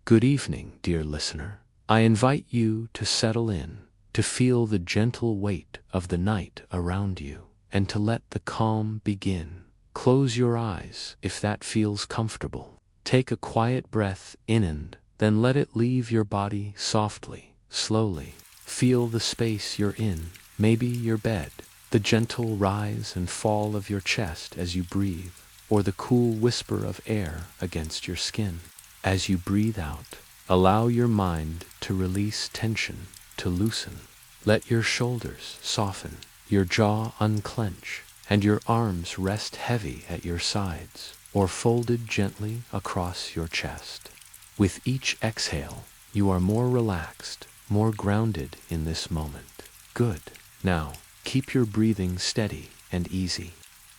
Good evening, dear listener. I invite you to settle in, to feel the gentle weight of the night around you, and to let the calm begin. Close your eyes if that feels comfortable. Take a quiet breath in and then let it leave your body softly, slowly. Feel the space you're in, maybe your bed, the gentle rise and fall of your chest as you breathe, or the cool whisper of air against your skin. As you breathe out, allow your mind to release tension, to loosen. Let your shoulders soften, your jaw unclench, and your arms rest heavy at your sides, or folded gently across your chest. With each exhale, you are more relaxed, more grounded in this moment. Good. Now, keep your breathing steady and easy.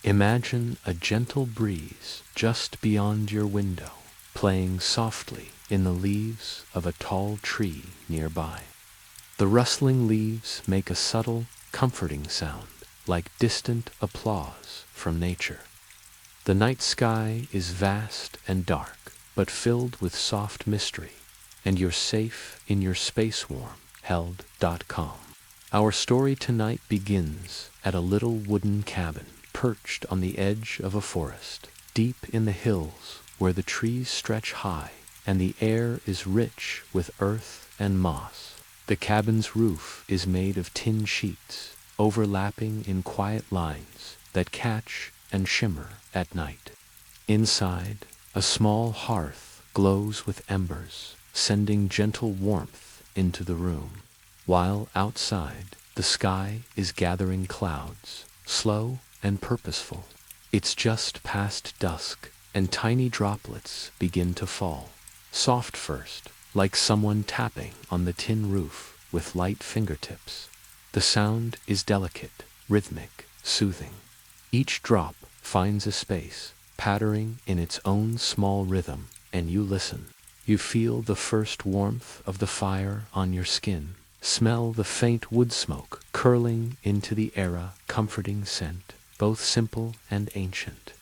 Imagine a gentle breeze just beyond your window, playing softly in the leaves of a tall tree nearby. The rustling leaves make a subtle, comforting sound, like distant applause from nature. The night sky is vast and dark, but filled with soft mystery, and you're safe in your space warm, held.com. Our story tonight begins at a little wooden cabin perched on the edge of a forest, deep in the hills where the trees stretch high and the air is rich with earth and moss. The cabin's roof is made of tin sheets, overlapping in quiet lines that catch and shimmer at night. Inside, a small hearth glows with embers, sending gentle warmth into the room, while outside, the sky is gathering clouds, slow and purposeful. It's just past dusk, and tiny droplets begin to fall, soft first, like someone tapping on the tin roof with light fingertips. The sound is delicate, rhythmic, soothing. Each drop finds a space, pattering in its own small rhythm, and you listen. You feel the first warmth of the fire on your skin, smell the faint wood smoke curling into the air, comforting scent, both simple and ancient.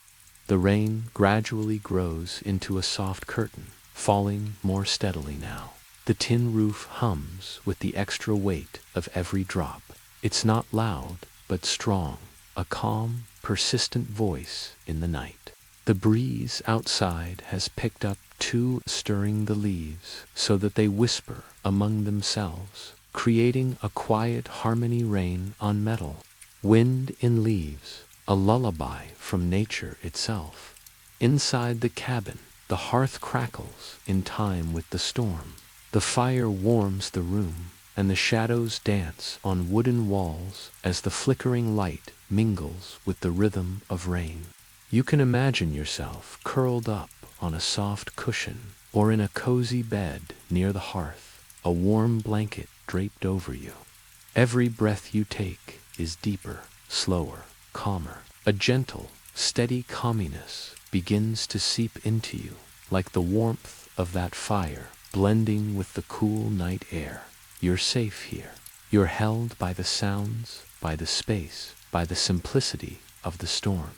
The rain gradually grows into a soft curtain, falling more steadily now. The tin roof hums with the extra weight of every drop. It's not loud, but strong, a calm, persistent voice in the night. The breeze outside has picked up too, stirring the leaves so that they whisper among themselves, creating a quiet harmony. Rain on metal, wind in leaves, a lullaby from nature itself. Inside the cabin, the hearth crackles in time with the storm. The fire warms the room, and the shadows dance on wooden walls as the flickering light mingles with the rhythm of rain. You can imagine yourself curled up on a soft cushion or in a cozy bed near the hearth, a warm blanket draped over you. Every breath you take is deeper, slower, calmer. A gentle, steady calmness begins to seep into you, like the warmth of that fire blending with the cool night air. You're safe here. You're held by the sounds, by the space, by the simplicity of the storm.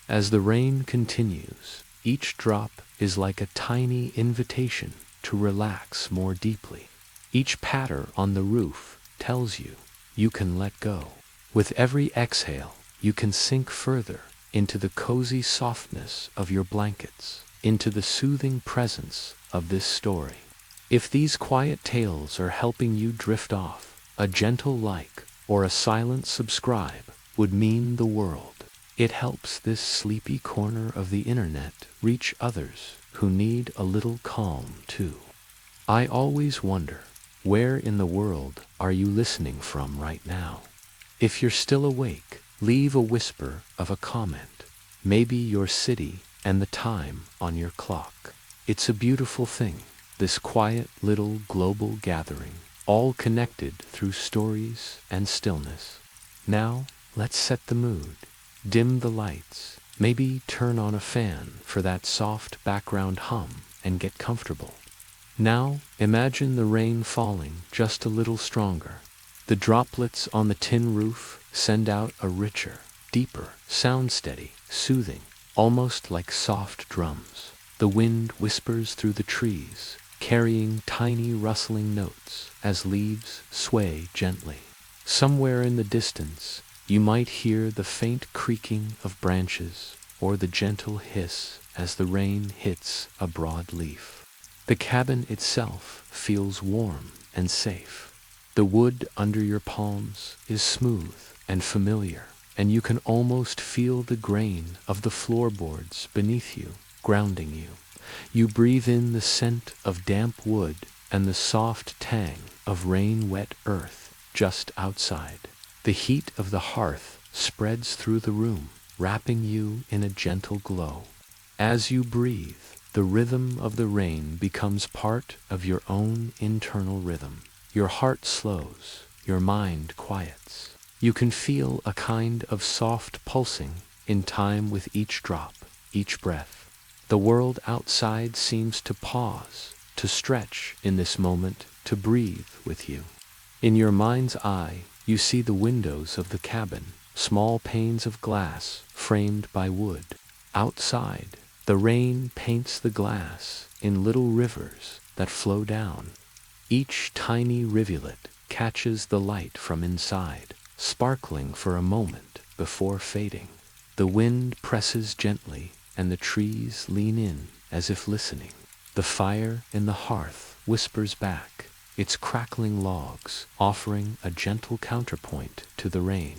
As the rain continues, each drop is like a tiny invitation to relax more deeply. Each patter on the roof tells you you can let go. With every exhale, you can sink further into the cozy softness of your blankets, into the soothing presence of this story. If these quiet tales are helping you drift off, a gentle like or a silent subscribe would mean the world. It helps this sleepy corner of the internet reach others who need a little calm too. I always wonder, where in the world are you listening from right now? If you're still awake, leave a whisper of a comment, maybe your city and the time on your clock. It's a beautiful thing, this quiet little global gathering, all connected through stories and stillness. Now, let's set the mood. Dim the lights, maybe turn on a fan for that soft background hum, and get comfortable. Now, imagine the rain falling just a little stronger. The droplets on the tin roof send out a richer, deeper sound, steady, soothing, almost like soft drums. The wind whispers through the trees, carrying tiny rustling notes as leaves sway gently. Somewhere in the distance, you might hear the faint creaking of branches or the gentle hiss as the rain hits a broad leaf. The cabin itself feels warm and safe. The wood under your palms is smooth and familiar, and you can almost feel the grain of the floorboards beneath you, grounding you. You breathe in the scent of damp wood and the soft tang of rain-wet earth just outside. The heat of the hearth spreads through the room, wrapping you in a gentle glow. As you breathe, the rhythm of the rain becomes part of your own internal rhythm. Your heart slows, your mind quiets. You can feel a kind of soft pulsing in time with each drop, each breath. The world outside seems to pause, to stretch in this moment, to breathe with you. In your mind's eye, you see the windows of the cabin, small panes of glass framed by wood. Outside, the rain paints the glass in little rivers that flow down. Each tiny rivulet catches the light from inside, sparkling for a moment before fading. The wind presses gently, and the trees lean in as if listening. The fire in the hearth whispers back, its crackling logs offering a gentle counterpoint to the rain.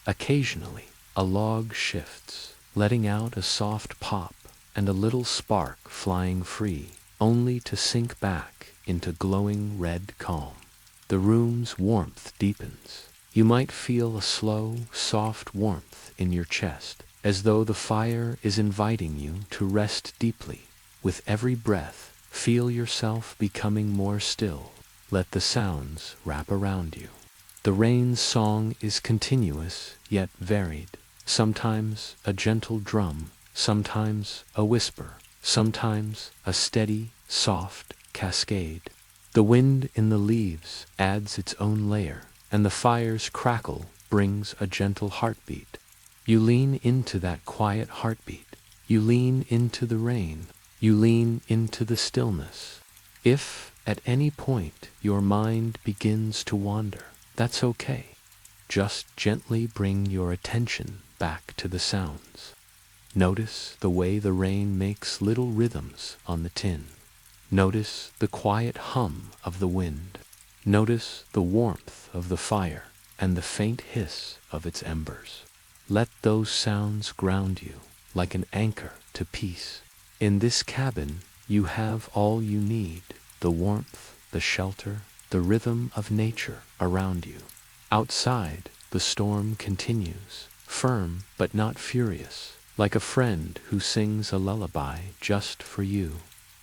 Occasionally, a log shifts, letting out a soft pop and a little spark flying free, only to sink back into glowing red calm. The room's warmth deepens. You might feel a slow, soft warmth in your chest, as though the fire is inviting you to rest deeply. With every breath, feel yourself becoming more still. Let the sounds wrap around you. The rain's song is continuous yet varied. Sometimes a gentle drum, sometimes a whisper, sometimes a steady, soft cascade. The wind in the leaves adds its own layer, and the fire's crackle brings a gentle heartbeat. You lean into that quiet heartbeat. You lean into the rain. You lean into the stillness. If at any point your mind begins to wander, that's okay. Just gently bring your attention back to the sounds. Notice the way the rain makes little rhythms on the tin. Notice the quiet hum of the wind. Notice the warmth of the fire and the faint hiss of its embers. Let those sounds ground you like an anchor to peace. In this cabin, you have all you need: the warmth, the shelter, the rhythm of nature around you. Outside, the storm continues, firm but not furious, like a friend who sings a lullaby just for you.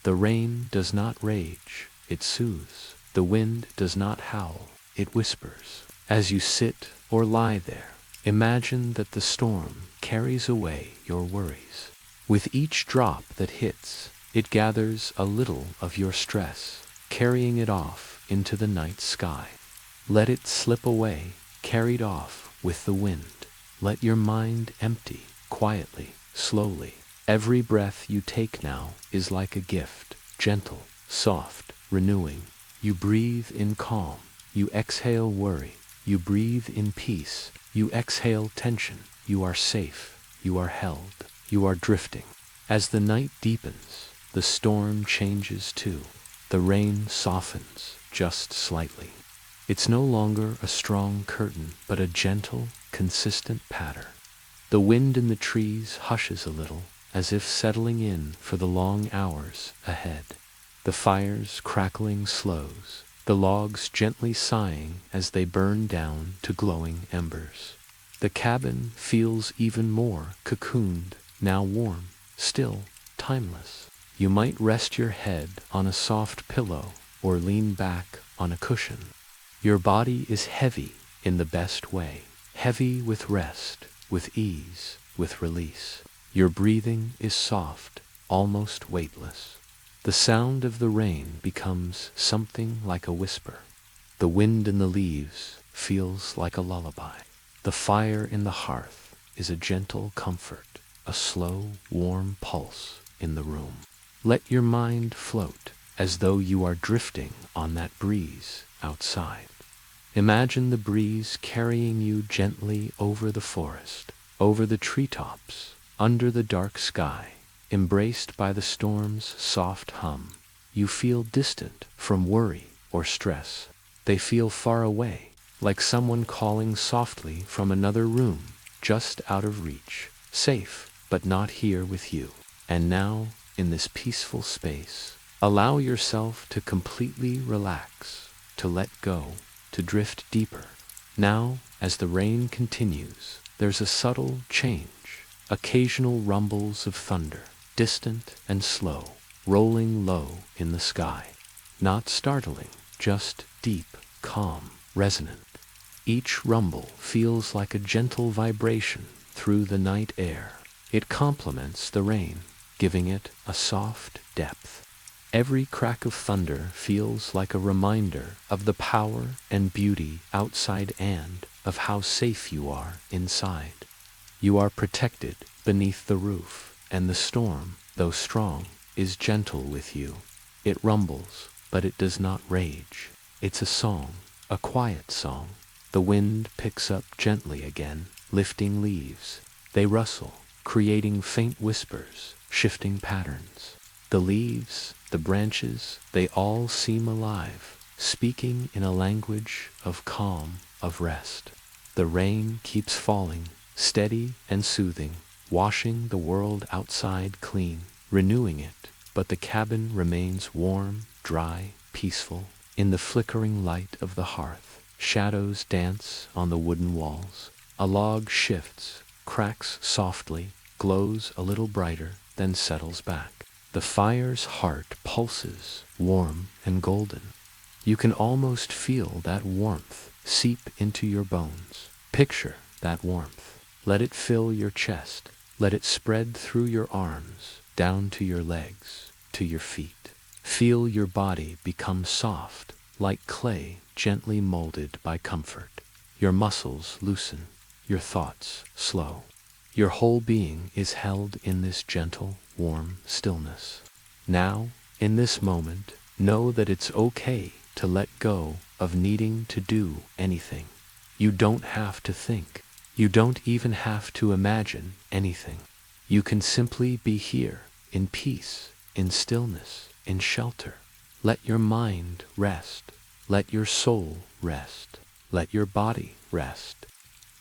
The rain does not rage, it soothes. The wind does not howl, it whispers. As you sit or lie there, imagine that the storm carries away your worries. With each drop that hits, it gathers a little of your stress, carrying it off into the night sky. Let it slip away, carried off with the wind. Let your mind empty, quietly, slowly. Every breath you take now is like a gift, gentle, soft, renewing. You breathe in calm, you exhale worry. You breathe in peace, you exhale tension. You are safe, you are held, you are drifting. As the night deepens, the storm changes too. The rain softens just slightly. It's no longer a strong curtain, but a gentle, consistent patter. The wind in the trees hushes a little, as if settling in for the long hours ahead. The fire's crackling slows, the logs gently sighing as they burn down to glowing embers. The cabin feels even more cocooned, now warm, still, timeless. You might rest your head on a soft pillow or lean back on a cushion. Your body is heavy in the best way, heavy with rest, with ease, with release. Your breathing is soft, almost weightless. The sound of the rain becomes something like a whisper. The wind in the leaves feels like a lullaby. The fire in the hearth is a gentle comfort, a slow, warm pulse in the room. Let your mind float, as though you are drifting on that breeze outside. Imagine the breeze carrying you gently over the forest, over the treetops, under the dark sky, embraced by the storm's soft hum. You feel distant from worry or stress. They feel far away, like someone calling softly from another room, just out of reach, safe, but not here with you. And now, in this peaceful space, allow yourself to completely relax, to let go, to drift deeper. Now, as the rain continues, there's a subtle change, occasional rumbles of thunder, distant and slow, rolling low in the sky. Not startling, just deep, calm, resonant. Each rumble feels like a gentle vibration through the night air. It complements the rain, giving it a soft depth. Every crack of thunder feels like a reminder of the power and beauty outside and of how safe you are inside. You are protected beneath the roof, and the storm, though strong, is gentle with you. It rumbles, but it does not rage. It's a song, a quiet song. The wind picks up gently again, lifting leaves. They rustle, creating faint whispers, shifting patterns. The leaves, the branches, they all seem alive, speaking in a language of calm, of rest. The rain keeps falling, steady and soothing, washing the world outside clean, renewing it, but the cabin remains warm, dry, peaceful. In the flickering light of the hearth, shadows dance on the wooden walls. A log shifts, cracks softly, glows a little brighter, then settles back. The fire's heart pulses, warm and golden. You can almost feel that warmth seep into your bones. Picture that warmth. Let it fill your chest. Let it spread through your arms, down to your legs, to your feet. Feel your body become soft, like clay gently molded by comfort. Your muscles loosen, your thoughts slow. Your whole being is held in this gentle, warm stillness. Now, in this moment, know that it's okay to let go of needing to do anything. You don't have to think. You don't even have to imagine anything. You can simply be here, in peace, in stillness, in shelter. Let your mind rest. Let your soul rest. Let your body rest.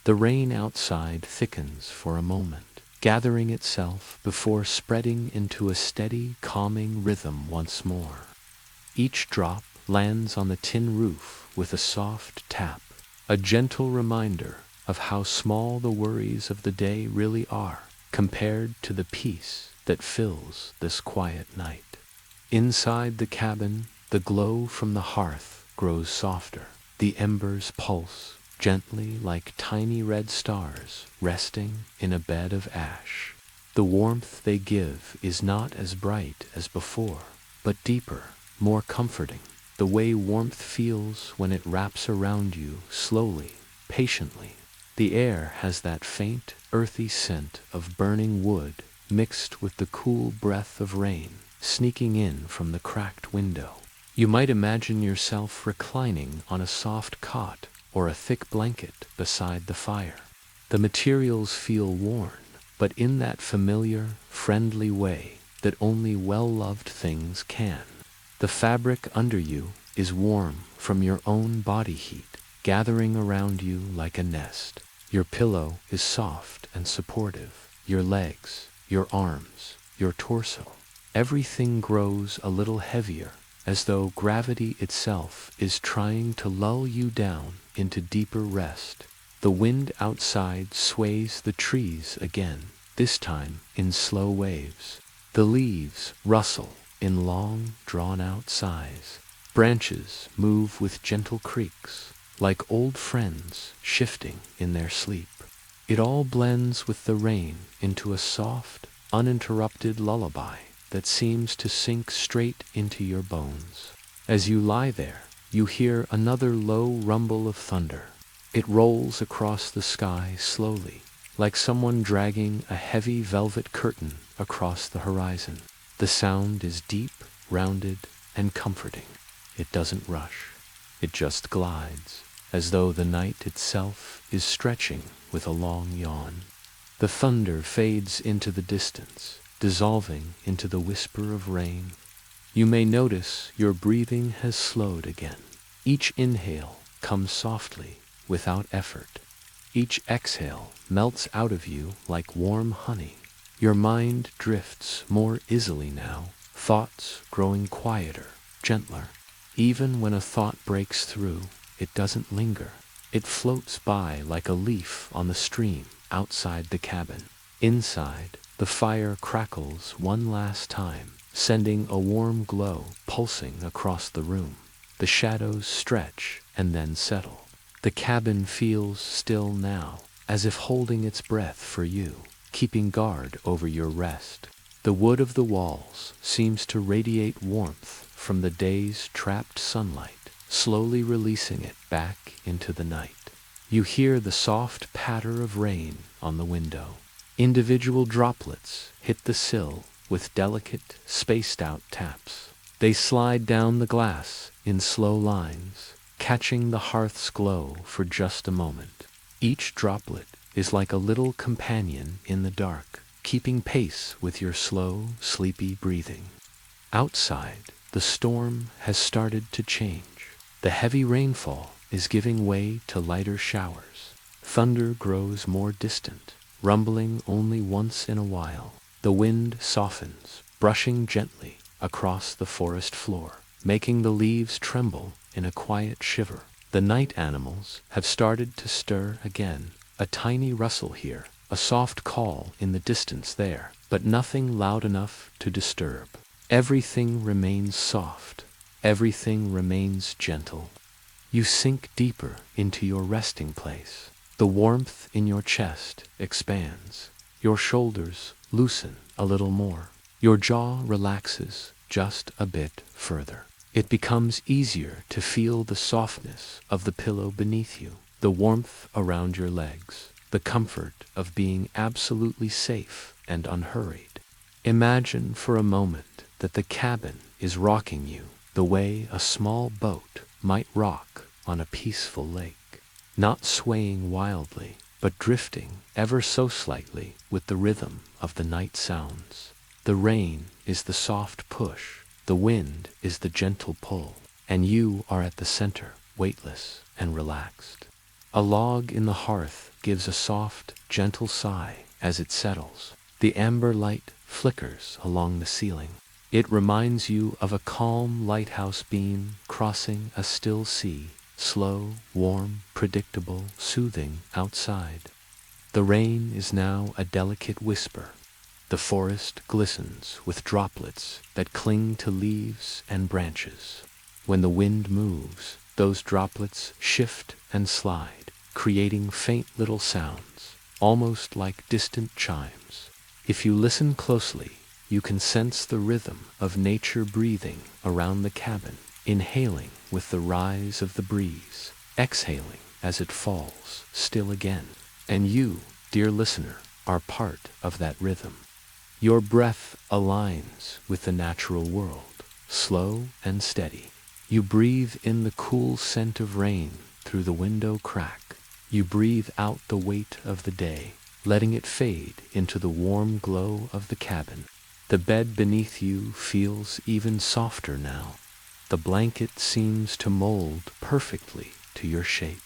The rain outside thickens for a moment, gathering itself before spreading into a steady, calming rhythm once more. Each drop lands on the tin roof with a soft tap, a gentle reminder of how small the worries of the day really are compared to the peace that fills this quiet night. Inside the cabin, the glow from the hearth grows softer. The embers pulse gently like tiny red stars resting in a bed of ash. The warmth they give is not as bright as before, but deeper, more comforting. The way warmth feels when it wraps around you slowly, patiently. The air has that faint, earthy scent of burning wood mixed with the cool breath of rain sneaking in from the cracked window. You might imagine yourself reclining on a soft cot or a thick blanket beside the fire. The materials feel worn, but in that familiar, friendly way that only well-loved things can. The fabric under you is warm from your own body heat, gathering around you like a nest. Your pillow is soft and supportive. Your legs, your arms, your torso. Everything grows a little heavier, as though gravity itself is trying to lull you down into deeper rest. The wind outside sways the trees again, this time in slow waves. The leaves rustle in long, drawn-out sighs. Branches move with gentle creaks, like old friends shifting in their sleep. It all blends with the rain into a soft, uninterrupted lullaby that seems to sink straight into your bones. As you lie there, you hear another low rumble of thunder. It rolls across the sky slowly, like someone dragging a heavy velvet curtain across the horizon. The sound is deep, rounded, and comforting. It doesn't rush. It just glides, as though the night itself is stretching with a long yawn. The thunder fades into the distance, dissolving into the whisper of rain. You may notice your breathing has slowed again. Each inhale comes softly, without effort. Each exhale melts out of you like warm honey. Your mind drifts more easily now, thoughts growing quieter, gentler. Even when a thought breaks through, it doesn't linger. It floats by like a leaf on the stream outside the cabin. Inside, the fire crackles one last time, sending a warm glow pulsing across the room. The shadows stretch and then settle. The cabin feels still now, as if holding its breath for you, keeping guard over your rest. The wood of the walls seems to radiate warmth from the day's trapped sunlight, slowly releasing it back into the night. You hear the soft patter of rain on the window. Individual droplets hit the sill with delicate, spaced-out taps. They slide down the glass in slow lines, catching the hearth's glow for just a moment. Each droplet is like a little companion in the dark, keeping pace with your slow, sleepy breathing. Outside, the storm has started to change. The heavy rainfall is giving way to lighter showers. Thunder grows more distant, rumbling only once in a while. The wind softens, brushing gently across the forest floor, making the leaves tremble in a quiet shiver. The night animals have started to stir again, a tiny rustle here, a soft call in the distance there, but nothing loud enough to disturb. Everything remains soft, everything remains gentle. You sink deeper into your resting place. The warmth in your chest expands. Your shoulders loosen a little more. Your jaw relaxes just a bit further. It becomes easier to feel the softness of the pillow beneath you, the warmth around your legs, the comfort of being absolutely safe and unhurried. Imagine for a moment that the cabin is rocking you the way a small boat might rock on a peaceful lake, not swaying wildly, but drifting ever so slightly with the rhythm of the night sounds. The rain is the soft push, the wind is the gentle pull, and you are at the center, weightless and relaxed. A log in the hearth gives a soft, gentle sigh as it settles. The amber light flickers along the ceiling. It reminds you of a calm lighthouse beam crossing a still sea, slow, warm, predictable, soothing outside. The rain is now a delicate whisper. The forest glistens with droplets that cling to leaves and branches. When the wind moves, those droplets shift and slide, creating faint little sounds, almost like distant chimes. If you listen closely, you can sense the rhythm of nature breathing around the cabin, inhaling with the rise of the breeze, exhaling as it falls still again. And you, dear listener, are part of that rhythm. Your breath aligns with the natural world, slow and steady. You breathe in the cool scent of rain through the window crack. You breathe out the weight of the day, letting it fade into the warm glow of the cabin. The bed beneath you feels even softer now. The blanket seems to mold perfectly to your shape.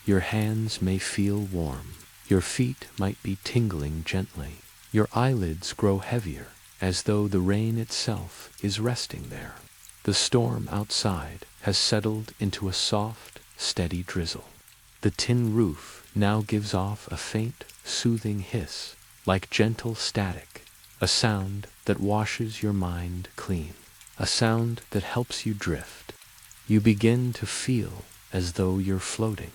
Your hands may feel warm. Your feet might be tingling gently. Your eyelids grow heavier, as though the rain itself is resting there. The storm outside has settled into a soft, steady drizzle. The tin roof now gives off a faint, soothing hiss, like gentle static, a sound that washes your mind clean, a sound that helps you drift. You begin to feel as though you're floating.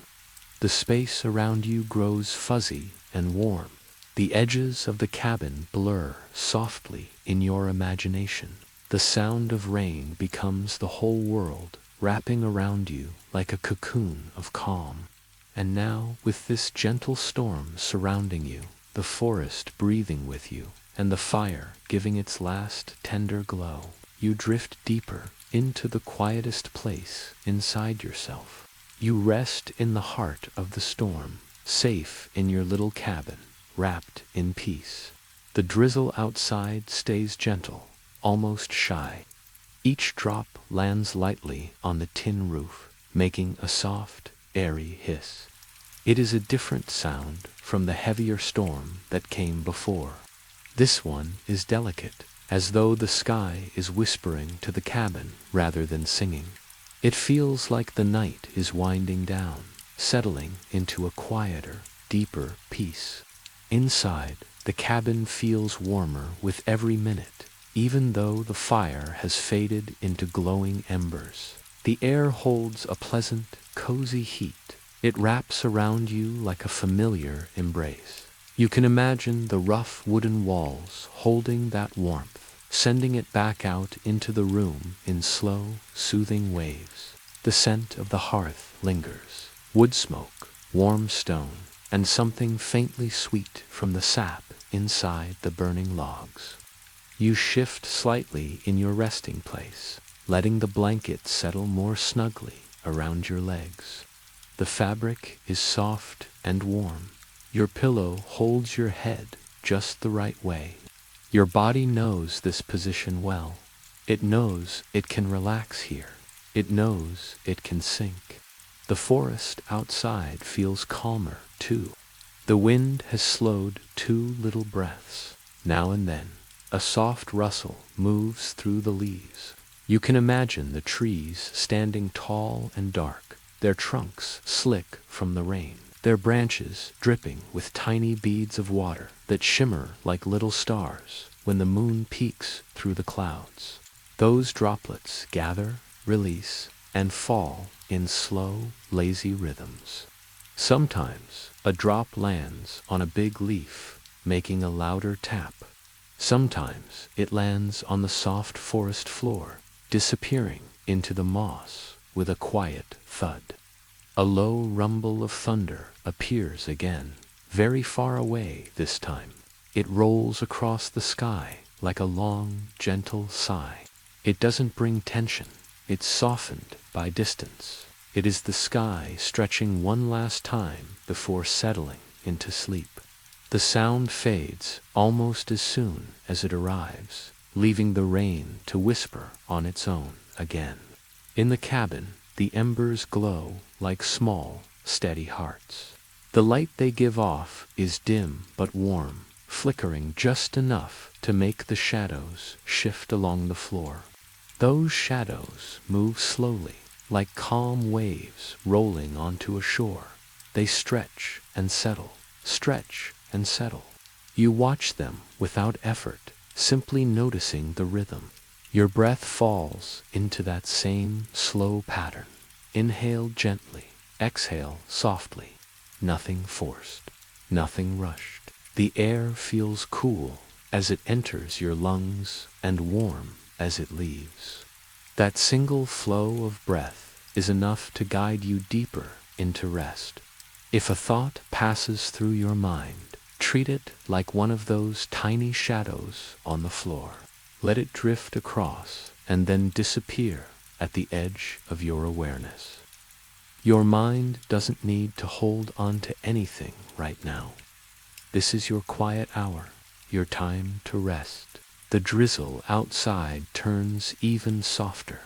The space around you grows fuzzy and warm. The edges of the cabin blur softly in your imagination. The sound of rain becomes the whole world, wrapping around you like a cocoon of calm. And now, with this gentle storm surrounding you, the forest breathing with you, and the fire giving its last tender glow, you drift deeper into the quietest place inside yourself. You rest in the heart of the storm, safe in your little cabin, wrapped in peace. The drizzle outside stays gentle, almost shy. Each drop lands lightly on the tin roof, making a soft, airy hiss. It is a different sound from the heavier storm that came before. This one is delicate, as though the sky is whispering to the cabin rather than singing. It feels like the night is winding down, settling into a quieter, deeper peace. Inside, the cabin feels warmer with every minute, even though the fire has faded into glowing embers. The air holds a pleasant, cozy heat. It wraps around you like a familiar embrace. You can imagine the rough wooden walls holding that warmth, sending it back out into the room in slow, soothing waves. The scent of the hearth lingers, wood smoke, warm stone, and something faintly sweet from the sap inside the burning logs. You shift slightly in your resting place, letting the blanket settle more snugly around your legs. The fabric is soft and warm. Your pillow holds your head just the right way. Your body knows this position well. It knows it can relax here. It knows it can sink. The forest outside feels calmer, too. The wind has slowed to little breaths. Now and then, a soft rustle moves through the leaves. You can imagine the trees standing tall and dark, their trunks slick from the rain, their branches dripping with tiny beads of water that shimmer like little stars when the moon peeks through the clouds. Those droplets gather, release, and fall in slow, lazy rhythms. Sometimes a drop lands on a big leaf, making a louder tap. Sometimes it lands on the soft forest floor, disappearing into the moss with a quiet thud. A low rumble of thunder appears again, very far away this time. It rolls across the sky like a long, gentle sigh. It doesn't bring tension. It's softened by distance. It is the sky stretching one last time before settling into sleep. The sound fades almost as soon as it arrives, leaving the rain to whisper on its own again. In the cabin, the embers glow like small, steady hearts. The light they give off is dim but warm, flickering just enough to make the shadows shift along the floor. Those shadows move slowly, like calm waves rolling onto a shore. They stretch and settle, stretch and settle. You watch them without effort, simply noticing the rhythm. Your breath falls into that same slow pattern. Inhale gently, exhale softly. Nothing forced, nothing rushed. The air feels cool as it enters your lungs and warm as it leaves. That single flow of breath is enough to guide you deeper into rest. If a thought passes through your mind, treat it like one of those tiny shadows on the floor. Let it drift across and then disappear at the edge of your awareness. Your mind doesn't need to hold on to anything right now. This is your quiet hour, your time to rest. The drizzle outside turns even softer.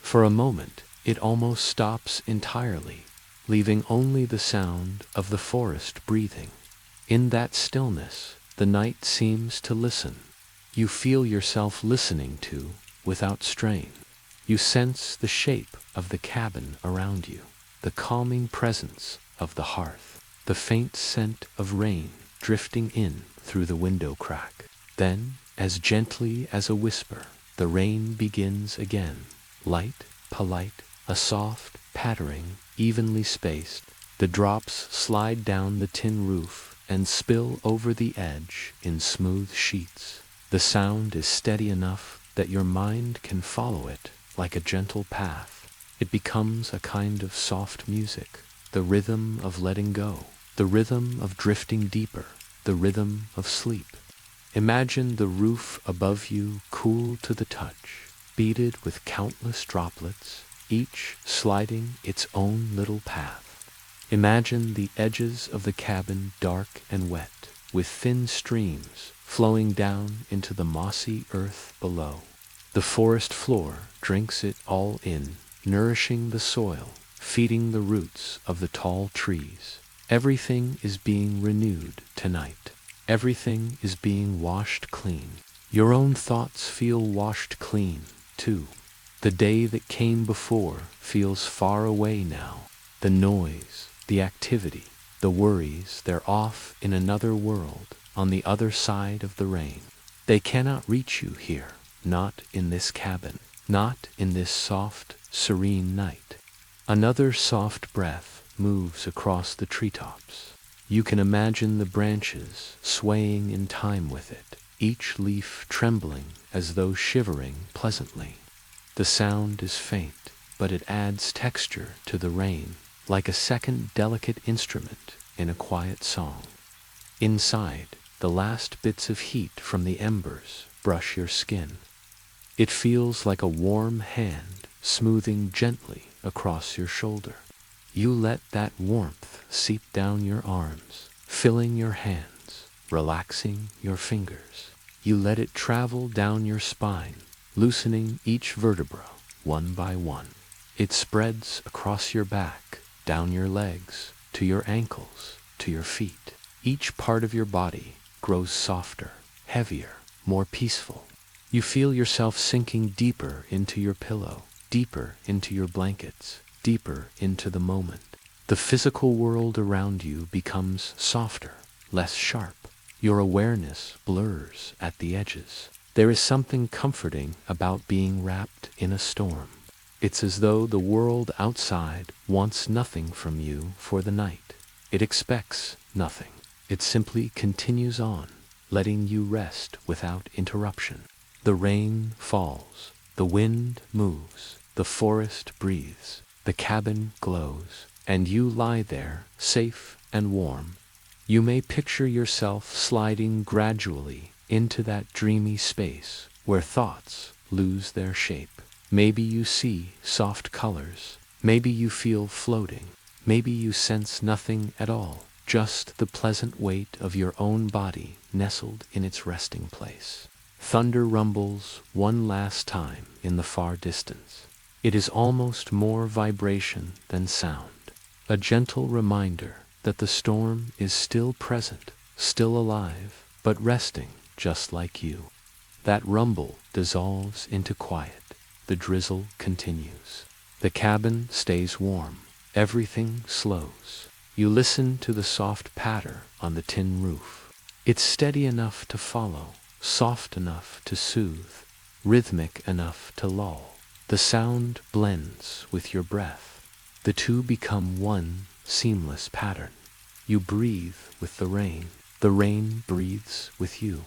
For a moment, it almost stops entirely, leaving only the sound of the forest breathing. In that stillness, the night seems to listen. You feel yourself listening to without strain. You sense the shape of the cabin around you, the calming presence of the hearth, the faint scent of rain drifting in through the window crack. Then, as gently as a whisper, the rain begins again, light, polite, a soft, pattering, evenly spaced. The drops slide down the tin roof and spill over the edge in smooth sheets. The sound is steady enough that your mind can follow it like a gentle path. It becomes a kind of soft music, the rhythm of letting go, the rhythm of drifting deeper, the rhythm of sleep. Imagine the roof above you cool to the touch. beaded with countless droplets, each sliding its own little path. Imagine the edges of the cabin dark and wet, with thin streams flowing down into the mossy earth below. The forest floor drinks it all in, nourishing the soil, feeding the roots of the tall trees. Everything is being renewed tonight. Everything is being washed clean. Your own thoughts feel washed clean, too. The day that came before feels far away now. The noise, the activity, the worries, they're off in another world, on the other side of the rain. They cannot reach you here, not in this cabin, not in this soft, serene night. Another soft breath moves across the treetops. You can imagine the branches swaying in time with it, each leaf trembling as though shivering pleasantly. The sound is faint, but it adds texture to the rain, like a second delicate instrument in a quiet song. Inside, the last bits of heat from the embers brush your skin. It feels like a warm hand smoothing gently across your shoulder. You let that warmth seep down your arms, filling your hands, relaxing your fingers. You let it travel down your spine, loosening each vertebra one by one. It spreads across your back, down your legs, to your ankles, to your feet. Each part of your body grows softer, heavier, more peaceful. You feel yourself sinking deeper into your pillow, deeper into your blankets, deeper into the moment. The physical world around you becomes softer, less sharp. Your awareness blurs at the edges. There is something comforting about being wrapped in a storm. It's as though the world outside wants nothing from you for the night. It expects nothing. It simply continues on, letting you rest without interruption. The rain falls, the wind moves, the forest breathes, the cabin glows, and you lie there, safe and warm. You may picture yourself sliding gradually into that dreamy space where thoughts lose their shape. Maybe you see soft colors. Maybe you feel floating. Maybe you sense nothing at all, just the pleasant weight of your own body nestled in its resting place. Thunder rumbles one last time in the far distance. It is almost more vibration than sound, a gentle reminder that the storm is still present, still alive, but resting just like you. That rumble dissolves into quiet. The drizzle continues. The cabin stays warm. Everything slows. You listen to the soft patter on the tin roof. It's steady enough to follow, soft enough to soothe, rhythmic enough to lull. The sound blends with your breath. The two become one seamless pattern. You breathe with the rain breathes with you.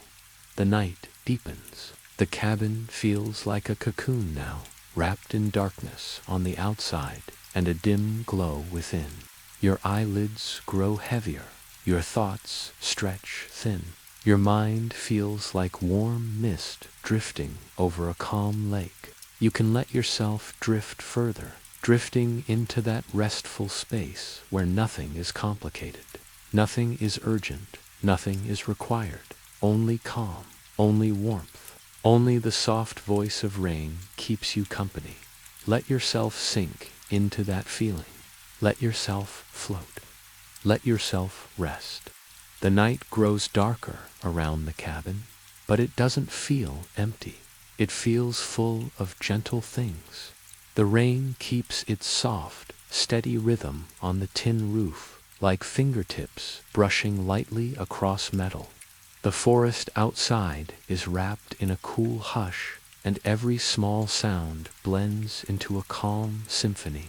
The night deepens. The cabin feels like a cocoon now, wrapped in darkness on the outside and a dim glow within. Your eyelids grow heavier. Your thoughts stretch thin. Your mind feels like warm mist drifting over a calm lake. You can let yourself drift further, drifting into that restful space where nothing is complicated. Nothing is urgent. Nothing is required. Only calm. Only warmth. Only the soft voice of rain keeps you company. Let yourself sink into that feeling. Let yourself float. Let yourself rest. The night grows darker around the cabin, but it doesn't feel empty. It feels full of gentle things. The rain keeps its soft, steady rhythm on the tin roof, like fingertips brushing lightly across metal. The forest outside is wrapped in a cool hush, and every small sound blends into a calm symphony.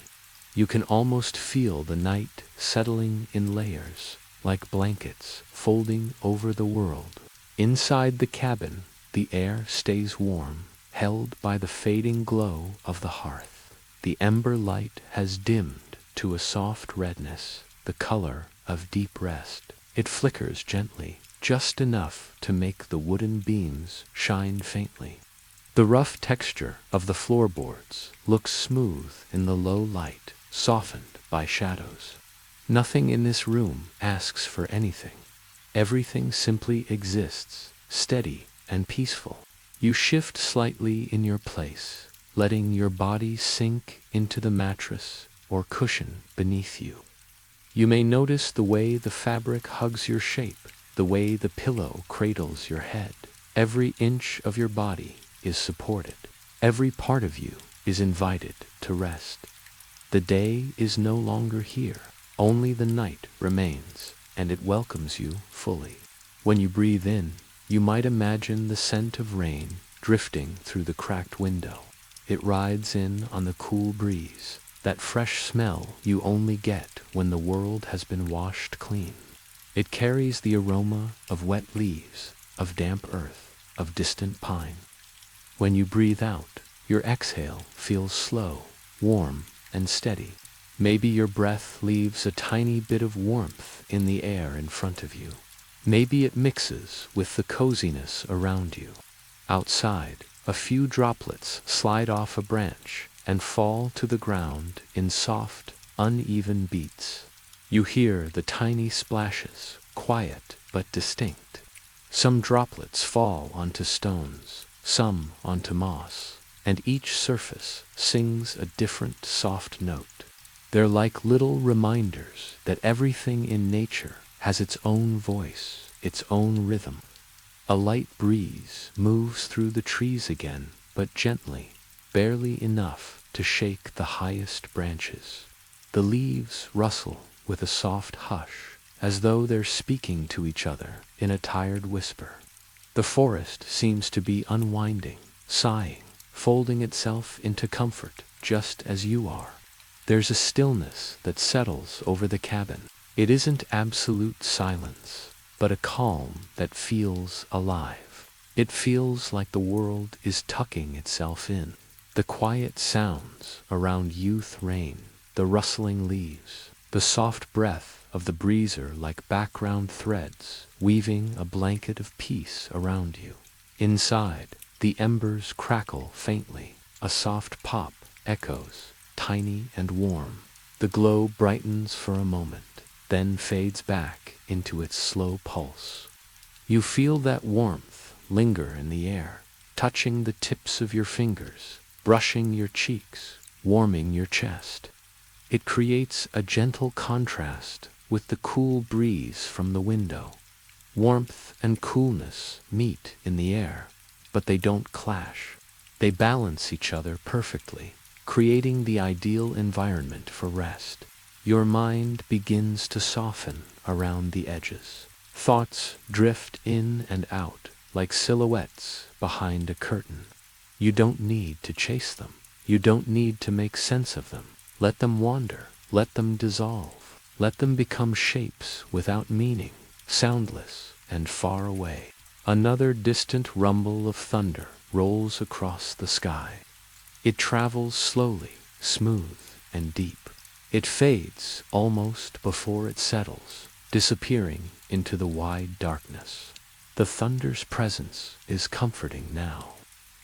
You can almost feel the night settling in layers, like blankets folding over the world. Inside the cabin, the air stays warm, held by the fading glow of the hearth. The ember light has dimmed to a soft redness, the color of deep rest. It flickers gently, just enough to make the wooden beams shine faintly. The rough texture of the floorboards looks smooth in the low light, softened by shadows. Nothing in this room asks for anything. Everything simply exists, steady and peaceful. You shift slightly in your place, letting your body sink into the mattress or cushion beneath you. You may notice the way the fabric hugs your shape, the way the pillow cradles your head. Every inch of your body is supported. Every part of you is invited to rest. The day is no longer here. Only the night remains, and it welcomes you fully. When you breathe in, you might imagine the scent of rain drifting through the cracked window. It rides in on the cool breeze, that fresh smell you only get when the world has been washed clean. It carries the aroma of wet leaves, of damp earth, of distant pine. When you breathe out, your exhale feels slow, warm, and steady. Maybe your breath leaves a tiny bit of warmth in the air in front of you. Maybe it mixes with the coziness around you. Outside, a few droplets slide off a branch and fall to the ground in soft, uneven beats. You hear the tiny splashes, quiet but distinct. Some droplets fall onto stones, some onto moss, and each surface sings a different soft note. They're like little reminders that everything in nature has its own voice, its own rhythm. A light breeze moves through the trees again, but gently, barely enough to shake the highest branches. The leaves rustle with a soft hush, as though they're speaking to each other in a tired whisper. The forest seems to be unwinding, sighing, folding itself into comfort just as you are. There's a stillness that settles over the cabin. It isn't absolute silence, but a calm that feels alive. It feels like the world is tucking itself in. The quiet sounds around youth rain, the rustling leaves, the soft breath of the breezer like background threads, weaving a blanket of peace around you. Inside, the embers crackle faintly. A soft pop echoes, tiny and warm. The glow brightens for a moment, then fades back into its slow pulse. You feel that warmth linger in the air, touching the tips of your fingers, brushing your cheeks, warming your chest. It creates a gentle contrast with the cool breeze from the window. Warmth and coolness meet in the air, but they don't clash. They balance each other perfectly, creating the ideal environment for rest. Your mind begins to soften around the edges. Thoughts drift in and out like silhouettes behind a curtain. You don't need to chase them. You don't need to make sense of them. Let them wander. Let them dissolve. Let them become shapes without meaning, soundless and far away. Another distant rumble of thunder rolls across the sky. It travels slowly, smooth and deep. It fades almost before it settles, disappearing into the wide darkness. The thunder's presence is comforting now.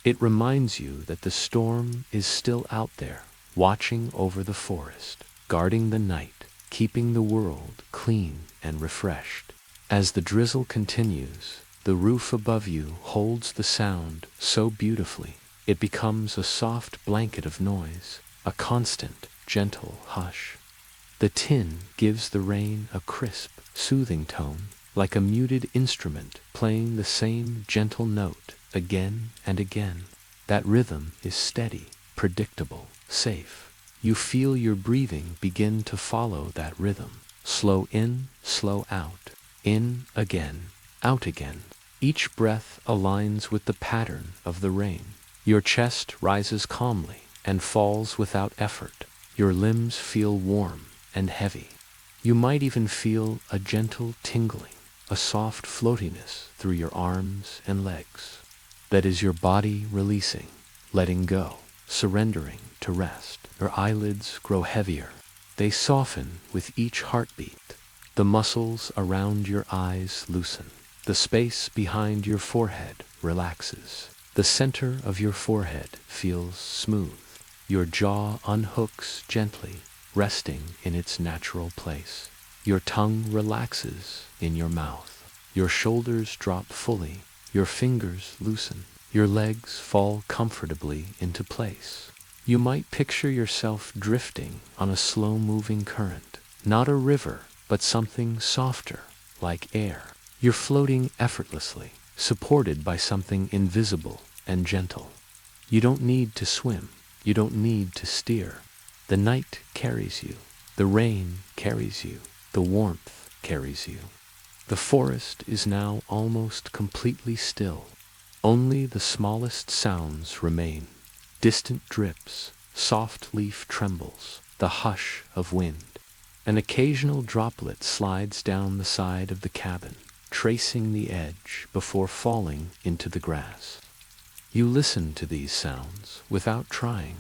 It reminds you that the storm is still out there, watching over the forest, guarding the night, keeping the world clean and refreshed. As the drizzle continues, the roof above you holds the sound so beautifully. It becomes a soft blanket of noise, a constant, gentle hush. The tin gives the rain a crisp, soothing tone, like a muted instrument playing the same gentle note again and again. That rhythm is steady, predictable, safe. You feel your breathing begin to follow that rhythm. Slow in, slow out. In again, out again. Each breath aligns with the pattern of the rain. Your chest rises calmly and falls without effort. Your limbs feel warm and heavy. You might even feel a gentle tingling, a soft floatiness through your arms and legs. That is your body releasing, letting go, surrendering to rest. Your eyelids grow heavier. They soften with each heartbeat. The muscles around your eyes loosen. The space behind your forehead relaxes. The center of your forehead feels smooth. Your jaw unhooks gently, resting in its natural place. Your tongue relaxes in your mouth. Your shoulders drop fully. Your fingers loosen. Your legs fall comfortably into place. You might picture yourself drifting on a slow-moving current, not a river, but something softer, like air. You're floating effortlessly, supported by something invisible and gentle. You don't need to swim. You don't need to steer. The night carries you. The rain carries you. The warmth carries you. The forest is now almost completely still. Only the smallest sounds remain. Distant drips, soft leaf trembles, the hush of wind. An occasional droplet slides down the side of the cabin, tracing the edge before falling into the grass. You listen to these sounds without trying.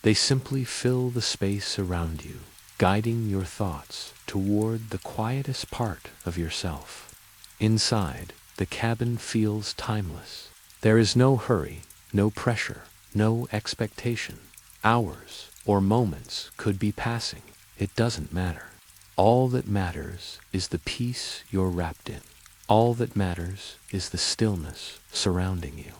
They simply fill the space around you, guiding your thoughts toward the quietest part of yourself. Inside, the cabin feels timeless. There is no hurry, no pressure, no expectation. Hours or moments could be passing. It doesn't matter. All that matters is the peace you're wrapped in. All that matters is the stillness surrounding you.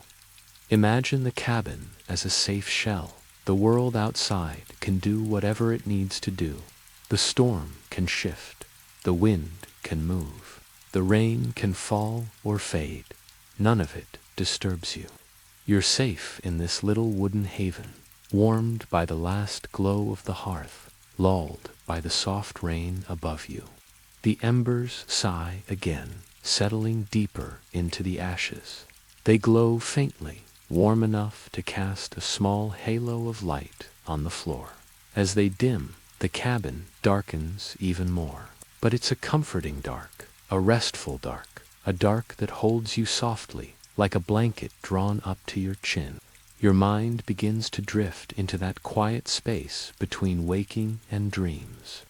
Imagine the cabin as a safe shell. The world outside can do whatever it needs to do. The storm can shift. The wind can move. The rain can fall or fade. None of it disturbs you. You're safe in this little wooden haven, warmed by the last glow of the hearth, lulled by the soft rain above you. The embers sigh again, settling deeper into the ashes. They glow faintly, warm enough to cast a small halo of light on the floor. As they dim, the cabin darkens even more. But it's a comforting dark, a restful dark, a dark that holds you softly, like a blanket drawn up to your chin. Your mind begins to drift into that quiet space between waking and dreams.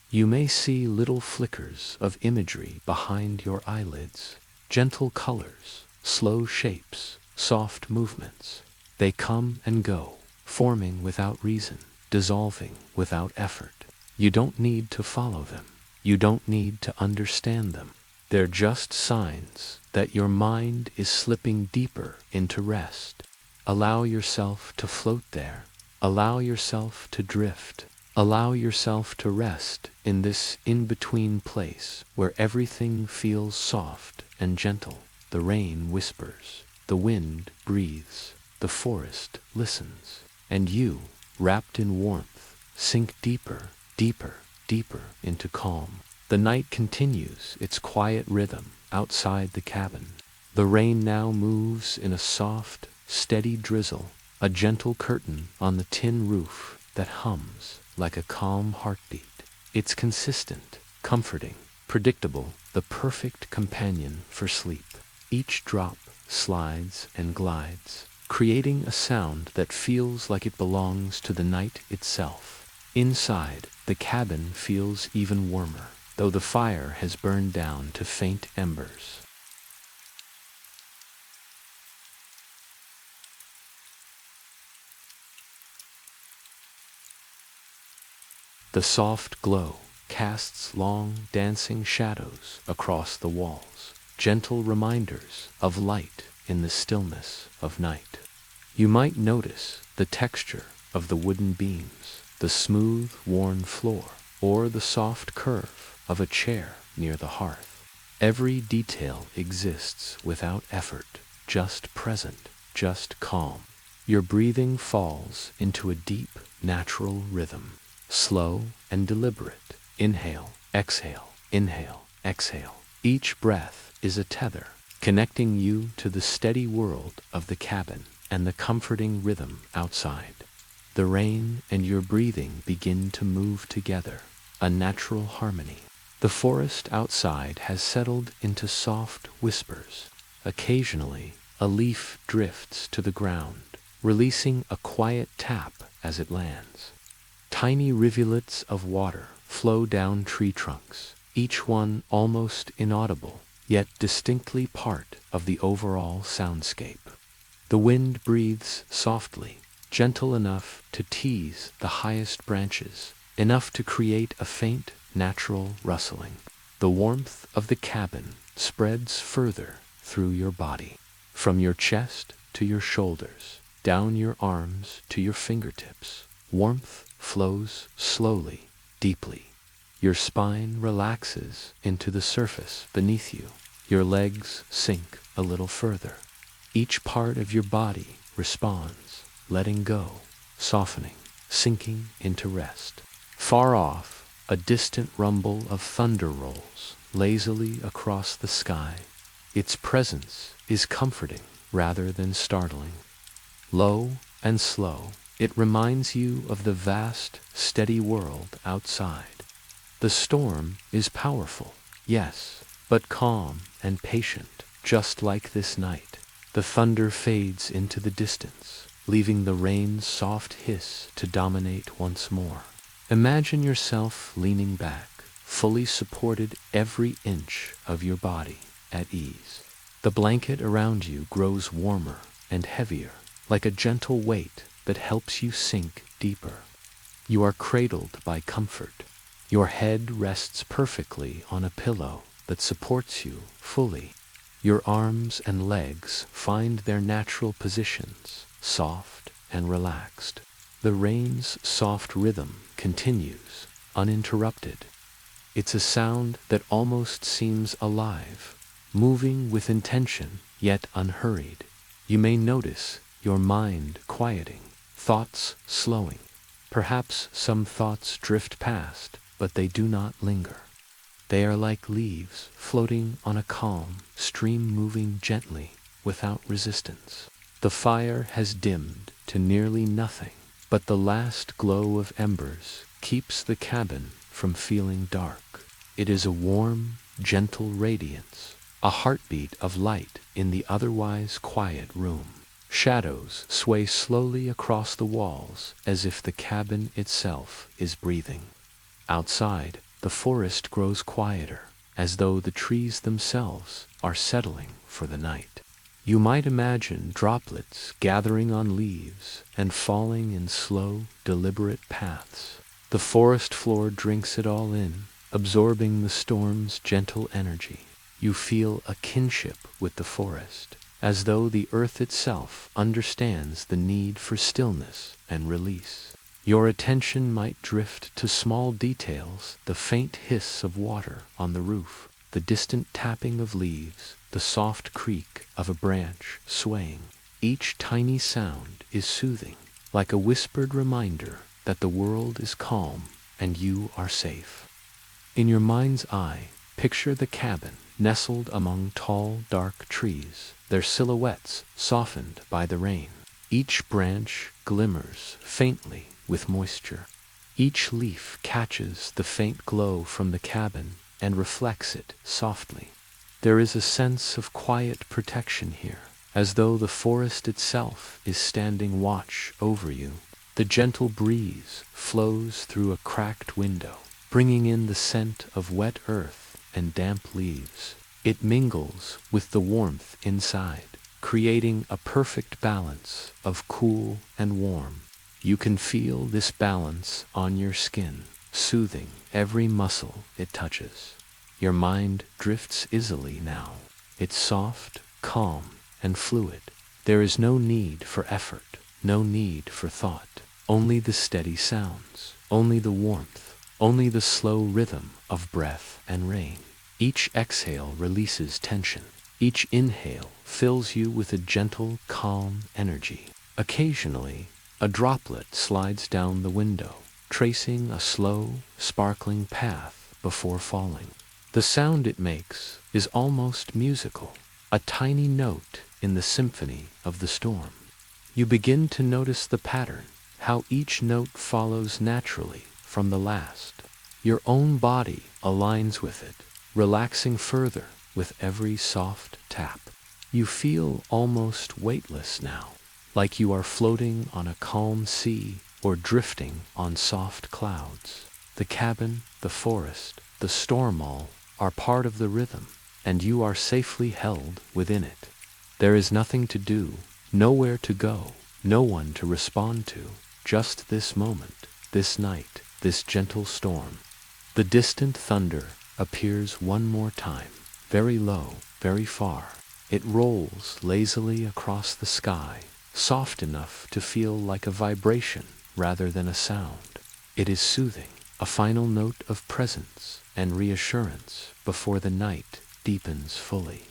You may see little flickers of imagery behind your eyelids, gentle colors, slow shapes, soft movements. They come and go, forming without reason, dissolving without effort. You don't need to follow them. You don't need to understand them. They're just signs that your mind is slipping deeper into rest. Allow yourself to float there. Allow yourself to drift. Allow yourself to rest in this in-between place where everything feels soft and gentle. The rain whispers. The wind breathes. The forest listens. And you, wrapped in warmth, sink deeper, deeper, deeper into calm. The night continues its quiet rhythm outside the cabin. The rain now moves in a soft, steady drizzle, a gentle curtain on the tin roof that hums like a calm heartbeat. It's consistent, comforting, predictable, the perfect companion for sleep. Each drop slides and glides, creating a sound that feels like it belongs to the night itself. Inside, the cabin feels even warmer, though the fire has burned down to faint embers. The soft glow casts long, dancing shadows across the walls, gentle reminders of light in the stillness of night. You might notice the texture of the wooden beams, the smooth, worn floor, or the soft curve of a chair near the hearth. Every detail exists without effort, just present, just calm. Your breathing falls into a deep, natural rhythm, slow and deliberate. Inhale, exhale, inhale, exhale. Each breath is a tether, connecting you to the steady world of the cabin and the comforting rhythm outside. The rain and your breathing begin to move together, a natural harmony. The forest outside has settled into soft whispers. Occasionally, a leaf drifts to the ground, releasing a quiet tap as it lands. Tiny rivulets of water flow down tree trunks, each one almost inaudible, yet distinctly part of the overall soundscape. The wind breathes softly, gentle enough to tease the highest branches, enough to create a faint, natural rustling. The warmth of the cabin spreads further through your body, from your chest to your shoulders, down your arms to your fingertips. Warmth flows slowly, deeply. Your spine relaxes into the surface beneath you. Your legs sink a little further. Each part of your body responds, letting go, softening, sinking into rest. Far off, a distant rumble of thunder rolls lazily across the sky. Its presence is comforting rather than startling. Low and slow, it reminds you of the vast, steady world outside. The storm is powerful, yes, but calm and patient, just like this night. The thunder fades into the distance, leaving the rain's soft hiss to dominate once more. Imagine yourself leaning back, fully supported every inch of your body at ease. The blanket around you grows warmer and heavier, like a gentle weight that helps you sink deeper. You are cradled by comfort. Your head rests perfectly on a pillow that supports you fully. Your arms and legs find their natural positions, soft and relaxed. The rain's soft rhythm continues, uninterrupted. It's a sound that almost seems alive, moving with intention, yet unhurried. You may notice your mind quieting, thoughts slowing. Perhaps some thoughts drift past, but they do not linger. They are like leaves floating on a calm stream, moving gently without resistance. The fire has dimmed to nearly nothing, but the last glow of embers keeps the cabin from feeling dark. It is a warm, gentle radiance, a heartbeat of light in the otherwise quiet room. Shadows sway slowly across the walls as if the cabin itself is breathing. Outside, the forest grows quieter, as though the trees themselves are settling for the night. You might imagine droplets gathering on leaves and falling in slow, deliberate paths. The forest floor drinks it all in, absorbing the storm's gentle energy. You feel a kinship with the forest, as though the earth itself understands the need for stillness and release. Your attention might drift to small details, the faint hiss of water on the roof, the distant tapping of leaves, the soft creak of a branch swaying. Each tiny sound is soothing, like a whispered reminder that the world is calm and you are safe. In your mind's eye, picture the cabin nestled among tall, dark trees, their silhouettes softened by the rain. Each branch glimmers faintly with moisture. Each leaf catches the faint glow from the cabin and reflects it softly. There is a sense of quiet protection here, as though the forest itself is standing watch over you. The gentle breeze flows through a cracked window, bringing in the scent of wet earth and damp leaves. It mingles with the warmth inside, creating a perfect balance of cool and warm. You can feel this balance on your skin, soothing every muscle it touches. Your mind drifts easily now. It's soft, calm, and fluid. There is no need for effort, no need for thought. Only the steady sounds, only the warmth, only the slow rhythm of breath and rain. Each exhale releases tension. Each inhale fills you with a gentle, calm energy. Occasionally, a droplet slides down the window, tracing a slow, sparkling path before falling. The sound it makes is almost musical, a tiny note in the symphony of the storm. You begin to notice the pattern, how each note follows naturally from the last. Your own body aligns with it, relaxing further with every soft tap. You feel almost weightless now, like you are floating on a calm sea or drifting on soft clouds. The cabin, the forest, the storm all are part of the rhythm, and you are safely held within it. There is nothing to do, Nowhere to go, no one to respond to, just this moment, this night, this gentle storm. The distant thunder appears one more time, very low, very far. It rolls lazily across the sky, soft enough to feel like a vibration rather than a sound. It is soothing, a final note of presence and reassurance before the night deepens fully.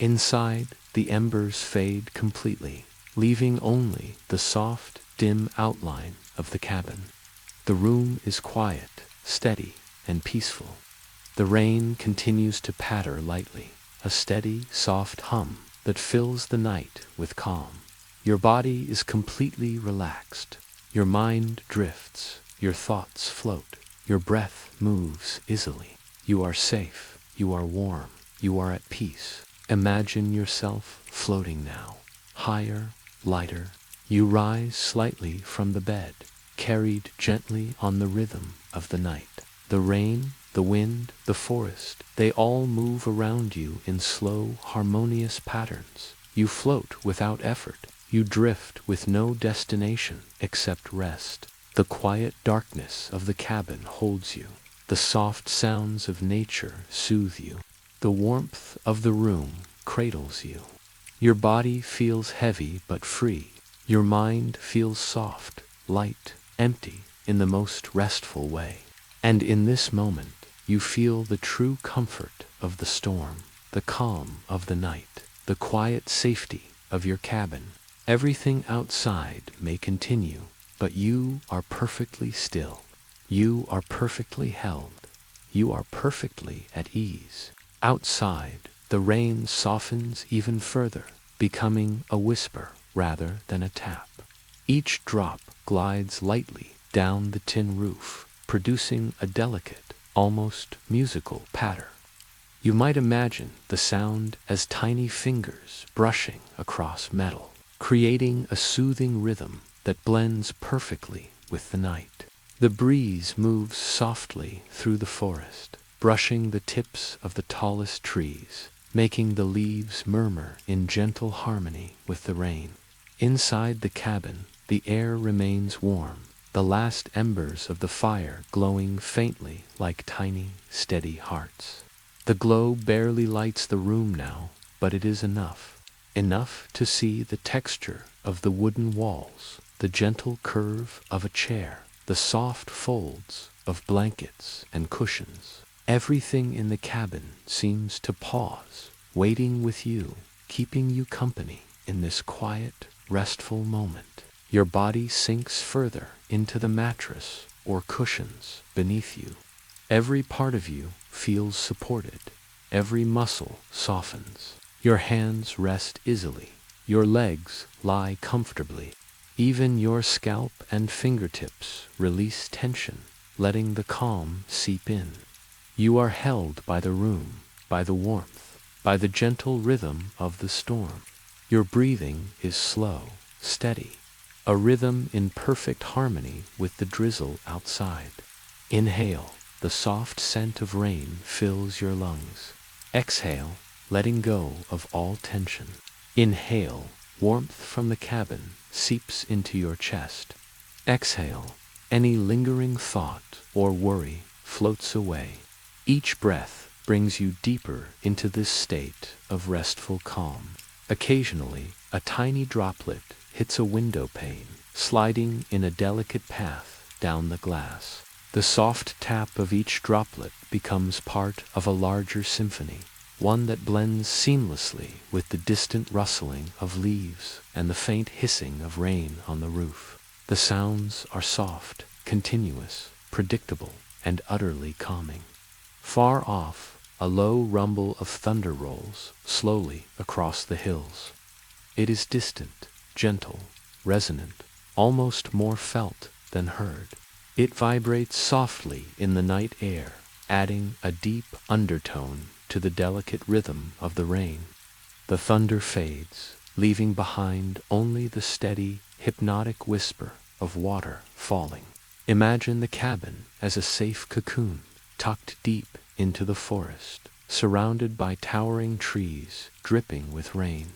Inside, the embers fade completely, leaving only the soft, dim outline of the cabin. The room is quiet, steady, and peaceful. The rain continues to patter lightly, a steady, soft hum that fills the night with calm. Your body is completely relaxed. Your mind drifts, your thoughts float, your breath moves easily. You are safe, you are warm, you are at peace. Imagine yourself floating now, higher, lighter. You rise slightly from the bed, carried gently on the rhythm of the night. The rain, the wind, the forest, they all move around you in slow, harmonious patterns. You float without effort. You drift with no destination except rest. The quiet darkness of the cabin holds you. The soft sounds of nature soothe you. The warmth of the room cradles you. Your body feels heavy but free. Your mind feels soft, light, empty in the most restful way. And in this moment, you feel the true comfort of the storm, the calm of the night, the quiet safety of your cabin. Everything outside may continue, but you are perfectly still. You are perfectly held. You are perfectly at ease. Outside, the rain softens even further, becoming a whisper rather than a tap. Each drop glides lightly down the tin roof, producing a delicate, almost musical patter. You might imagine the sound as tiny fingers brushing across metal, creating a soothing rhythm that blends perfectly with the night. The breeze moves softly through the forest, brushing the tips of the tallest trees, making the leaves murmur in gentle harmony with the rain. Inside the cabin, the air remains warm, the last embers of the fire glowing faintly like tiny, steady hearts. The glow barely lights the room now, but it is enough. Enough to see the texture of the wooden walls, the gentle curve of a chair, the soft folds of blankets and cushions. Everything in the cabin seems to pause, waiting with you, keeping you company in this quiet, restful moment. Your body sinks further into the mattress or cushions beneath you. Every part of you feels supported. Every muscle softens. Your hands rest easily. Your legs lie comfortably. Even your scalp and fingertips release tension, letting the calm seep in. You are held by the room, by the warmth, by the gentle rhythm of the storm. Your breathing is slow, steady, a rhythm in perfect harmony with the drizzle outside. Inhale, the soft scent of rain fills your lungs. Exhale, letting go of all tension. Inhale, warmth from the cabin seeps into your chest. Exhale, any lingering thought or worry floats away. Each breath brings you deeper into this state of restful calm. Occasionally, a tiny droplet hits a window pane, sliding in a delicate path down the glass. The soft tap of each droplet becomes part of a larger symphony, one that blends seamlessly with the distant rustling of leaves and the faint hissing of rain on the roof. The sounds are soft, continuous, predictable, and utterly calming. Far off, a low rumble of thunder rolls slowly across the hills. It is distant, gentle, resonant, almost more felt than heard. It vibrates softly in the night air, adding a deep undertone to the delicate rhythm of the rain. The thunder fades, leaving behind only the steady, hypnotic whisper of water falling. Imagine the cabin as a safe cocoon, tucked deep into the forest, surrounded by towering trees dripping with rain.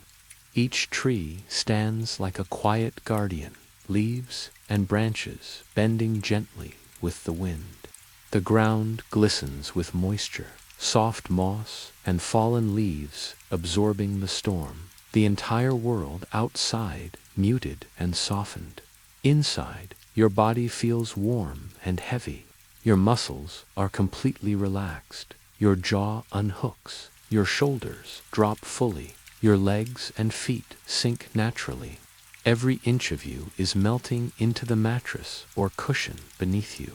Each tree stands like a quiet guardian, leaves and branches bending gently with the wind. The ground glistens with moisture, soft moss and fallen leaves absorbing the storm. The entire world outside muted and softened. Inside, your body feels warm and heavy. Your muscles are completely relaxed. Your jaw unhooks. Your shoulders drop fully. Your legs and feet sink naturally. Every inch of you is melting into the mattress or cushion beneath you.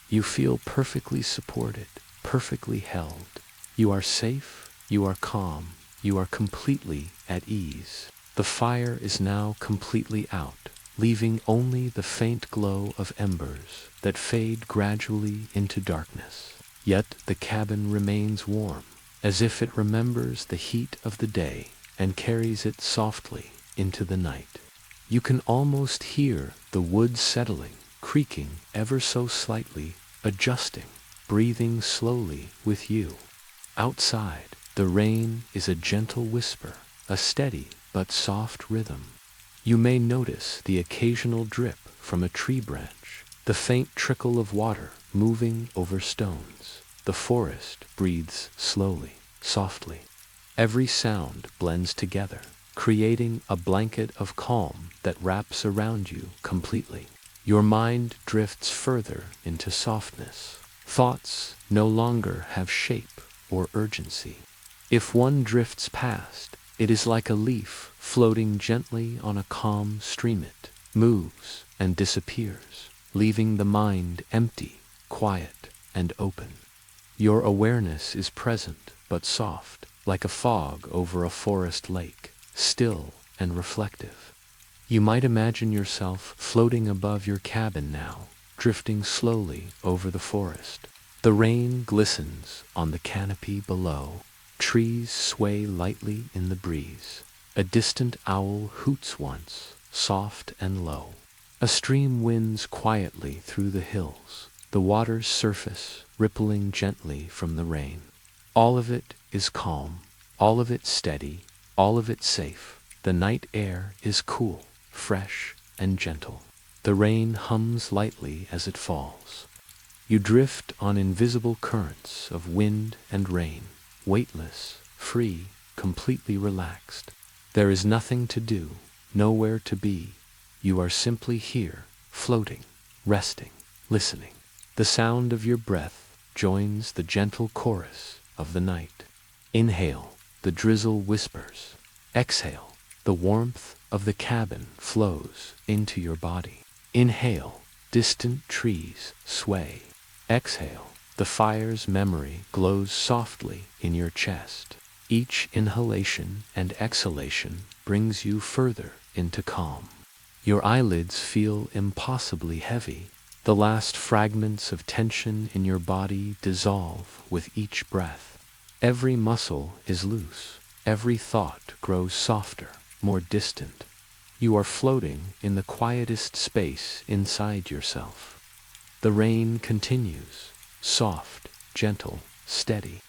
You feel perfectly supported, perfectly held. You are safe, you are calm, you are completely at ease. The fire is now completely out, leaving only the faint glow of embers that fade gradually into darkness. Yet the cabin remains warm, as if it remembers the heat of the day and carries it softly into the night. You can almost hear the wood settling, creaking ever so slightly, adjusting, breathing slowly with you. Outside, the rain is a gentle whisper, a steady but soft rhythm. You may notice the occasional drip from a tree branch, the faint trickle of water moving over stones. The forest breathes slowly, softly. Every sound blends together, creating a blanket of calm that wraps around you completely. Your mind drifts further into softness. Thoughts no longer have shape or urgency. If one drifts past, it is like a leaf floating gently on a calm stream. It moves and disappears, leaving the mind empty, quiet, and open. Your awareness is present but soft, like a fog over a forest lake, still and reflective. You might imagine yourself floating above your cabin now, drifting slowly over the forest. The rain glistens on the canopy below. Trees sway lightly in the breeze. A distant owl hoots once, soft and low. A stream winds quietly through the hills, the water's surface rippling gently from the rain. All of it is calm, all of it steady, all of it safe. The night air is cool, fresh, and gentle. The rain hums lightly as it falls. You drift on invisible currents of wind and rain, weightless, free, completely relaxed. There is nothing to do, nowhere to be. You are simply here, floating, resting, listening. The sound of your breath joins the gentle chorus of the night. Inhale, the drizzle whispers. Exhale, the warmth of the cabin flows into your body. Inhale, distant trees sway. Exhale, the fire's memory glows softly in your chest. Each inhalation and exhalation brings you further into calm. Your eyelids feel impossibly heavy. The last fragments of tension in your body dissolve with each breath. Every muscle is loose. Every thought grows softer, more distant. You are floating in the quietest space inside yourself. The rain continues, soft, gentle, steady.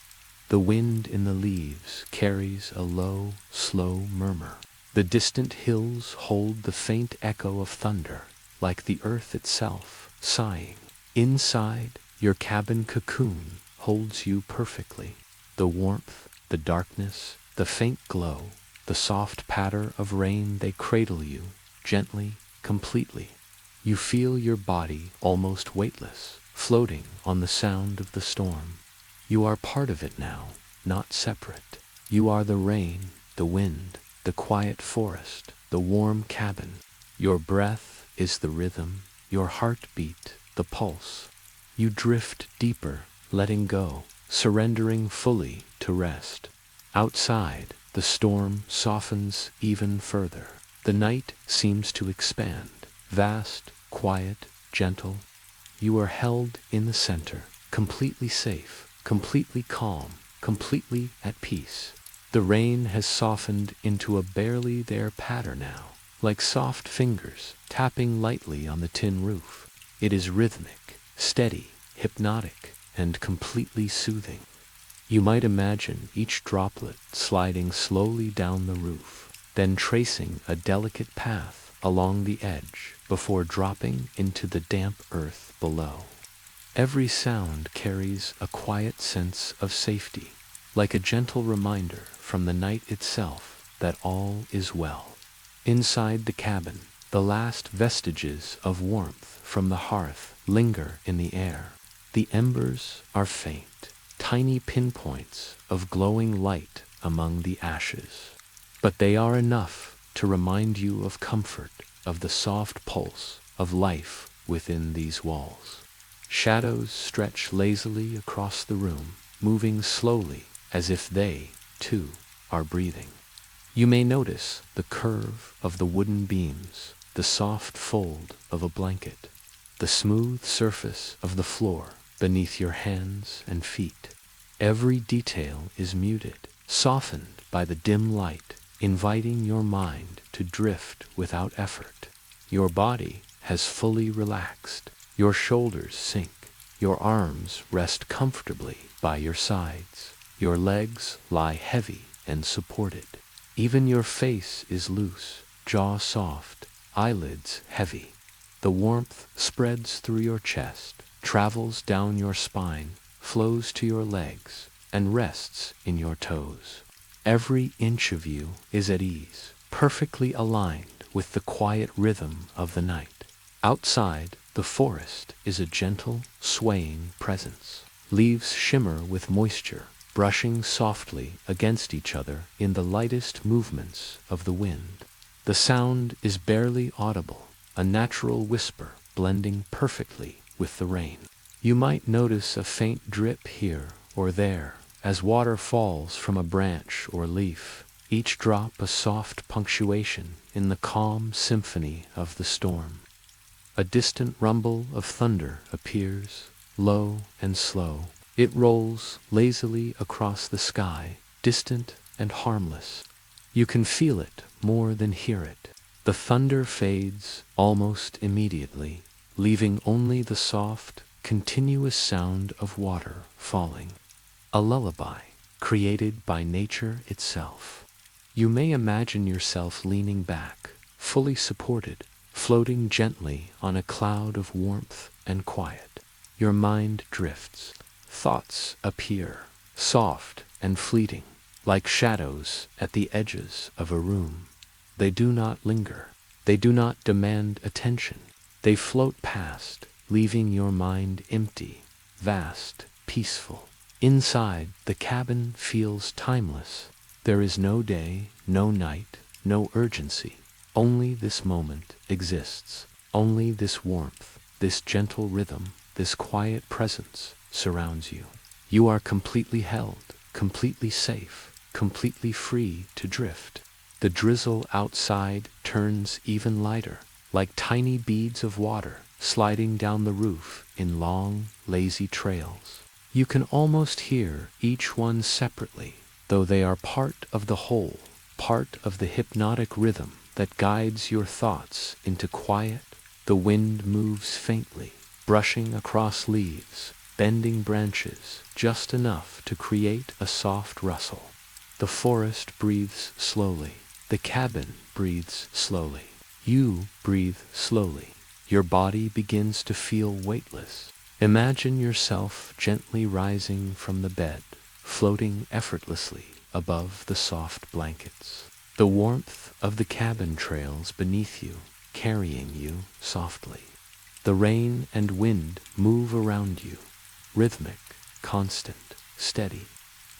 The wind in the leaves carries a low, slow murmur. The distant hills hold the faint echo of thunder, like the earth itself, sighing. Inside, your cabin cocoon holds you perfectly. The warmth, the darkness, the faint glow, the soft patter of rain, they cradle you, gently, completely. You feel your body almost weightless, floating on the sound of the storm. You are part of it now, not separate. You are the rain, the wind, the quiet forest, the warm cabin. Your breath is the rhythm, your heartbeat, the pulse. You drift deeper, letting go, surrendering fully to rest. Outside, the storm softens even further. The night seems to expand. Vast, quiet, gentle. You are held in the center, completely safe, completely calm, completely at peace. The rain has softened into a barely there patter now, like soft fingers tapping lightly on the tin roof. It is rhythmic, steady, hypnotic, and completely soothing. You might imagine each droplet sliding slowly down the roof, then tracing a delicate path along the edge before dropping into the damp earth below. Every sound carries a quiet sense of safety, like a gentle reminder from the night itself that all is well. Inside the cabin, the last vestiges of warmth from the hearth linger in the air. The embers are faint, tiny pinpoints of glowing light among the ashes. But they are enough to remind you of comfort, of the soft pulse of life within these walls. Shadows stretch lazily across the room, moving slowly as if they, too, are breathing. You may notice the curve of the wooden beams, the soft fold of a blanket, the smooth surface of the floor beneath your hands and feet. Every detail is muted, softened by the dim light, inviting your mind to drift without effort. Your body has fully relaxed. Your shoulders sink. Your arms rest comfortably by your sides. Your legs lie heavy and supported. Even your face is loose, jaw soft, eyelids heavy. The warmth spreads through your chest, travels down your spine, flows to your legs, and rests in your toes. Every inch of you is at ease, perfectly aligned with the quiet rhythm of the night. Outside, the forest is a gentle, swaying presence. Leaves shimmer with moisture, brushing softly against each other in the lightest movements of the wind. The sound is barely audible, a natural whisper blending perfectly with the rain. You might notice a faint drip here or there as water falls from a branch or leaf, each drop a soft punctuation in the calm symphony of the storm. A distant rumble of thunder appears, low and slow. It rolls lazily across the sky, distant and harmless. You can feel it more than hear it. The thunder fades almost immediately, leaving only the soft, continuous sound of water falling. A lullaby created by nature itself. You may imagine yourself leaning back, fully supported, floating gently on a cloud of warmth and quiet. Your mind drifts. Thoughts appear, soft and fleeting, like shadows at the edges of a room. They do not linger. They do not demand attention. They float past, leaving your mind empty, vast, peaceful. Inside, the cabin feels timeless. There is no day, no night, no urgency. Only this moment exists. Only this warmth, this gentle rhythm, this quiet presence surrounds you. You are completely held, completely safe, completely free to drift. The drizzle outside turns even lighter, like tiny beads of water sliding down the roof in long, lazy trails. You can almost hear each one separately, though they are part of the whole, part of the hypnotic rhythm that guides your thoughts into quiet. The wind moves faintly, brushing across leaves, bending branches just enough to create a soft rustle. The forest breathes slowly. The cabin breathes slowly. You breathe slowly. Your body begins to feel weightless. Imagine yourself gently rising from the bed, floating effortlessly above the soft blankets. The warmth of the cabin trails beneath you, carrying you softly. The rain and wind move around you, rhythmic, constant, steady.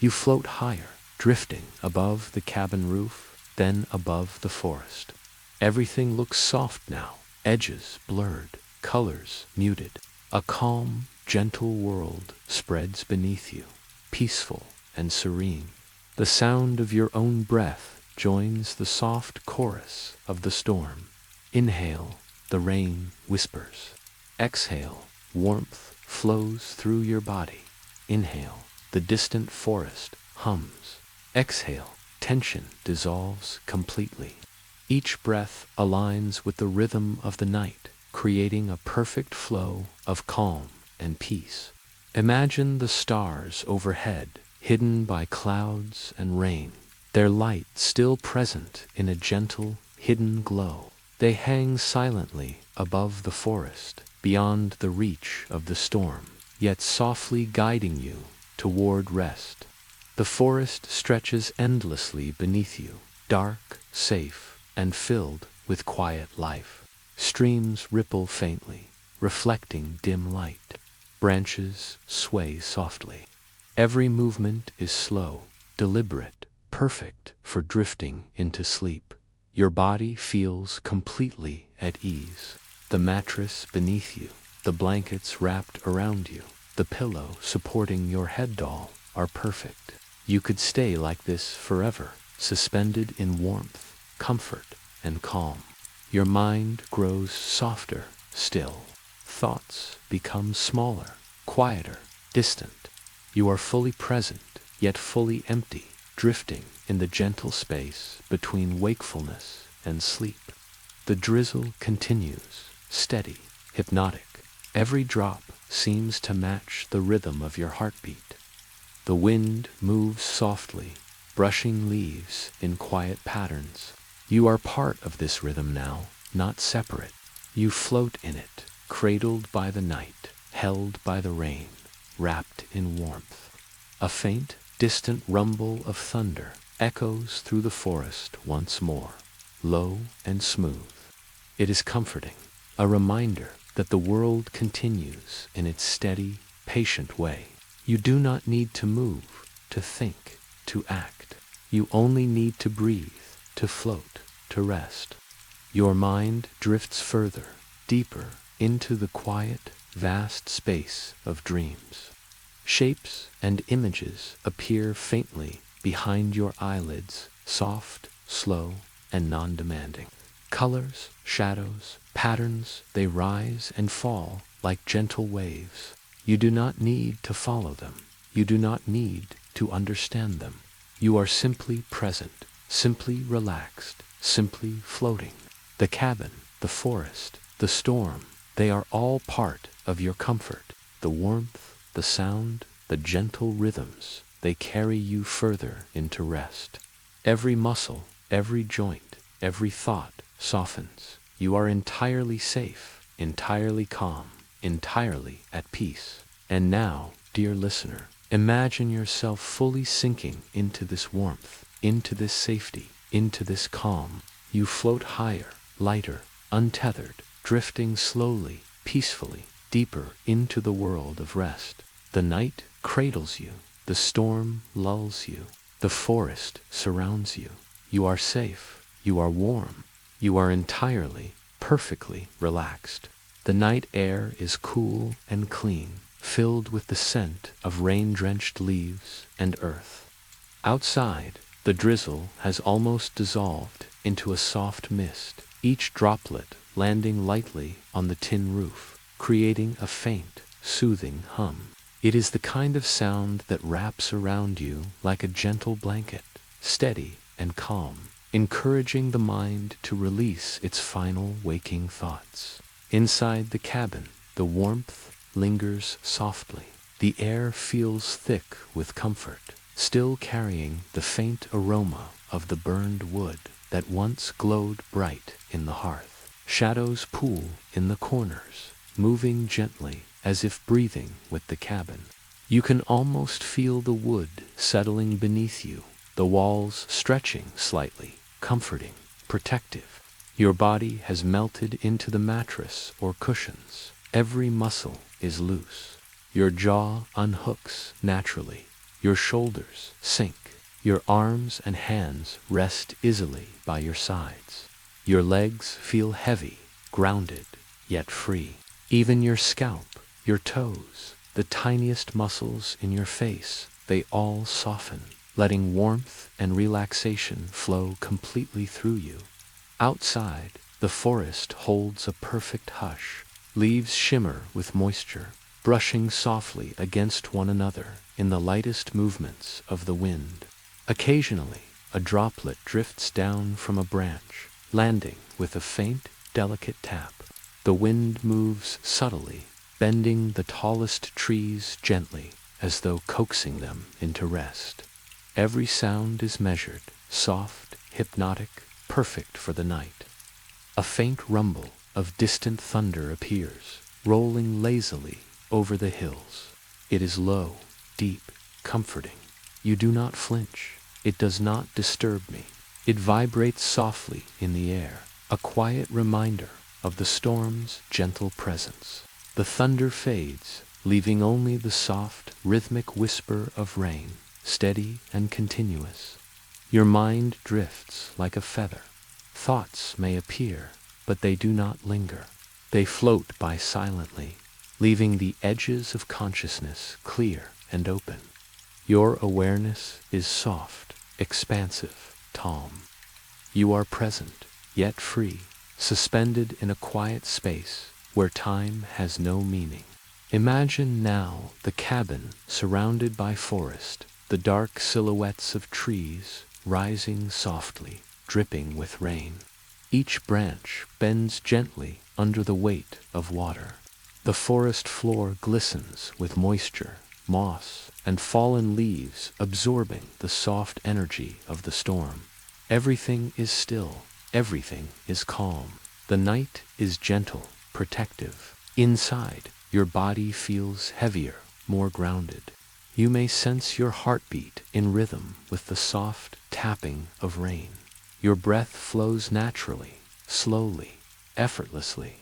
You float higher, drifting above the cabin roof, then above the forest. Everything looks soft now, edges blurred, colors muted. A calm, gentle world spreads beneath you, peaceful and serene. The sound of your own breath joins the soft chorus of the storm. Inhale, the rain whispers. Exhale, warmth flows through your body. Inhale, the distant forest hums. Exhale, tension dissolves completely. Each breath aligns with the rhythm of the night, creating a perfect flow of calm and peace. Imagine the stars overhead, hidden by clouds and rain. their light still present in a gentle, hidden glow. They hang silently above the forest, beyond the reach of the storm, yet softly guiding you toward rest. The forest stretches endlessly beneath you, dark, safe, and filled with quiet life. Streams ripple faintly, reflecting dim light. Branches sway softly. Every movement is slow, deliberate, perfect for drifting into sleep. Your body feels completely at ease. The mattress beneath you, the blankets wrapped around you, the pillow supporting your head doll are perfect. You could stay like this forever, suspended in warmth, comfort, and calm. Your mind grows softer, still. Thoughts become smaller, quieter, distant. You are fully present, yet fully empty, drifting in the gentle space between wakefulness and sleep. The drizzle continues, steady, hypnotic. Every drop seems to match the rhythm of your heartbeat. The wind moves softly, brushing leaves in quiet patterns. You are part of this rhythm now, not separate. You float in it, cradled by the night, held by the rain, wrapped in warmth. A faint, distant rumble of thunder echoes through the forest once more, low and smooth. It is comforting, a reminder that the world continues in its steady, patient way. You do not need to move, to think, to act. You only need to breathe, to float, to rest. Your mind drifts further, deeper, into the quiet, vast space of dreams. Shapes and images appear faintly behind your eyelids, soft, slow, and non-demanding. Colors, shadows, patterns, they rise and fall like gentle waves. You do not need to follow them. You do not need to understand them. You are simply present, simply relaxed, simply floating. The cabin, the forest, the storm, they are all part of your comfort. The warmth, the sound, the gentle rhythms, they carry you further into rest. Every muscle, every joint, every thought softens. You are entirely safe, entirely calm, entirely at peace. And now, dear listener, imagine yourself fully sinking into this warmth, into this safety, into this calm. You float higher, lighter, untethered, drifting slowly, peacefully, deeper into the world of rest. The night cradles you, the storm lulls you, the forest surrounds you. You are safe, you are warm, you are entirely, perfectly relaxed. The night air is cool and clean, filled with the scent of rain-drenched leaves and earth. Outside, the drizzle has almost dissolved into a soft mist, each droplet landing lightly on the tin roof, creating a faint, soothing hum. It is the kind of sound that wraps around you like a gentle blanket, steady and calm, encouraging the mind to release its final waking thoughts. Inside the cabin, the warmth lingers softly. The air feels thick with comfort, still carrying the faint aroma of the burned wood that once glowed bright in the hearth. Shadows pool in the corners, moving gently as if breathing with the cabin. You can almost feel the wood settling beneath you, the walls stretching slightly, comforting, protective. Your body has melted into the mattress or cushions. Every muscle is loose. Your jaw unhooks naturally. Your shoulders sink. Your arms and hands rest easily by your sides. Your legs feel heavy, grounded, yet free. Even your scalp, your toes, the tiniest muscles in your face, they all soften, letting warmth and relaxation flow completely through you. Outside, the forest holds a perfect hush. Leaves shimmer with moisture, brushing softly against one another in the lightest movements of the wind. Occasionally, a droplet drifts down from a branch, landing with a faint, delicate tap. The wind moves subtly, bending the tallest trees gently, as though coaxing them into rest. Every sound is measured, soft, hypnotic, perfect for the night. A faint rumble of distant thunder appears, rolling lazily over the hills. It is low, deep, comforting. You do not flinch. It does not disturb me. It vibrates softly in the air, a quiet reminder of the storm's gentle presence. The thunder fades, leaving only the soft, rhythmic whisper of rain, steady and continuous. Your mind drifts like a feather. Thoughts may appear, but they do not linger. They float by silently, leaving the edges of consciousness clear and open. Your awareness is soft, expansive, calm. You are present, yet free, suspended in a quiet space where time has no meaning. Imagine now the cabin surrounded by forest, the dark silhouettes of trees rising softly, dripping with rain. Each branch bends gently under the weight of water. The forest floor glistens with moisture, moss, and fallen leaves absorbing the soft energy of the storm. Everything is still, everything is calm. The night is gentle, protective. Inside, your body feels heavier, more grounded. You may sense your heartbeat in rhythm with the soft tapping of rain. Your breath flows naturally, slowly, effortlessly.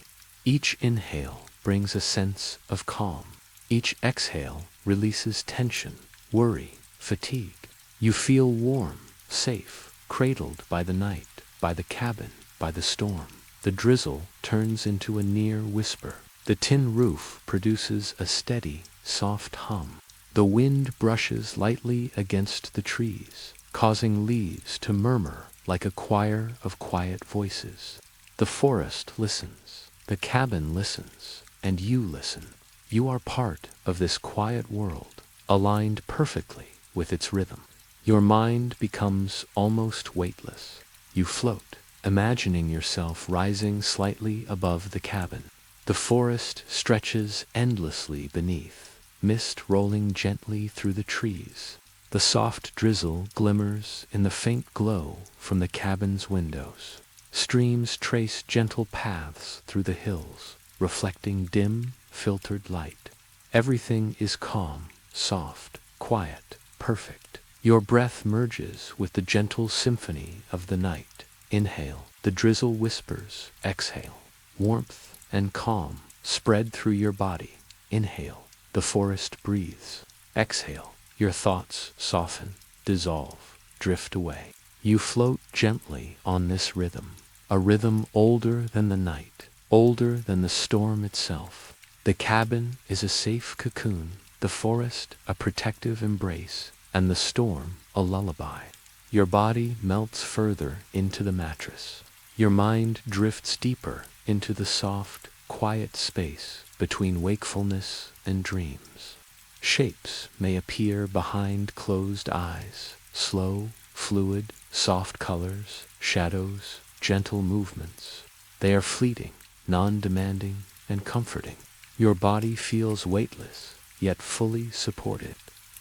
Each inhale brings a sense of calm. Each exhale releases tension, worry, fatigue. You feel warm, safe, cradled by the night, by the cabin, by the storm. The drizzle turns into a near whisper. The tin roof produces a steady, soft hum. The wind brushes lightly against the trees, causing leaves to murmur like a choir of quiet voices. The forest listens, the cabin listens, and you listen. You are part of this quiet world, aligned perfectly with its rhythm. Your mind becomes almost weightless. You float, imagining yourself rising slightly above the cabin. The forest stretches endlessly beneath, mist rolling gently through the trees. The soft drizzle glimmers in the faint glow from the cabin's windows. Streams trace gentle paths through the hills, reflecting dim, filtered light. Everything is calm, soft, quiet, perfect. Your breath merges with the gentle symphony of the night. Inhale, the drizzle whispers. Exhale, warmth and calm spread through your body. Inhale, the forest breathes. Exhale, your thoughts soften, dissolve, drift away. You float gently on this rhythm, a rhythm older than the night, older than the storm itself. The cabin is a safe cocoon, the forest a protective embrace, and the storm a lullaby. Your body melts further into the mattress. Your mind drifts deeper into the soft, quiet space between wakefulness and dreams. Shapes may appear behind closed eyes, slow, fluid, soft colors, shadows, gentle movements. They are fleeting, non-demanding, and comforting. Your body feels weightless, yet fully supported.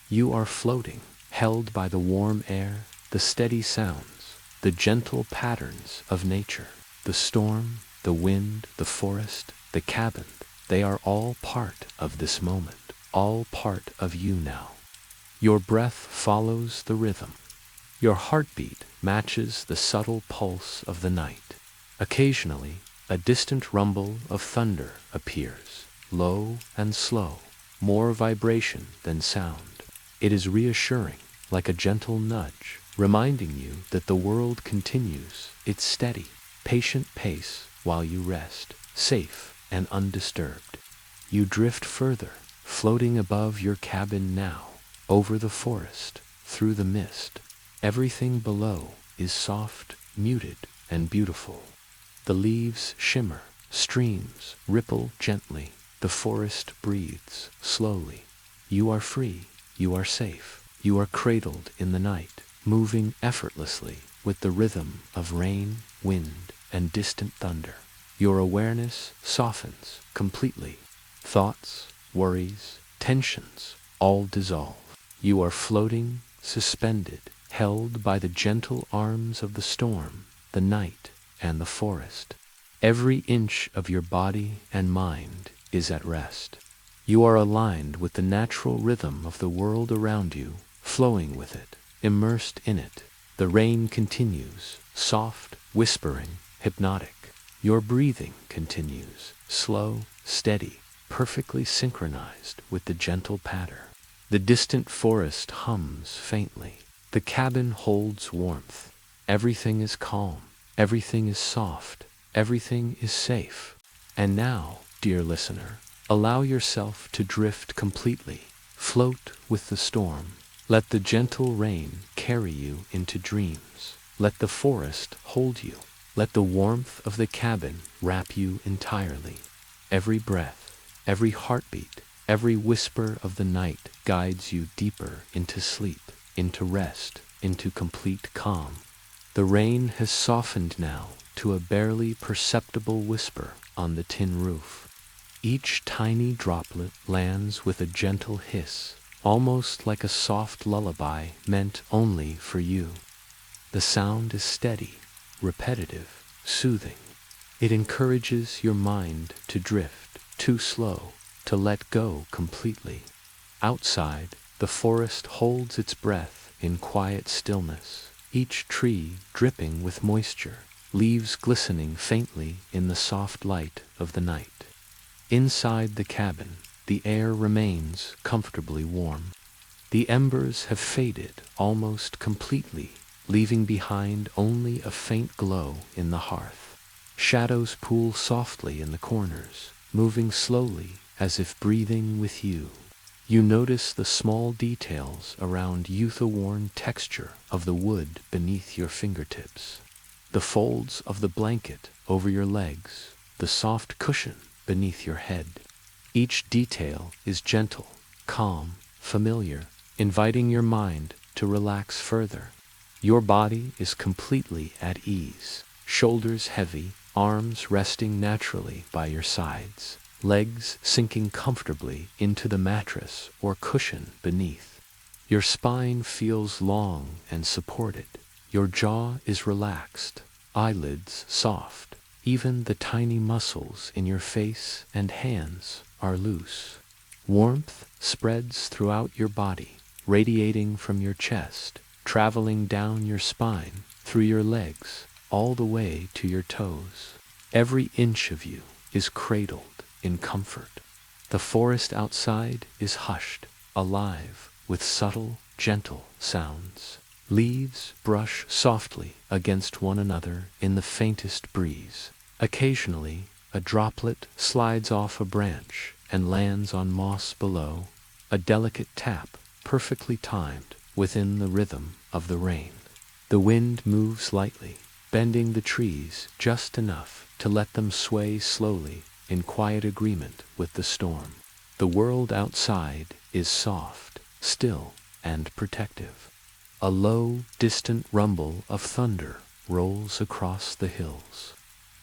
You are floating, held by the warm air, the steady sounds, the gentle patterns of nature. The storm, the wind, the forest, the cabin, they are all part of this moment, all part of you now. Your breath follows the rhythm. Your heartbeat matches the subtle pulse of the night. Occasionally, a distant rumble of thunder appears, low and slow, more vibration than sound. It is reassuring, like a gentle nudge, reminding you that the world continues its steady, patient pace while you rest, safe and undisturbed. You drift further, floating above your cabin now, over the forest, through the mist. Everything below is soft, muted, and beautiful. The leaves shimmer, streams ripple gently, the forest breathes slowly. You are free, you are safe, you are cradled in the night, moving effortlessly with the rhythm of rain, wind, and distant thunder. Your awareness softens completely. Thoughts, worries, tensions all dissolve. You are floating, suspended, held by the gentle arms of the storm, the night, and the forest. Every inch of your body and mind is at rest. You are aligned with the natural rhythm of the world around you, flowing with it, immersed in it. The rain continues, soft, whispering, hypnotic. Your breathing continues, slow, steady, perfectly synchronized with the gentle patter. The distant forest hums faintly. The cabin holds warmth. Everything is calm. Everything is soft. Everything is safe. And now, dear listener, allow yourself to drift completely. Float with the storm. Let the gentle rain carry you into dreams. Let the forest hold you. Let the warmth of the cabin wrap you entirely. Every breath, every heartbeat, every whisper of the night guides you deeper into sleep, into rest, into complete calm. The rain has softened now to a barely perceptible whisper on the tin roof. Each tiny droplet lands with a gentle hiss, almost like a soft lullaby meant only for you. The sound is steady, repetitive, soothing. It encourages your mind to drift, too slow, to let go completely. Outside, the forest holds its breath in quiet stillness, each tree dripping with moisture, leaves glistening faintly in the soft light of the night. Inside the cabin, the air remains comfortably warm. The embers have faded almost completely, leaving behind only a faint glow in the hearth. Shadows pool softly in the corners, moving slowly as if breathing with you. You notice the small details around youth-worn texture of the wood beneath your fingertips. The folds of the blanket over your legs, the soft cushion beneath your head. Each detail is gentle, calm, familiar, inviting your mind to relax further. Your body is completely at ease, shoulders heavy, arms resting naturally by your sides, legs sinking comfortably into the mattress or cushion beneath. Your spine feels long and supported. Your jaw is relaxed, eyelids soft. Even the tiny muscles in your face and hands are loose. Warmth spreads throughout your body, radiating from your chest, traveling down your spine, through your legs, all the way to your toes. Every inch of you is cradled in comfort. The forest outside is hushed, alive, with subtle, gentle sounds. Leaves brush softly against one another in the faintest breeze. Occasionally, a droplet slides off a branch and lands on moss below, a delicate tap, perfectly timed within the rhythm of the rain. The wind moves lightly, bending the trees just enough to let them sway slowly in quiet agreement with the storm. The world outside is soft, still, and protective. A low, distant rumble of thunder rolls across the hills.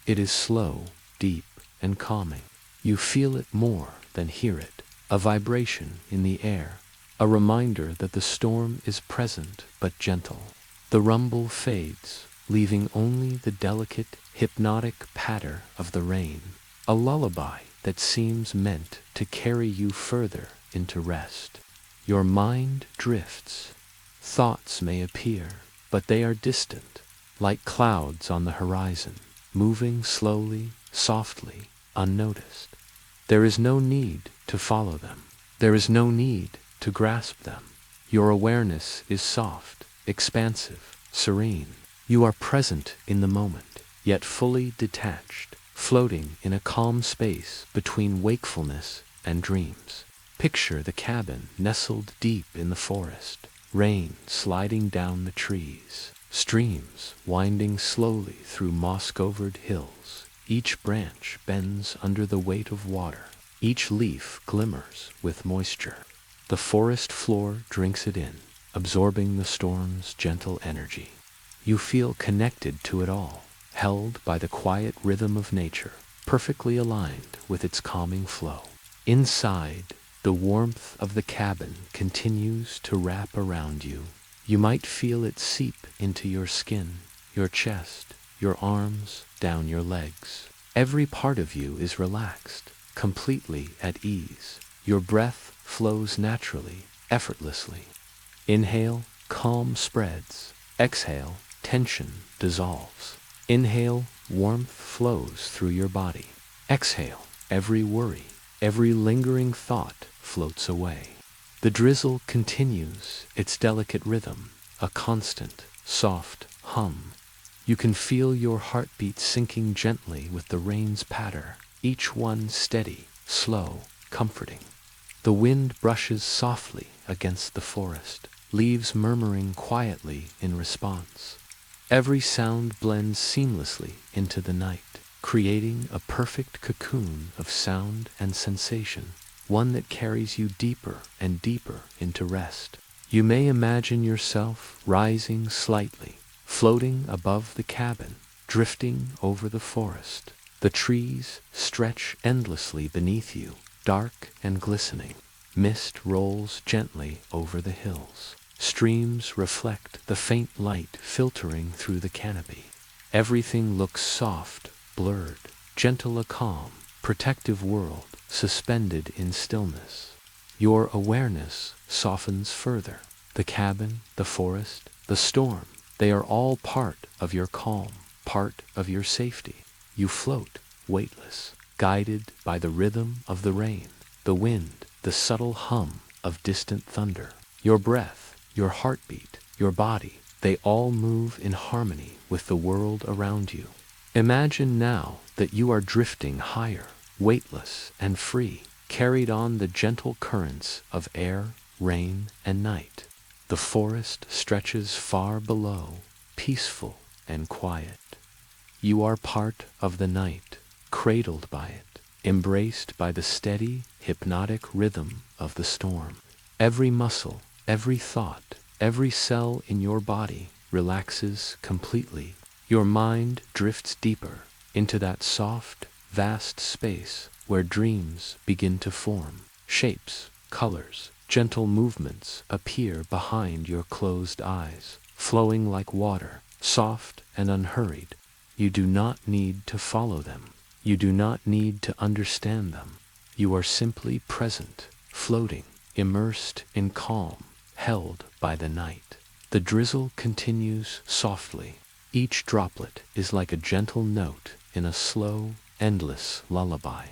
It is slow, deep, and calming. You feel it more than hear it, a vibration in the air, a reminder that the storm is present but gentle. The rumble fades, leaving only the delicate, hypnotic patter of the rain, a lullaby that seems meant to carry you further into rest. Your mind drifts. Thoughts may appear, but they are distant, like clouds on the horizon, moving slowly, softly, unnoticed. There is no need to follow them. There is no need to grasp them. Your awareness is soft, expansive, serene. You are present in the moment, yet fully detached, floating in a calm space between wakefulness and dreams. Picture the cabin nestled deep in the forest, rain sliding down the trees, streams winding slowly through moss-covered hills. Each branch bends under the weight of water. Each leaf glimmers with moisture. The forest floor drinks it in, absorbing the storm's gentle energy. You feel connected to it all, held by the quiet rhythm of nature, perfectly aligned with its calming flow. Inside, the warmth of the cabin continues to wrap around you, You might feel it seep into your skin, your chest, your arms, down your legs. Every part of you is relaxed, completely at ease. Your breath flows naturally, effortlessly. Inhale, calm spreads. Exhale, tension dissolves. Inhale, warmth flows through your body. Exhale, every worry, every lingering thought floats away. The drizzle continues its delicate rhythm, a constant, soft hum. You can feel your heartbeat sinking gently with the rain's patter, each one steady, slow, comforting. The wind brushes softly against the forest, leaves murmuring quietly in response. Every sound blends seamlessly into the night, creating a perfect cocoon of sound and sensation, one that carries you deeper and deeper into rest. You may imagine yourself rising slightly, floating above the cabin, drifting over the forest. The trees stretch endlessly beneath you, dark and glistening. Mist rolls gently over the hills. Streams reflect the faint light filtering through the canopy. Everything looks soft, blurred, gentle, a calm, protective world suspended in stillness. Your awareness softens further. The cabin, the forest, the storm, they are all part of your calm, part of your safety. You float, weightless, guided by the rhythm of the rain, the wind, the subtle hum of distant thunder. Your breath, your heartbeat, your body, they all move in harmony with the world around you. Imagine now that you are drifting higher, weightless and free, carried on the gentle currents of air, rain, and night. The forest stretches far below, peaceful and quiet. You are part of the night, cradled by it, embraced by the steady, hypnotic rhythm of the storm. Every muscle, every thought, every cell in your body relaxes completely. Your mind drifts deeper into that soft, vast space where dreams begin to form. Shapes, colors, gentle movements appear behind your closed eyes, flowing like water, soft and unhurried. You do not need to follow them. You do not need to understand them. You are simply present, floating, immersed in calm, held by the night. The drizzle continues softly. Each droplet is like a gentle note in a slow, endless lullaby.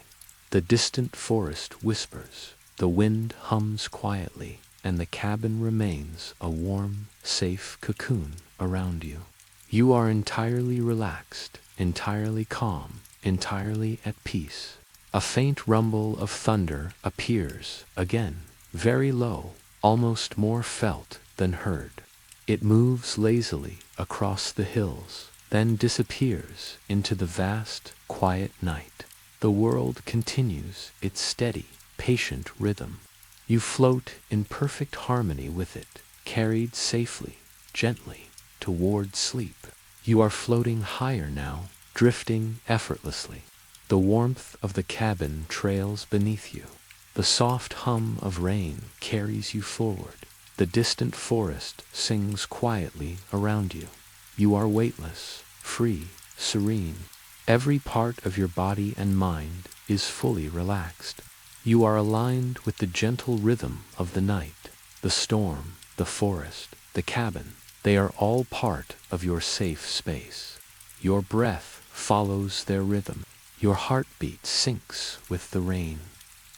The distant forest whispers, the wind hums quietly, and the cabin remains a warm, safe cocoon around you. You are entirely relaxed, entirely calm, entirely at peace. A faint rumble of thunder appears, again, very low, almost more felt than heard. It moves lazily across the hills, then disappears into the vast, quiet night. The world continues its steady, patient rhythm. You float in perfect harmony with it, carried safely, gently, toward sleep. You are floating higher now, drifting effortlessly. The warmth of the cabin trails beneath you. The soft hum of rain carries you forward. The distant forest sings quietly around you. You are weightless, free, serene. Every part of your body and mind is fully relaxed. You are aligned with the gentle rhythm of the night. The storm, the forest, the cabin, they are all part of your safe space. Your breath follows their rhythm. Your heartbeat syncs with the rain.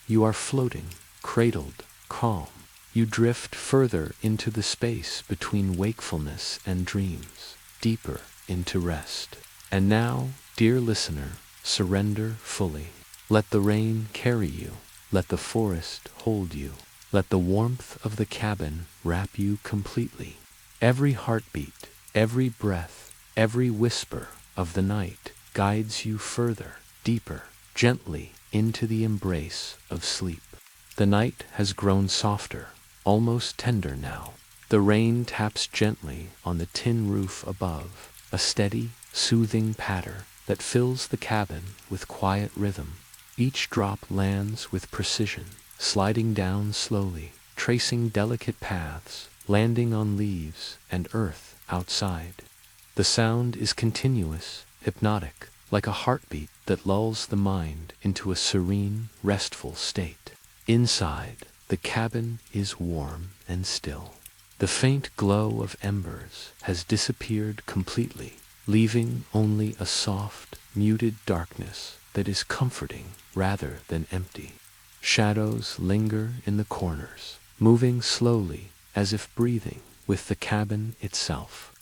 You are floating, cradled, calm. You drift further into the space between wakefulness and dreams, deeper into rest. And now, dear listener, surrender fully. Let the rain carry you. Let the forest hold you. Let the warmth of the cabin wrap you completely. Every heartbeat, every breath, every whisper of the night guides you further, deeper, gently into the embrace of sleep. The night has grown softer, almost tender now. The rain taps gently on the tin roof above, a steady, soothing patter that fills the cabin with quiet rhythm. Each drop lands with precision, sliding down slowly, tracing delicate paths, landing on leaves and earth outside. The sound is continuous, hypnotic, like a heartbeat that lulls the mind into a serene, restful state. Inside, the cabin is warm and still. The faint glow of embers has disappeared completely, leaving only a soft, muted darkness that is comforting rather than empty. Shadows linger in the corners, moving slowly as if breathing with the cabin itself.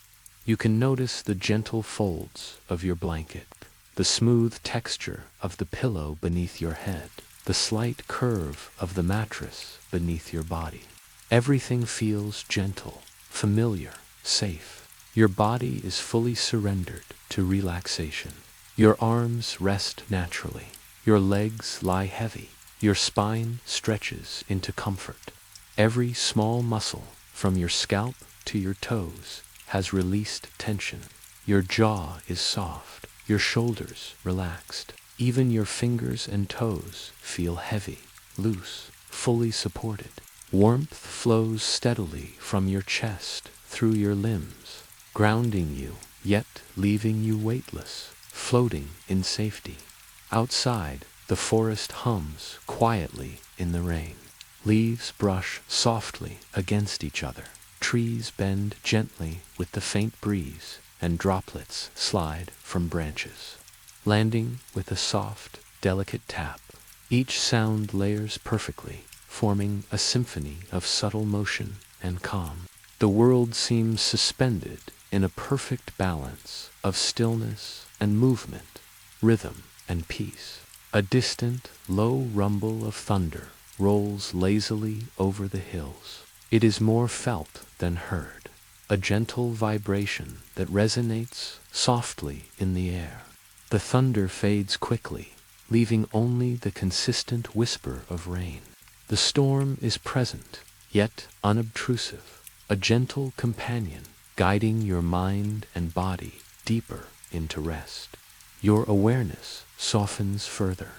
You can notice the gentle folds of your blanket, the smooth texture of the pillow beneath your head, the slight curve of the mattress beneath your body. Everything feels gentle, familiar, safe. Your body is fully surrendered to relaxation. Your arms rest naturally. Your legs lie heavy. Your spine stretches into comfort. Every small muscle, from your scalp to your toes, has released tension. Your jaw is soft. Your shoulders relaxed. Even your fingers and toes feel heavy, loose, fully supported. Warmth flows steadily from your chest through your limbs, grounding you, yet leaving you weightless, floating in safety. Outside, the forest hums quietly in the rain. Leaves brush softly against each other. Trees bend gently with the faint breeze, and droplets slide from branches, landing with a soft, delicate tap. Each sound layers perfectly, forming a symphony of subtle motion and calm. The world seems suspended in a perfect balance of stillness and movement, rhythm and peace. A distant, low rumble of thunder rolls lazily over the hills. It is more felt than heard, a gentle vibration that resonates softly in the air. The thunder fades quickly, leaving only the consistent whisper of rain. The storm is present, yet unobtrusive, a gentle companion guiding your mind and body deeper into rest. Your awareness softens further.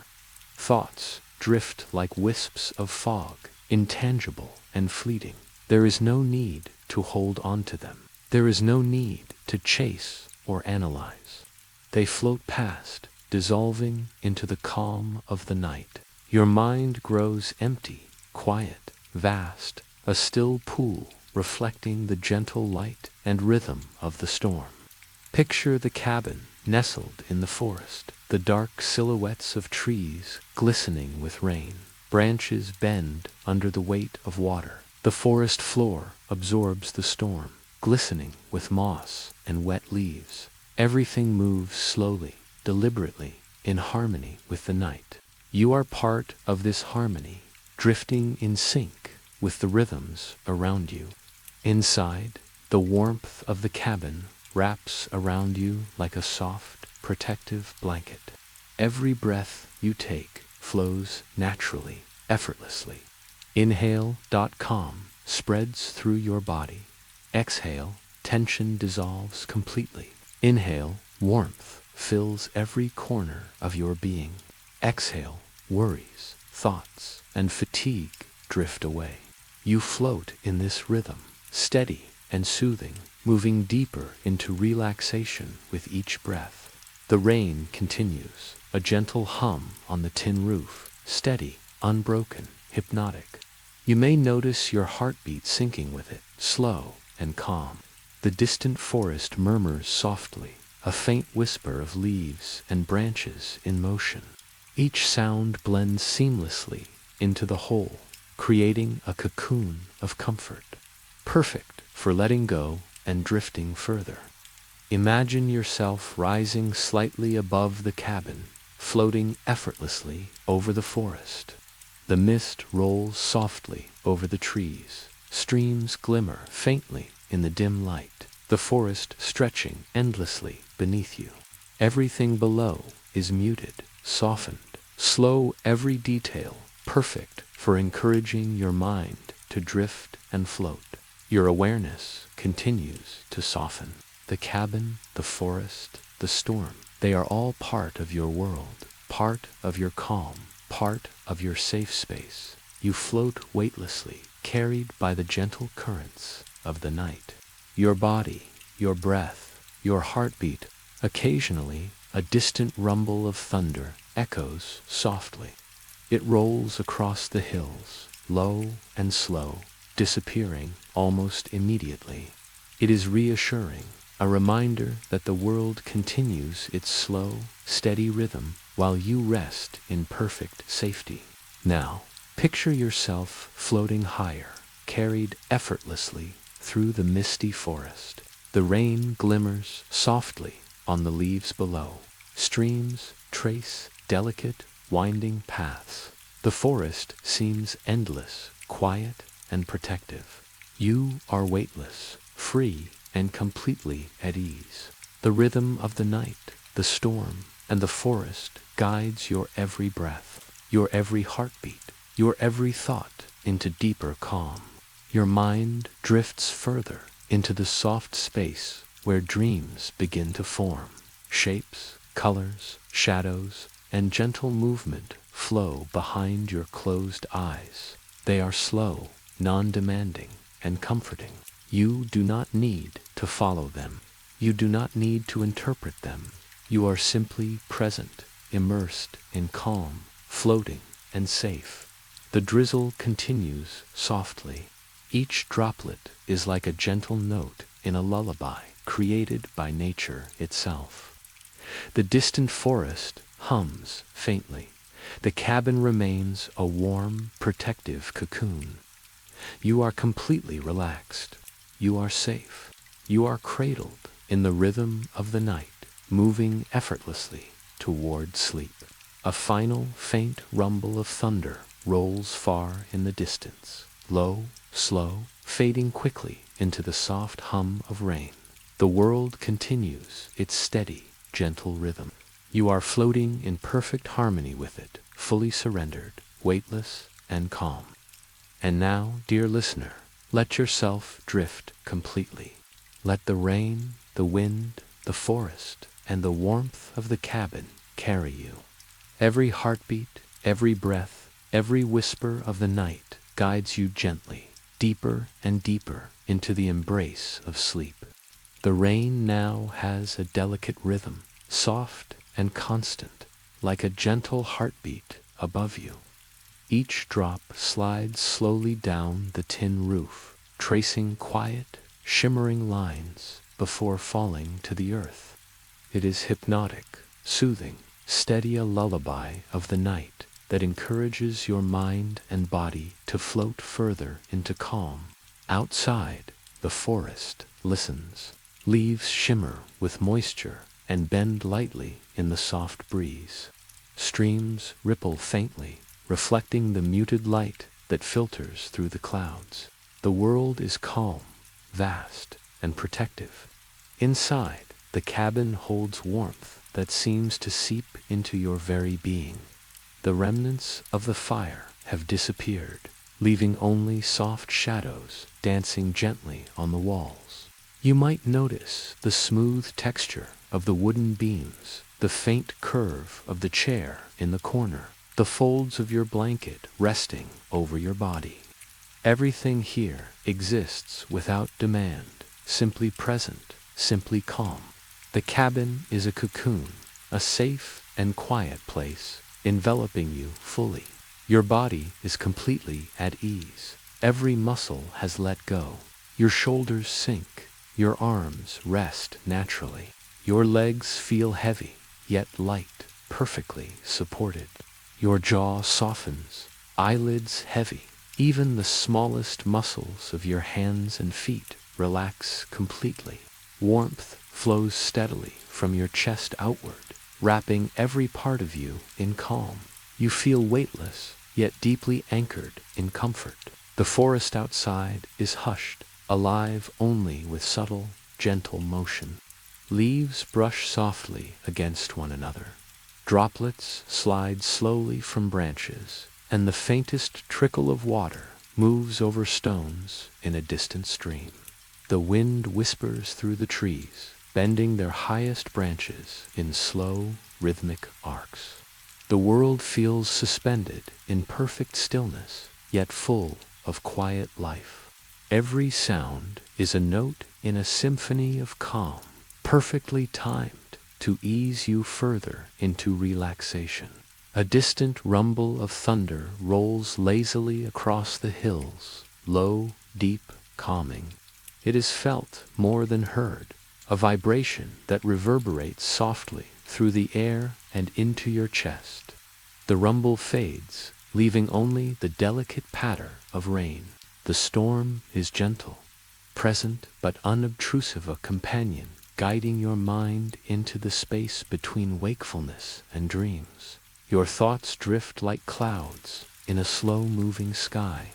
Thoughts drift like wisps of fog, intangible and fleeting. There is no need to hold on to them. There is no need to chase or analyze. They float past, dissolving into the calm of the night. Your mind grows empty, quiet, vast, a still pool reflecting the gentle light and rhythm of the storm. Picture the cabin nestled in the forest, the dark silhouettes of trees glistening with rain. Branches bend under the weight of water. The forest floor absorbs the storm, glistening with moss and wet leaves. Everything moves slowly, deliberately, in harmony with the night. You are part of this harmony, drifting in sync with the rhythms around you. Inside, the warmth of the cabin wraps around you like a soft, protective blanket. Every breath you take flows naturally, effortlessly. Inhale.calm spreads through your body. Exhale, tension dissolves completely. Inhale, warmth fills every corner of your being. Exhale, worries, thoughts, and fatigue drift away. You float in this rhythm, steady and soothing, moving deeper into relaxation with each breath. The rain continues, a gentle hum on the tin roof, steady, unbroken, hypnotic. You may notice your heartbeat syncing with it, slow and calm. The distant forest murmurs softly, a faint whisper of leaves and branches in motion. Each sound blends seamlessly into the whole, creating a cocoon of comfort, perfect for letting go and drifting further. Imagine yourself rising slightly above the cabin, floating effortlessly over the forest. The mist rolls softly over the trees. Streams glimmer faintly in the dim light, the forest stretching endlessly beneath you. Everything below is muted, softened, slow, every detail perfect for encouraging your mind to drift and float. Your awareness continues to soften. The cabin, the forest, the storm, they are all part of your world, part of your calm, part of your safe space. You float weightlessly, carried by the gentle currents of the night. Your body, your breath, your heartbeat, occasionally a distant rumble of thunder echoes softly. It rolls across the hills, low and slow, disappearing almost immediately. It is reassuring, a reminder that the world continues its slow, steady rhythm while you rest in perfect safety. Now, picture yourself floating higher, carried effortlessly through the misty forest. The rain glimmers softly on the leaves below. Streams trace delicate, winding paths. The forest seems endless, quiet, and protective. You are weightless, free, and completely at ease. The rhythm of the night, the storm, and the forest guides your every breath, your every heartbeat, your every thought into deeper calm. Your mind drifts further into the soft space where dreams begin to form. Shapes, colors, shadows, and gentle movement flow behind your closed eyes. They are slow, non-demanding, and comforting. You do not need to follow them. You do not need to interpret them. You are simply present, immersed in calm, floating, and safe. The drizzle continues softly. Each droplet is like a gentle note in a lullaby created by nature itself. The distant forest hums faintly. The cabin remains a warm, protective cocoon. You are completely relaxed. You are safe. You are cradled in the rhythm of the night, moving effortlessly toward sleep. A final faint rumble of thunder rolls far in the distance, low, slow, fading quickly into the soft hum of rain. The world continues its steady, gentle rhythm. You are floating in perfect harmony with it, fully surrendered, weightless, and calm. And now, dear listener, let yourself drift completely. Let the rain, the wind, the forest, and the warmth of the cabin carry you. Every heartbeat, every breath, every whisper of the night guides you gently, deeper and deeper into the embrace of sleep. The rain now has a delicate rhythm, soft and constant, like a gentle heartbeat above you. Each drop slides slowly down the tin roof, tracing quiet, shimmering lines before falling to the earth. It is hypnotic, soothing, steady, a lullaby of the night that encourages your mind and body to float further into calm. Outside, the forest listens. Leaves shimmer with moisture and bend lightly in the soft breeze. Streams ripple faintly, reflecting the muted light that filters through the clouds. The world is calm, vast, and protective. Inside, the cabin holds warmth that seems to seep into your very being. The remnants of the fire have disappeared, leaving only soft shadows dancing gently on the walls. You might notice the smooth texture of the wooden beams, the faint curve of the chair in the corner, the folds of your blanket resting over your body. Everything here exists without demand, simply present, simply calm. The cabin is a cocoon, a safe and quiet place, enveloping you fully. Your body is completely at ease. Every muscle has let go. Your shoulders sink. Your arms rest naturally. Your legs feel heavy, yet light, perfectly supported. Your jaw softens, eyelids heavy. Even the smallest muscles of your hands and feet relax completely. Warmth flows steadily from your chest outward, wrapping every part of you in calm. You feel weightless, yet deeply anchored in comfort. The forest outside is hushed, alive only with subtle, gentle motion. Leaves brush softly against one another. Droplets slide slowly from branches, and the faintest trickle of water moves over stones in a distant stream. The wind whispers through the trees, bending their highest branches in slow, rhythmic arcs. The world feels suspended in perfect stillness, yet full of quiet life. Every sound is a note in a symphony of calm, perfectly timed to ease you further into relaxation. A distant rumble of thunder rolls lazily across the hills, low, deep, calming. It is felt more than heard, a vibration that reverberates softly through the air and into your chest. The rumble fades, leaving only the delicate patter of rain. The storm is gentle, present but unobtrusive, a companion guiding your mind into the space between wakefulness and dreams. Your thoughts drift like clouds in a slow-moving sky.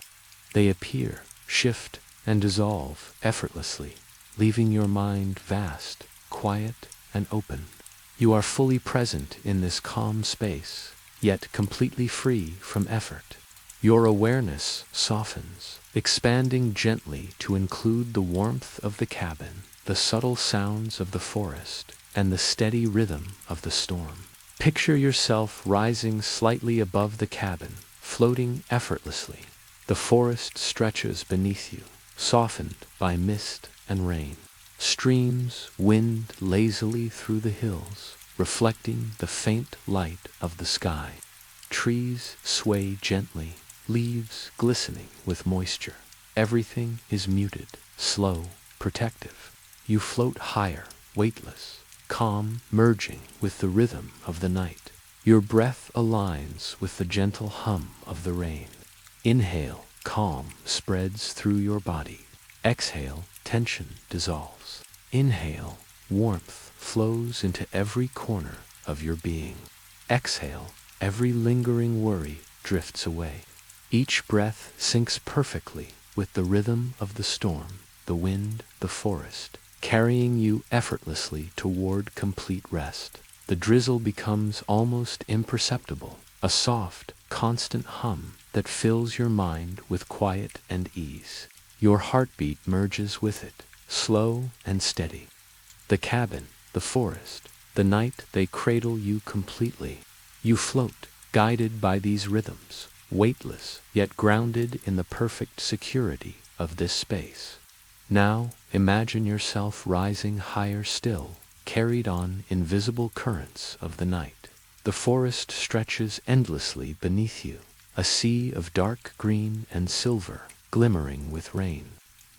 They appear, shift, and dissolve effortlessly, leaving your mind vast, quiet, and open. You are fully present in this calm space, yet completely free from effort. Your awareness softens, expanding gently to include the warmth of the cabin, the subtle sounds of the forest, and the steady rhythm of the storm. Picture yourself rising slightly above the cabin, floating effortlessly. The forest stretches beneath you, softened by mist and rain. Streams wind lazily through the hills, reflecting the faint light of the sky. Trees sway gently, leaves glistening with moisture. Everything is muted, slow, protective. You float higher, weightless, calm, merging with the rhythm of the night. Your breath aligns with the gentle hum of the rain. Inhale, calm spreads through your body. Exhale, tension dissolves. Inhale, warmth flows into every corner of your being. Exhale, every lingering worry drifts away. Each breath syncs perfectly with the rhythm of the storm, the wind, the forest, carrying you effortlessly toward complete rest. The drizzle becomes almost imperceptible, a soft, constant hum that fills your mind with quiet and ease. Your heartbeat merges with it, slow and steady. The cabin, the forest, the night, they cradle you completely. You float, guided by these rhythms, weightless yet grounded in the perfect security of this space. Now, imagine yourself rising higher still, carried on invisible currents of the night. The forest stretches endlessly beneath you, a sea of dark green and silver, glimmering with rain.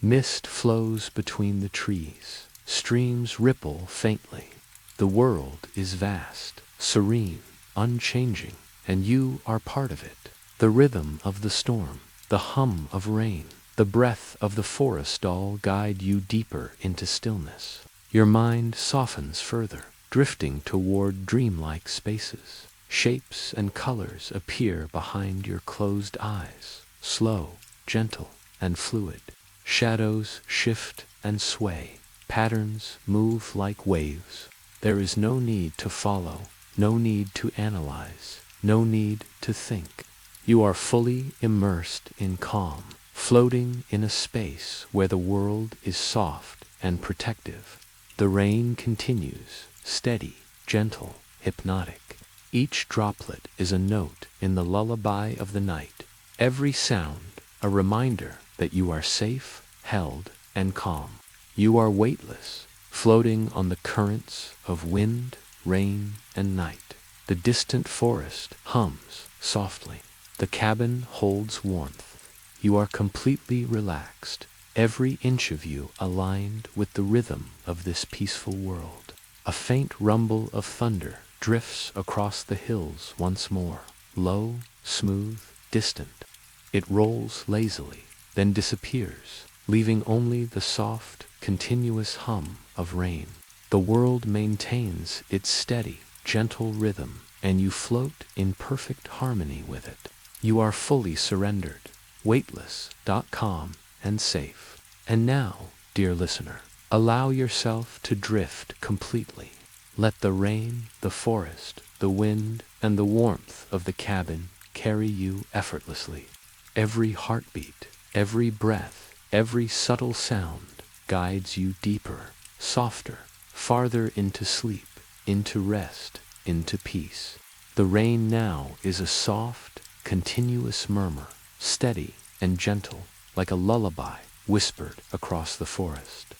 Mist flows between the trees, streams ripple faintly. The world is vast, serene, unchanging, and you are part of it. The rhythm of the storm, the hum of rain, the breath of the forest all guide you deeper into stillness. Your mind softens further, drifting toward dreamlike spaces. Shapes and colors appear behind your closed eyes, slow, gentle, and fluid. Shadows shift and sway. Patterns move like waves. There is no need to follow, no need to analyze, no need to think. You are fully immersed in calm, floating in a space where the world is soft and protective. The rain continues, steady, gentle, hypnotic. Each droplet is a note in the lullaby of the night. Every sound, a reminder that you are safe, held, and calm. You are weightless, floating on the currents of wind, rain, and night. The distant forest hums softly. The cabin holds warmth. You are completely relaxed, every inch of you aligned with the rhythm of this peaceful world. A faint rumble of thunder drifts across the hills once more, low, smooth, distant. It rolls lazily, then disappears, leaving only the soft, continuous hum of rain. The world maintains its steady, gentle rhythm, and you float in perfect harmony with it. You are fully surrendered, weightless, calm, and safe. And now, dear listener, allow yourself to drift completely. Let the rain, the forest, the wind, and the warmth of the cabin carry you effortlessly. Every heartbeat, every breath, every subtle sound guides you deeper, softer, farther into sleep, into rest, into peace. The rain now is a soft, continuous murmur, steady, and gentle, like a lullaby whispered across the forest.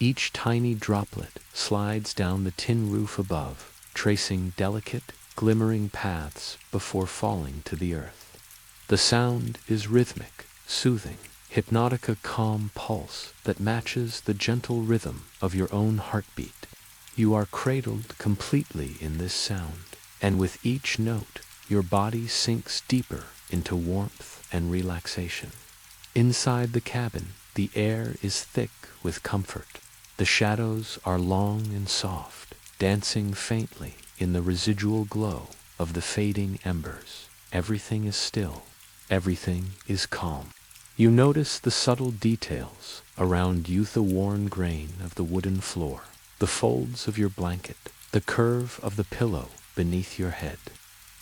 Each tiny droplet slides down the tin roof above, tracing delicate, glimmering paths before falling to the earth. The sound is rhythmic, soothing, hypnotic, a calm pulse that matches the gentle rhythm of your own heartbeat. You are cradled completely in this sound, and with each note, your body sinks deeper into warmth and relaxation. Inside the cabin, the air is thick with comfort. The shadows are long and soft, dancing faintly in the residual glow of the fading embers. Everything is still. Everything is calm. You notice the subtle details around you, the worn grain of the wooden floor, the folds of your blanket, the curve of the pillow beneath your head.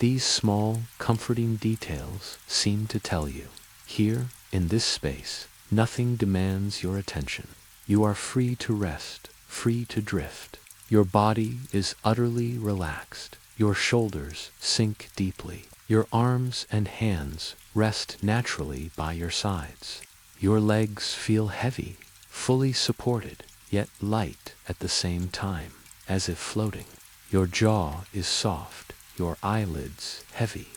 These small, comforting details seem to tell you, here, in this space, nothing demands your attention. You are free to rest, free to drift. Your body is utterly relaxed. Your shoulders sink deeply. Your arms and hands rest naturally by your sides. Your legs feel heavy, fully supported, yet light at the same time, as if floating. Your jaw is soft, your eyelids heavy.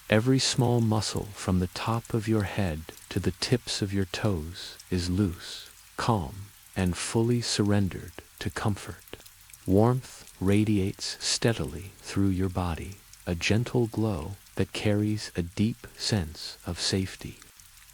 Every small muscle from the top of your head to the tips of your toes is loose, calm, and fully surrendered to comfort. Warmth radiates steadily through your body, a gentle glow that carries a deep sense of safety.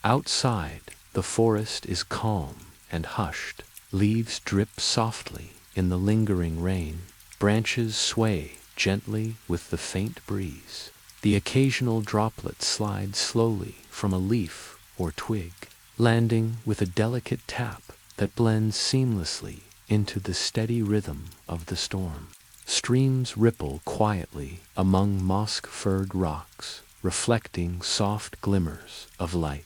Outside, the forest is calm and hushed. Leaves drip softly in the lingering rain. Branches sway gently with the faint breeze. The occasional droplet slides slowly from a leaf or twig, landing with a delicate tap that blends seamlessly into the steady rhythm of the storm. Streams ripple quietly among moss-furred rocks, reflecting soft glimmers of light.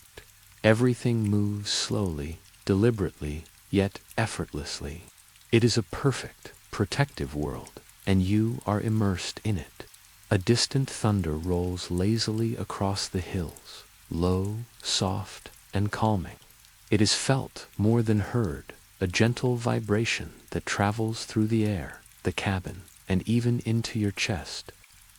Everything moves slowly, deliberately, yet effortlessly. It is a perfect, protective world, and you are immersed in it. A distant thunder rolls lazily across the hills, low, soft, and calming. It is felt more than heard, a gentle vibration that travels through the air, the cabin, and even into your chest.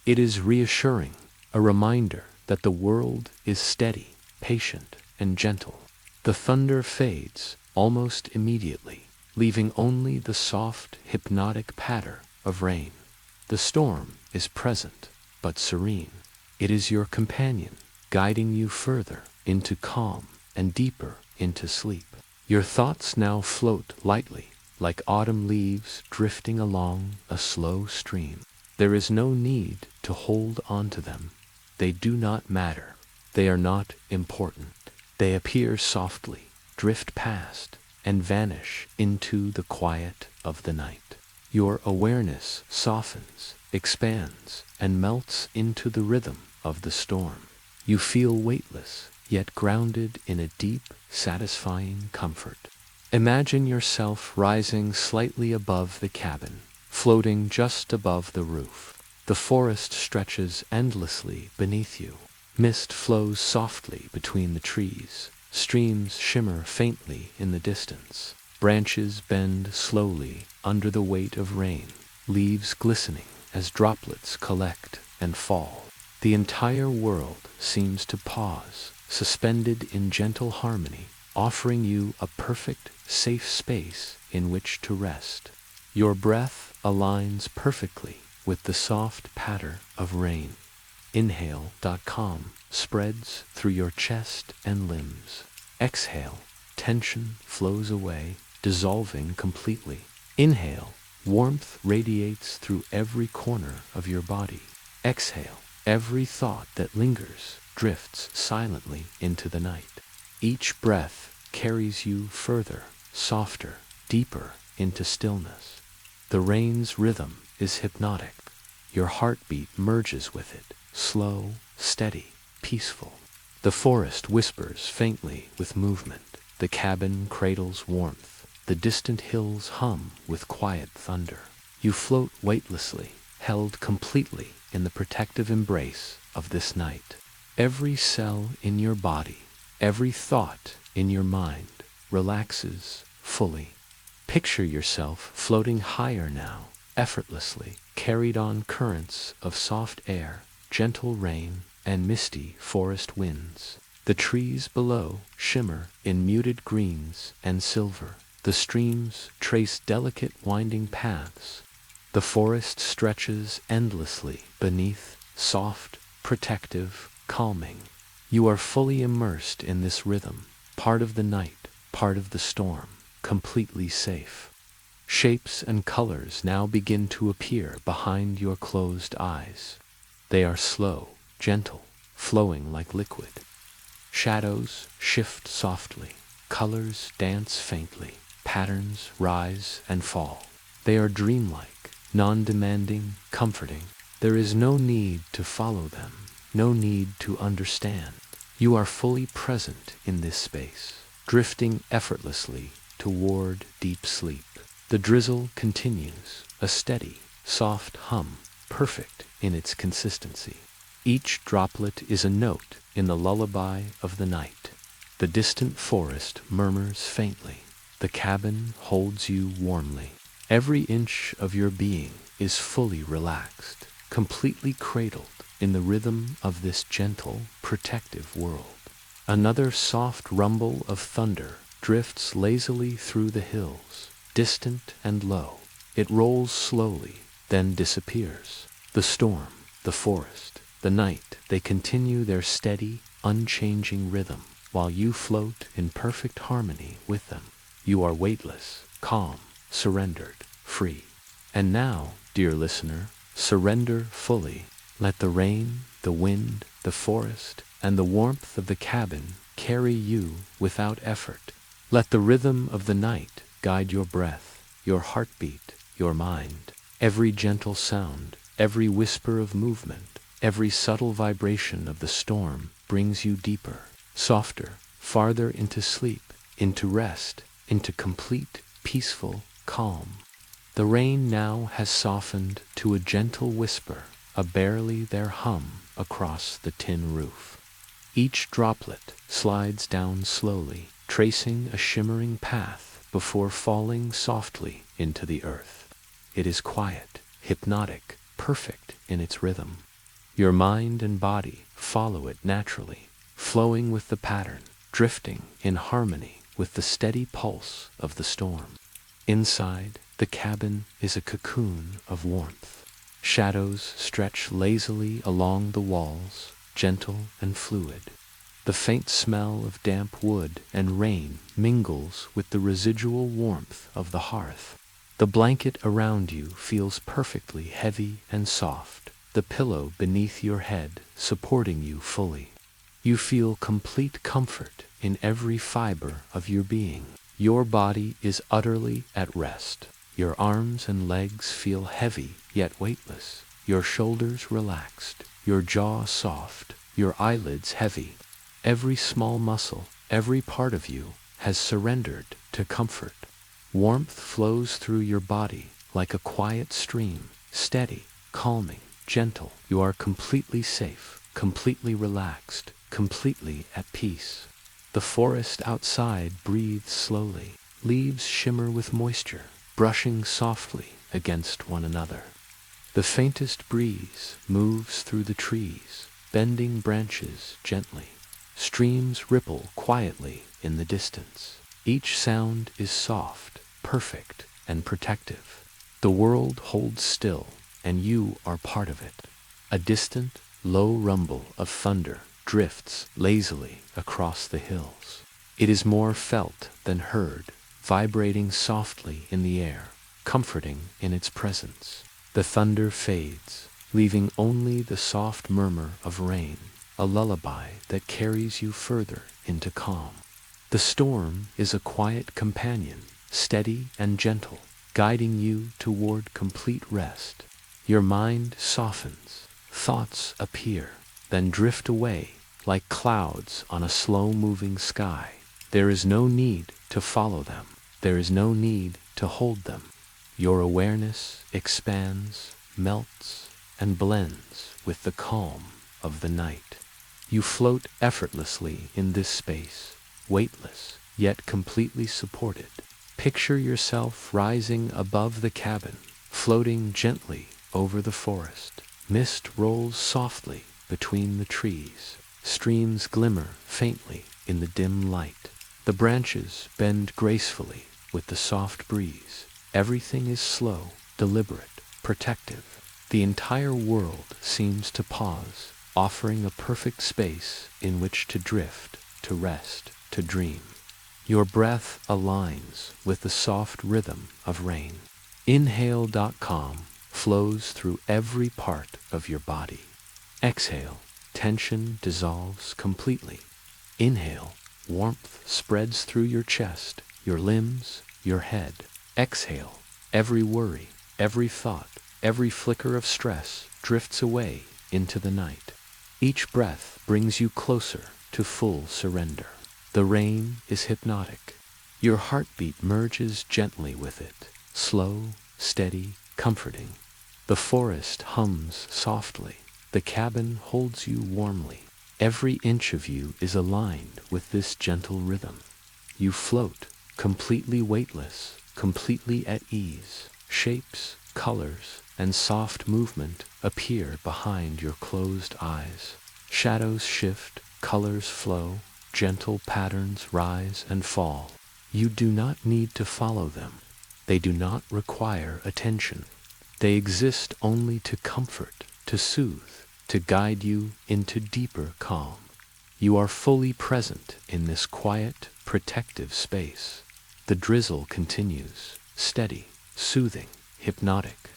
It is reassuring, a reminder that the world is steady, patient, and gentle. The thunder fades almost immediately, leaving only the soft, hypnotic patter of rain. The storm is present, but serene. It is your companion, guiding you further into calm and deeper into sleep. Your thoughts now float lightly, like autumn leaves drifting along a slow stream. There is no need to hold on to them. They do not matter. They are not important. They appear softly, drift past, and vanish into the quiet of the night. Your awareness softens, expands, and melts into the rhythm of the storm. You feel weightless, yet grounded in a deep, satisfying comfort. Imagine yourself rising slightly above the cabin, floating just above the roof. The forest stretches endlessly beneath you. Mist flows softly between the trees. Streams shimmer faintly in the distance. Branches bend slowly under the weight of rain, leaves glistening as droplets collect and fall. The entire world seems to pause, suspended in gentle harmony, offering you a perfect, safe space in which to rest. Your breath aligns perfectly with the soft patter of rain. Inhale, spreads through your chest and limbs. Exhale, tension flows away, dissolving completely. Inhale, warmth radiates through every corner of your body. Exhale, every thought that lingers drifts silently into the night. Each breath carries you further, softer, deeper into stillness. The rain's rhythm is hypnotic. Your heartbeat merges with it, slow, steady, peaceful. The forest whispers faintly with movement. The cabin cradles warmth. The distant hills hum with quiet thunder. You float weightlessly, held completely in the protective embrace of this night. Every cell in your body, Every thought in your mind relaxes fully. Picture yourself floating higher now, effortlessly, carried on currents of soft air, gentle rain, and misty forest winds. The trees below shimmer in muted greens and silver. The streams trace delicate winding paths. The forest stretches endlessly beneath, soft, protective, calming. You are fully immersed in this rhythm, part of the night, part of the storm, completely safe. Shapes and colors now begin to appear behind your closed eyes. They are slow, gentle, flowing like liquid. Shadows shift softly, colors dance faintly, patterns rise and fall. They are dreamlike, non-demanding, comforting. There is no need to follow them, no need to understand. You are fully present in this space, drifting effortlessly toward deep sleep. The drizzle continues, a steady, soft hum, perfect in its consistency. Each droplet is a note in the lullaby of the night. The distant forest murmurs faintly. The cabin holds you warmly. Every inch of your being is fully relaxed, completely cradled in the rhythm of this gentle, protective world. Another soft rumble of thunder drifts lazily through the hills, distant and low. It rolls slowly, then disappears. The storm, the forest, the night, they continue their steady, unchanging rhythm, while you float in perfect harmony with them. You are weightless, calm, surrendered, free. And now, dear listener, surrender fully. Let the rain, the wind, the forest, and the warmth of the cabin carry you without effort. Let the rhythm of the night guide your breath, your heartbeat, your mind. Every gentle sound, every whisper of movement, every subtle vibration of the storm brings you deeper, softer, farther into sleep, into rest, into complete, peaceful calm. The rain now has softened to a gentle whisper, a barely there hum across the tin roof. Each droplet slides down slowly, tracing a shimmering path before falling softly into the earth. It is quiet, hypnotic, perfect in its rhythm. Your mind and body follow it naturally, flowing with the pattern, drifting in harmony with the steady pulse of the storm. Inside, the cabin is a cocoon of warmth. Shadows stretch lazily along the walls, gentle and fluid. The faint smell of damp wood and rain mingles with the residual warmth of the hearth. The blanket around you feels perfectly heavy and soft, the pillow beneath your head supporting you fully. You feel complete comfort in every fiber of your being. Your body is utterly at rest. Your arms and legs feel heavy yet weightless, your shoulders relaxed, your jaw soft, your eyelids heavy. Every small muscle, every part of you has surrendered to comfort. Warmth flows through your body like a quiet stream, steady, calming, gentle. You are completely safe, completely relaxed, completely at peace. The forest outside breathes slowly. Leaves shimmer with moisture, brushing softly against one another. The faintest breeze moves through the trees, bending branches gently. Streams ripple quietly in the distance. Each sound is soft, perfect, and protective. The world holds still, and you are part of it. A distant, low rumble of thunder drifts lazily across the hills. It is more felt than heard, vibrating softly in the air, comforting in its presence. The thunder fades, leaving only the soft murmur of rain, a lullaby that carries you further into calm. The storm is a quiet companion, steady and gentle, guiding you toward complete rest. Your mind softens, thoughts appear, then drift away like clouds on a slow-moving sky. There is no need to follow them. There is no need to hold them. Your awareness expands, melts, and blends with the calm of the night. You float effortlessly in this space, weightless, yet completely supported. Picture yourself rising above the cabin, floating gently over the forest. Mist rolls softly between the trees. Streams glimmer faintly in the dim light. The branches bend gracefully with the soft breeze. Everything is slow, deliberate, protective. The entire world seems to pause, offering a perfect space in which to drift, to rest, to dream. Your breath aligns with the soft rhythm of rain. Inhale.calm flows through every part of your body. Exhale, tension dissolves completely. Inhale, warmth spreads through your chest, your limbs, your head. Exhale, every worry, every thought, every flicker of stress drifts away into the night. Each breath brings you closer to full surrender. The rain is hypnotic. Your heartbeat merges gently with it, slow, steady, comforting. The forest hums softly. The cabin holds you warmly. Every inch of you is aligned with this gentle rhythm. You float, completely weightless, completely at ease. Shapes, colors, and soft movement appear behind your closed eyes. Shadows shift, colors flow, gentle patterns rise and fall. You do not need to follow them. They do not require attention. They exist only to comfort, to soothe, to guide you into deeper calm. You are fully present in this quiet, protective space. The drizzle continues, steady, soothing, hypnotic.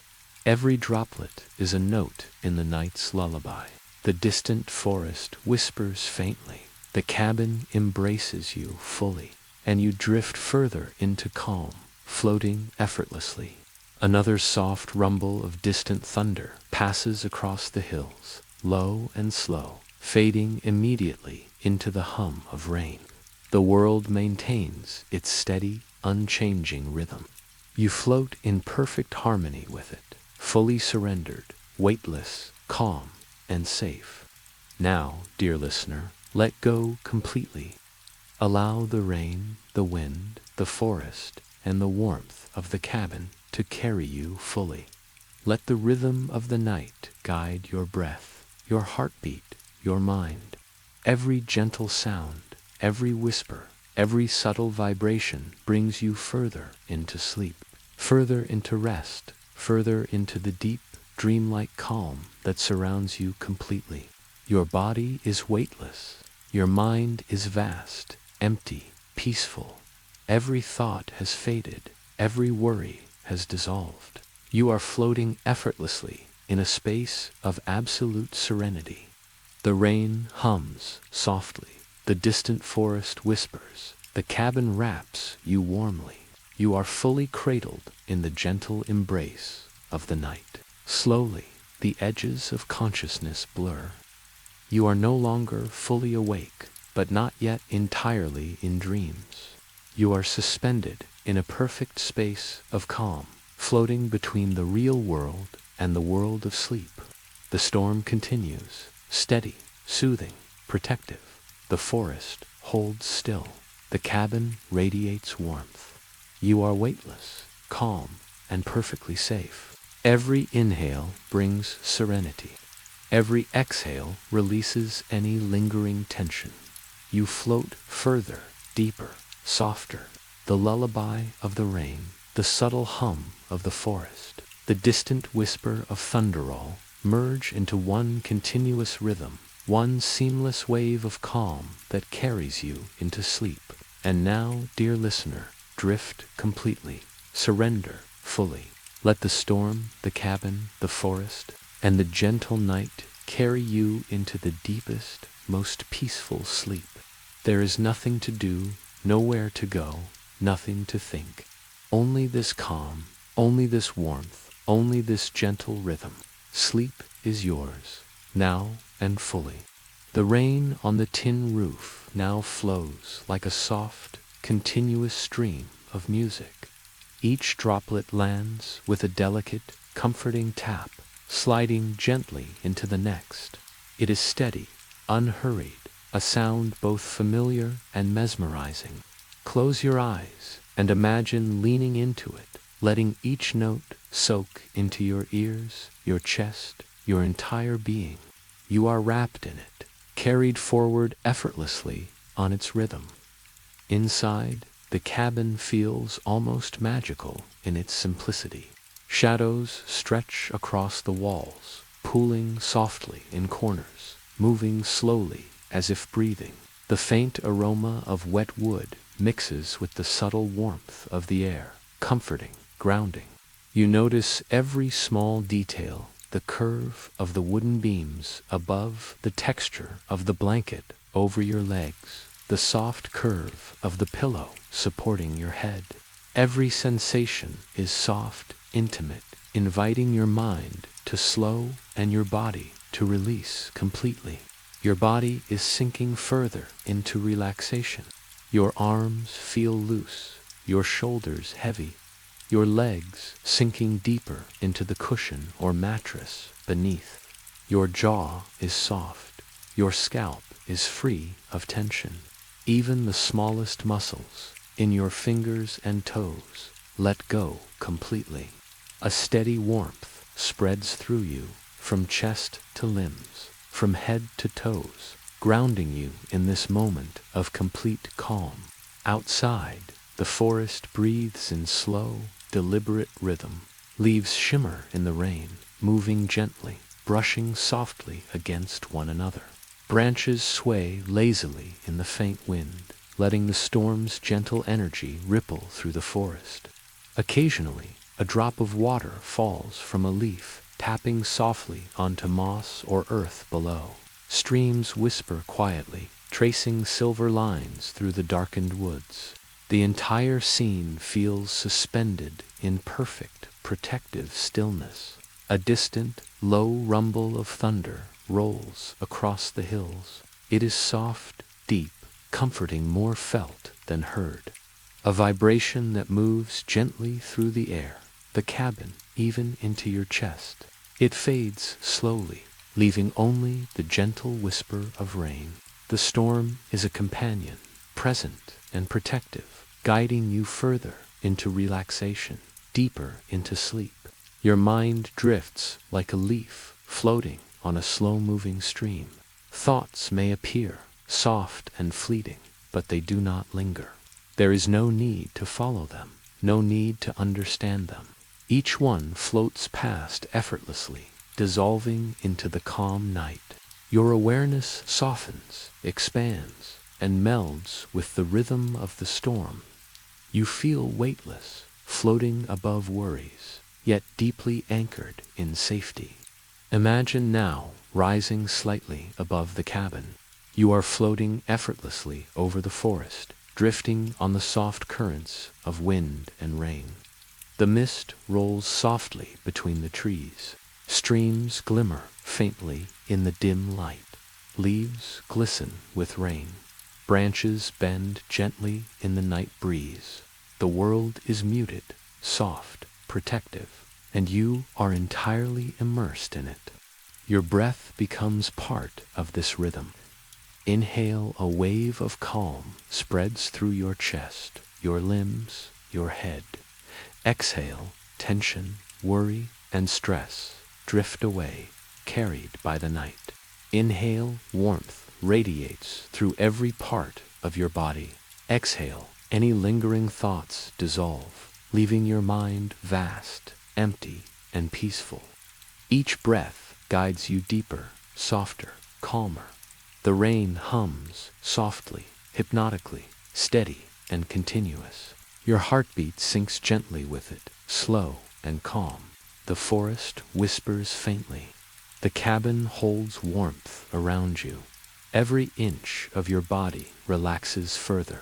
Every droplet is a note in the night's lullaby. The distant forest whispers faintly. The cabin embraces you fully, and you drift further into calm, floating effortlessly. Another soft rumble of distant thunder passes across the hills, low and slow, fading immediately into the hum of rain. The world maintains its steady, unchanging rhythm. You float in perfect harmony with it, fully surrendered, weightless, calm, and safe. Now, dear listener, let go completely. Allow the rain, the wind, the forest, and the warmth of the cabin to carry you fully. Let the rhythm of the night guide your breath, your heartbeat, your mind. Every gentle sound, every whisper, every subtle vibration brings you further into sleep, further into rest, further into the deep, dreamlike calm that surrounds you completely. Your body is weightless. Your mind is vast, empty, peaceful. Every thought has faded. Every worry has dissolved. You are floating effortlessly in a space of absolute serenity. The rain hums softly. The distant forest whispers. The cabin wraps you warmly. You are fully cradled in the gentle embrace of the night. Slowly, the edges of consciousness blur. You are no longer fully awake, but not yet entirely in dreams. You are suspended in a perfect space of calm, floating between the real world and the world of sleep. The storm continues, steady, soothing, protective. The forest holds still. The cabin radiates warmth. You are weightless, calm, and perfectly safe. Every inhale brings serenity. Every exhale releases any lingering tension. You float further, deeper, softer. The lullaby of the rain, the subtle hum of the forest, the distant whisper of thunderroll merge into one continuous rhythm, one seamless wave of calm that carries you into sleep. And now, dear listener, drift completely, surrender fully. Let the storm, the cabin, the forest, and the gentle night carry you into the deepest, most peaceful sleep. There is nothing to do, nowhere to go, nothing to think. Only this calm, only this warmth, only this gentle rhythm. Sleep is yours, now and fully. The rain on the tin roof now flows like a soft, continuous stream of music. Each droplet lands with a delicate, comforting tap, sliding gently into the next. It is steady, unhurried, a sound both familiar and mesmerizing. Close your eyes and imagine leaning into it, letting each note soak into your ears, your chest, your entire being. You are wrapped in it, carried forward effortlessly on its rhythm. Inside, the cabin feels almost magical in its simplicity. Shadows stretch across the walls, pooling softly in corners, moving slowly as if breathing. The faint aroma of wet wood mixes with the subtle warmth of the air, comforting, grounding. You notice every small detail, the curve of the wooden beams above, the texture of the blanket over your legs, the soft curve of the pillow supporting your head. Every sensation is soft, intimate, inviting your mind to slow and your body to release completely. Your body is sinking further into relaxation. Your arms feel loose, your shoulders heavy, your legs sinking deeper into the cushion or mattress beneath. Your jaw is soft, your scalp is free of tension. Even the smallest muscles, in your fingers and toes, let go completely. A steady warmth spreads through you, from chest to limbs, from head to toes, grounding you in this moment of complete calm. Outside, the forest breathes in slow, deliberate rhythm. Leaves shimmer in the rain, moving gently, brushing softly against one another. Branches sway lazily in the faint wind, letting the storm's gentle energy ripple through the forest. Occasionally, a drop of water falls from a leaf, tapping softly onto moss or earth below. Streams whisper quietly, tracing silver lines through the darkened woods. The entire scene feels suspended in perfect, protective stillness. A distant, low rumble of thunder rolls across the hills. It is soft, deep, comforting, more felt than heard. A vibration that moves gently through the air, the cabin, even into your chest. It fades slowly, leaving only the gentle whisper of rain. The storm is a companion, present and protective, guiding you further into relaxation, deeper into sleep. Your mind drifts like a leaf floating on a slow-moving stream. Thoughts may appear, soft and fleeting, but they do not linger. There is no need to follow them, no need to understand them. Each one floats past effortlessly, dissolving into the calm night. Your awareness softens, expands, and melds with the rhythm of the storm. You feel weightless, floating above worries, yet deeply anchored in safety. Imagine now rising slightly above the cabin. You are floating effortlessly over the forest, drifting on the soft currents of wind and rain. The mist rolls softly between the trees. Streams glimmer faintly in the dim light. Leaves glisten with rain. Branches bend gently in the night breeze. The world is muted, soft, protective, and you are entirely immersed in it. Your breath becomes part of this rhythm. Inhale, a wave of calm spreads through your chest, your limbs, your head. Exhale, tension, worry, and stress drift away, carried by the night. Inhale, warmth radiates through every part of your body. Exhale, any lingering thoughts dissolve, leaving your mind vast, empty, and peaceful. Each breath guides you deeper, softer, calmer. The rain hums softly, hypnotically, steady and continuous. Your heartbeat sinks gently with it, slow and calm. The forest whispers faintly. The cabin holds warmth around you. Every inch of your body relaxes further.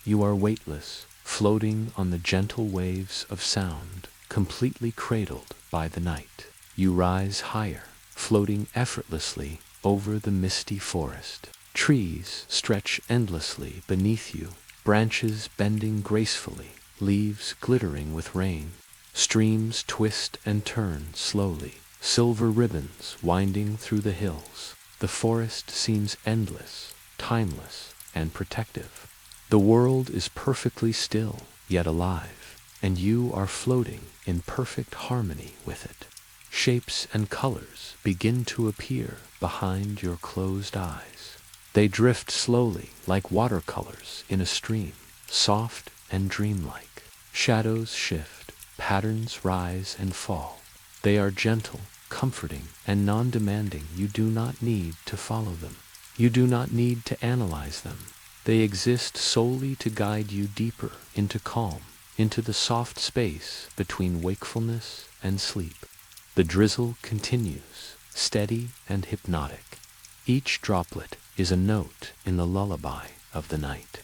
You are weightless, floating on the gentle waves of sound, completely cradled by the night. You rise higher, floating effortlessly over the misty forest. Trees stretch endlessly beneath you, branches bending gracefully, leaves glittering with rain. Streams twist and turn slowly, silver ribbons winding through the hills. The forest seems endless, timeless, and protective. The world is perfectly still, yet alive, and you are floating in perfect harmony with it. Shapes and colors begin to appear behind your closed eyes. They drift slowly like watercolors in a stream, soft and dreamlike. Shadows shift, patterns rise and fall. They are gentle, comforting, and non-demanding. You do not need to follow them. You do not need to analyze them. They exist solely to guide you deeper into calm, into the soft space between wakefulness and sleep. The drizzle continues, steady and hypnotic. Each droplet is a note in the lullaby of the night.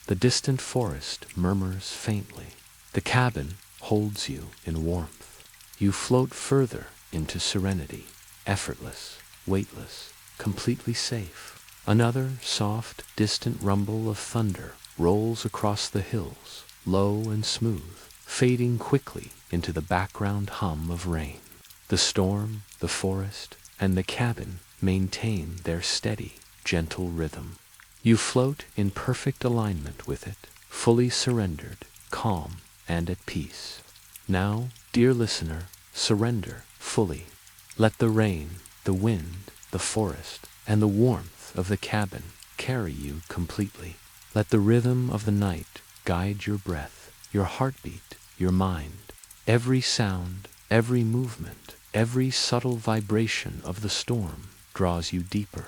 The distant forest murmurs faintly. The cabin holds you in warmth. You float further into serenity, effortless, weightless, completely safe. Another soft, distant rumble of thunder rolls across the hills, low and smooth, fading quickly into the background hum of rain. The storm, the forest, and the cabin maintain their steady, gentle rhythm. You float in perfect alignment with it, fully surrendered, calm, and at peace. Now, dear listener, surrender fully. Let the rain, the wind, the forest, and the warmth of the cabin carry you completely. Let the rhythm of the night guide your breath, your heartbeat, your mind. Every sound, every movement, every subtle vibration of the storm draws you deeper,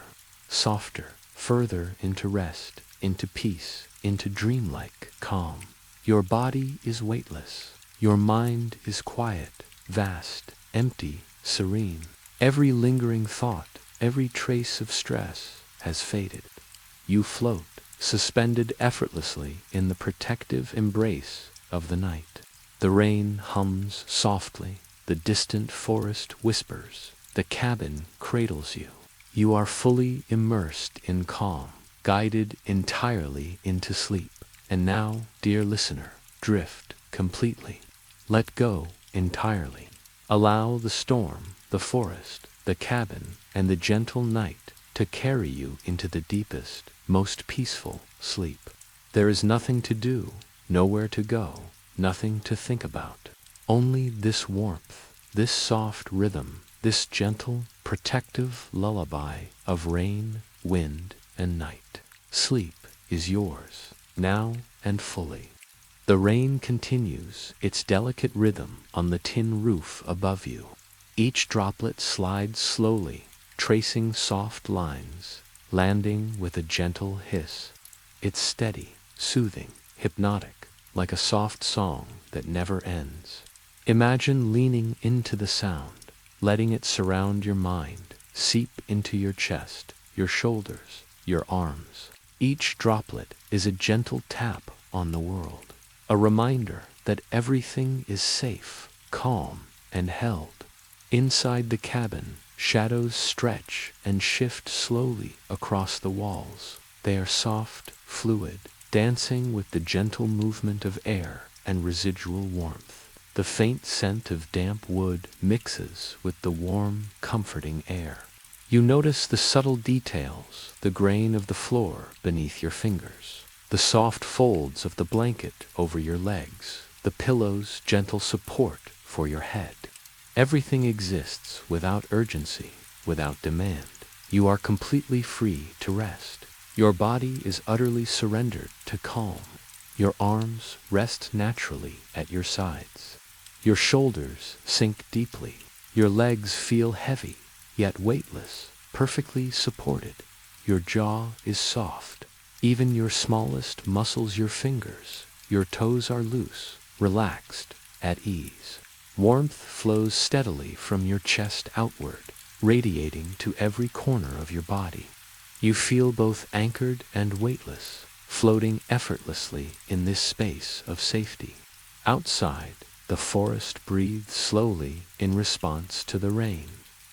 softer, further into rest, into peace, into dreamlike calm. Your body is weightless. Your mind is quiet, vast, empty, serene. Every lingering thought, every trace of stress has faded. You float, suspended effortlessly in the protective embrace of the night. The rain hums softly, the distant forest whispers, the cabin cradles you. You are fully immersed in calm, guided entirely into sleep. And now, dear listener, drift completely. Let go entirely. Allow the storm, the forest, the cabin, and the gentle night to carry you into the deepest, most peaceful sleep. There is nothing to do, nowhere to go, nothing to think about. Only this warmth, this soft rhythm, this gentle, protective lullaby of rain, wind, and night. Sleep is yours, now and fully. The rain continues its delicate rhythm on the tin roof above you. Each droplet slides slowly, tracing soft lines, landing with a gentle hiss. It's steady, soothing, hypnotic, like a soft song that never ends. Imagine leaning into the sound, letting it surround your mind, seep into your chest, your shoulders, your arms. Each droplet is a gentle tap on the world, a reminder that everything is safe, calm, and held. Inside the cabin, shadows stretch and shift slowly across the walls. They are soft, fluid, dancing with the gentle movement of air and residual warmth. The faint scent of damp wood mixes with the warm, comforting air. You notice the subtle details, the grain of the floor beneath your fingers, the soft folds of the blanket over your legs, the pillow's gentle support for your head. Everything exists without urgency, without demand. You are completely free to rest. Your body is utterly surrendered to calm. Your arms rest naturally at your sides. Your shoulders sink deeply. Your legs feel heavy, yet weightless, perfectly supported. Your jaw is soft. Even your smallest muscles, your fingers, your toes are loose, relaxed, at ease. Warmth flows steadily from your chest outward, radiating to every corner of your body. You feel both anchored and weightless, floating effortlessly in this space of safety. Outside, the forest breathes slowly in response to the rain.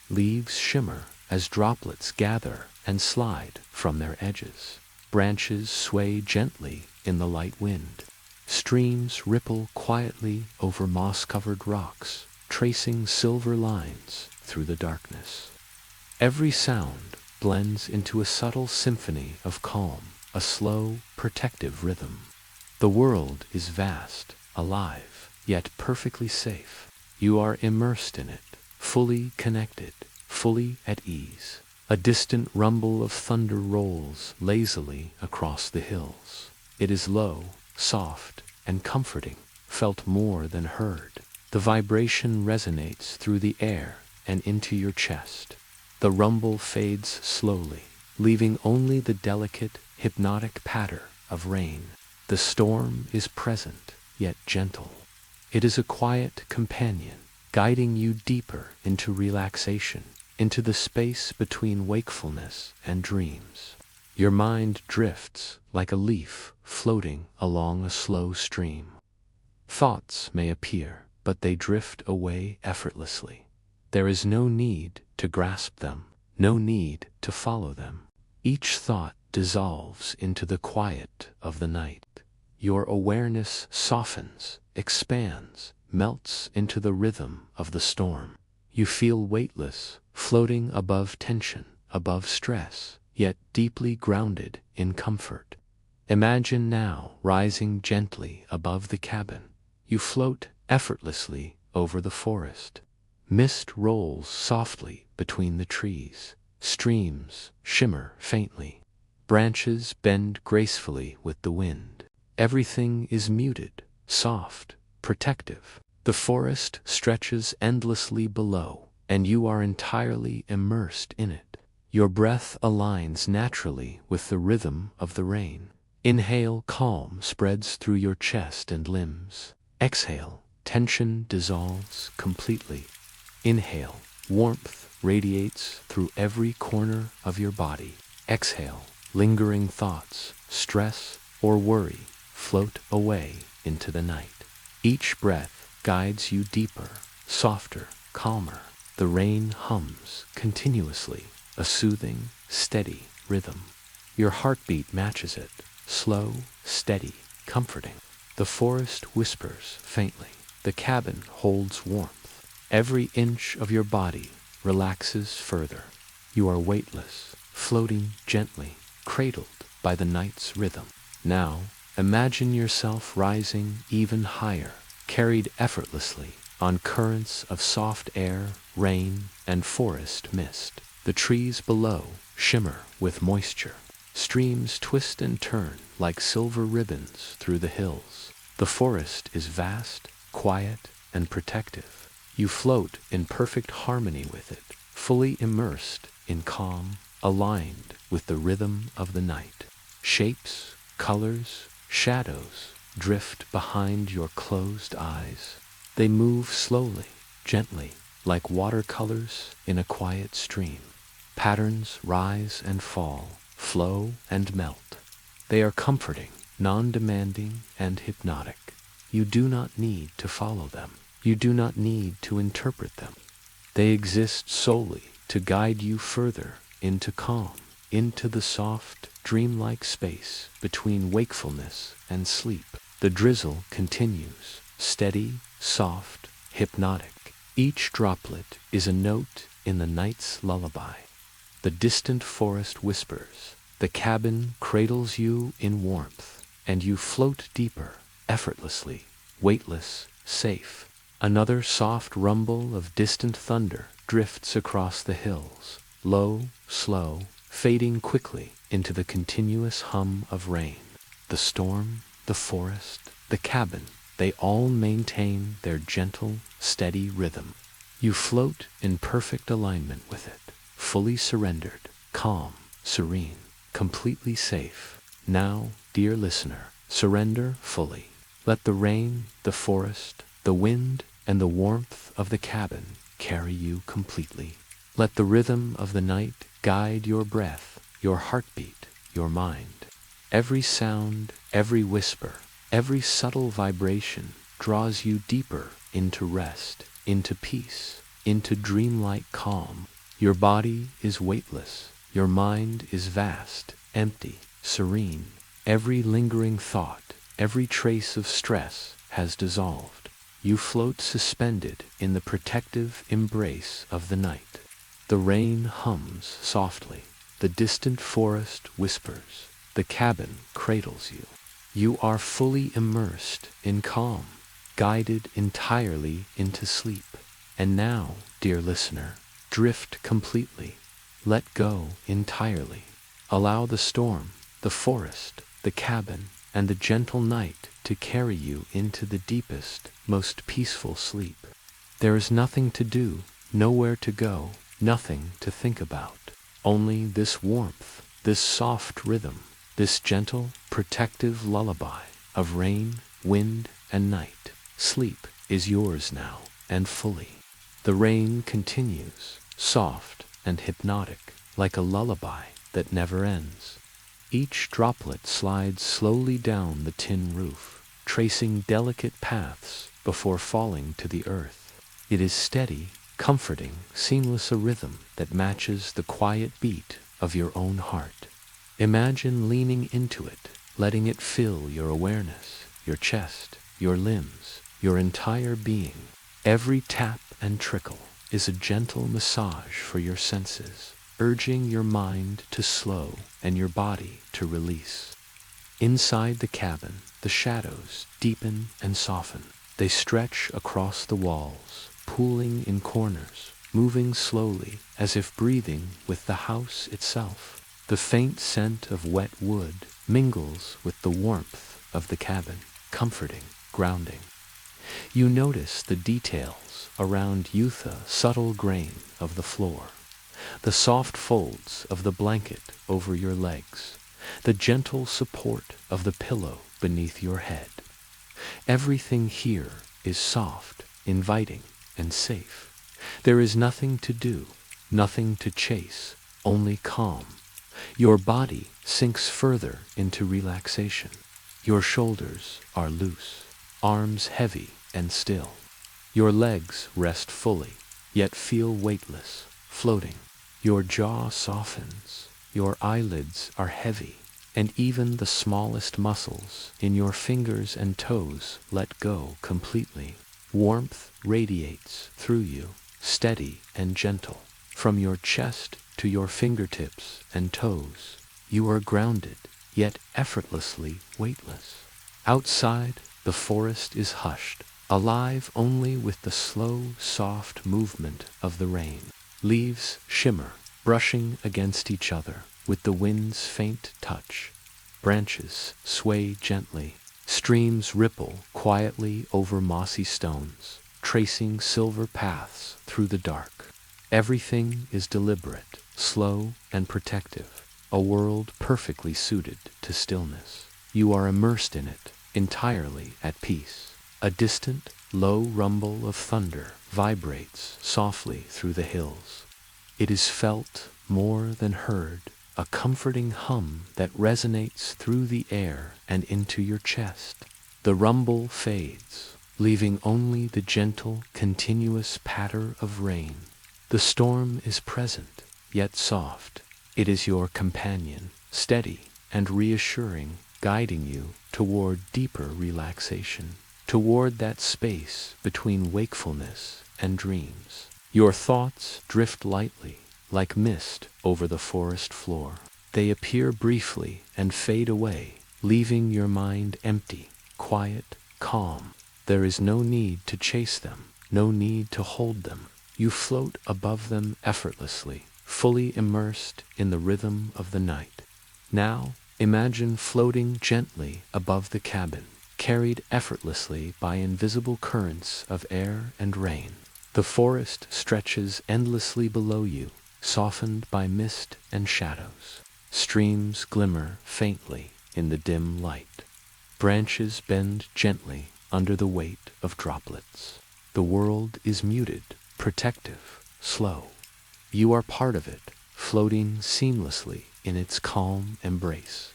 Leaves shimmer as droplets gather and slide from their edges. Branches sway gently in the light wind. Streams ripple quietly over moss-covered rocks, tracing silver lines through the darkness. Every sound, blends into a subtle symphony of calm, a slow, protective rhythm. The world is vast, alive, yet perfectly safe. You are immersed in it, fully connected, fully at ease. A distant rumble of thunder rolls lazily across the hills. It is low, soft, and comforting, felt more than heard. The vibration resonates through the air and into your chest. The rumble fades slowly, leaving only the delicate, hypnotic patter of rain. The storm is present, yet gentle. It is a quiet companion, guiding you deeper into relaxation, into the space between wakefulness and dreams. Your mind drifts like a leaf floating along a slow stream. Thoughts may appear, but they drift away effortlessly. There is no need to grasp them, no need to follow them. Each thought dissolves into the quiet of the night. Your awareness softens, expands, melts into the rhythm of the storm. You feel weightless, floating above tension, above stress, yet deeply grounded in comfort. Imagine now rising gently above the cabin. You float effortlessly over the forest. Mist rolls softly between the trees. Streams shimmer faintly. Branches bend gracefully with the wind. Everything is muted, soft, protective. The forest stretches endlessly below, and you are entirely immersed in it. Your breath aligns naturally with the rhythm of the rain. Inhale, calm spreads through your chest and limbs. Exhale, tension dissolves completely. Inhale, warmth radiates through every corner of your body. Exhale, lingering thoughts, stress, or worry float away into the night. Each breath guides you deeper, softer, calmer. The rain hums continuously, a soothing, steady rhythm. Your heartbeat matches it, slow, steady, comforting. The forest whispers faintly. The cabin holds warmth. Every inch of your body relaxes further. You are weightless, floating gently, cradled by the night's rhythm. Now, imagine yourself rising even higher, carried effortlessly on currents of soft air, rain, and forest mist. The trees below shimmer with moisture. Streams twist and turn like silver ribbons through the hills. The forest is vast, quiet, and protective. You float in perfect harmony with it, fully immersed in calm, aligned with the rhythm of the night. Shapes, colors, shadows drift behind your closed eyes. They move slowly, gently, like watercolors in a quiet stream. Patterns rise and fall, flow and melt. They are comforting, non-demanding, and hypnotic. You do not need to follow them. You do not need to interpret them. They exist solely to guide you further into calm, into the soft, dreamlike space between wakefulness and sleep. The drizzle continues, steady, soft, hypnotic. Each droplet is a note in the night's lullaby. The distant forest whispers. The cabin cradles you in warmth, and you float deeper, effortlessly, weightless, safe. Another soft rumble of distant thunder drifts across the hills, low, slow, fading quickly into the continuous hum of rain. The storm, the forest, the cabin, they all maintain their gentle, steady rhythm. You float in perfect alignment with it, fully surrendered, calm, serene, completely safe. Now, dear listener, surrender fully. Let the rain, the forest, the wind, and the warmth of the cabin carry you completely. Let the rhythm of the night guide your breath, your heartbeat, your mind. Every sound, every whisper, every subtle vibration draws you deeper into rest, into peace, into dreamlike calm. Your body is weightless. Your mind is vast, empty, serene. Every lingering thought, every trace of stress has dissolved. You float suspended in the protective embrace of the night. The rain hums softly. The distant forest whispers. The cabin cradles you. You are fully immersed in calm, guided entirely into sleep. And now, dear listener, drift completely. Let go entirely. Allow the storm, the forest, the cabin, and the gentle night to carry you into the deepest, most peaceful sleep. There is nothing to do, nowhere to go, nothing to think about. Only this warmth, this soft rhythm, this gentle, protective lullaby of rain, wind, and night. Sleep is yours now, and fully. The rain continues, soft and hypnotic, like a lullaby that never ends. Each droplet slides slowly down the tin roof, tracing delicate paths before falling to the earth. It is steady, comforting, seamless, a rhythm that matches the quiet beat of your own heart. Imagine leaning into it, letting it fill your awareness, your chest, your limbs, your entire being. Every tap and trickle is a gentle massage for your senses, urging your mind to slow and your body to release. Inside the cabin, the shadows deepen and soften. They stretch across the walls, pooling in corners, moving slowly as if breathing with the house itself. The faint scent of wet wood mingles with the warmth of the cabin, comforting, grounding. You notice the details around you, the subtle grain of the floor, the soft folds of the blanket over your legs, the gentle support of the pillow beneath your head. Everything here is soft, inviting, and safe. There is nothing to do, nothing to chase, only calm. Your body sinks further into relaxation. Your shoulders are loose, arms heavy and still. Your legs rest fully, yet feel weightless, floating. Your jaw softens, your eyelids are heavy, and even the smallest muscles in your fingers and toes let go completely. Warmth radiates through you, steady and gentle. From your chest to your fingertips and toes, you are grounded, yet effortlessly weightless. Outside, the forest is hushed, alive only with the slow, soft movement of the rain. Leaves shimmer, brushing against each other with the wind's faint touch. Branches sway gently. Streams ripple quietly over mossy stones, tracing silver paths through the dark. Everything is deliberate, slow, and protective, a world perfectly suited to stillness. You are immersed in it, entirely at peace. A distant, low rumble of thunder vibrates softly through the hills. It is felt more than heard, a comforting hum that resonates through the air and into your chest. The rumble fades, leaving only the gentle, continuous patter of rain. The storm is present, yet soft. It is your companion, steady and reassuring, guiding you toward deeper relaxation, toward that space between wakefulness and dreams. Your thoughts drift lightly, like mist over the forest floor. They appear briefly and fade away, leaving your mind empty, quiet, calm. There is no need to chase them, no need to hold them. You float above them effortlessly, fully immersed in the rhythm of the night. Now, imagine floating gently above the cabin, carried effortlessly by invisible currents of air and rain. The forest stretches endlessly below you, softened by mist and shadows. Streams glimmer faintly in the dim light. Branches bend gently under the weight of droplets. The world is muted, protective, slow. You are part of it, floating seamlessly in its calm embrace.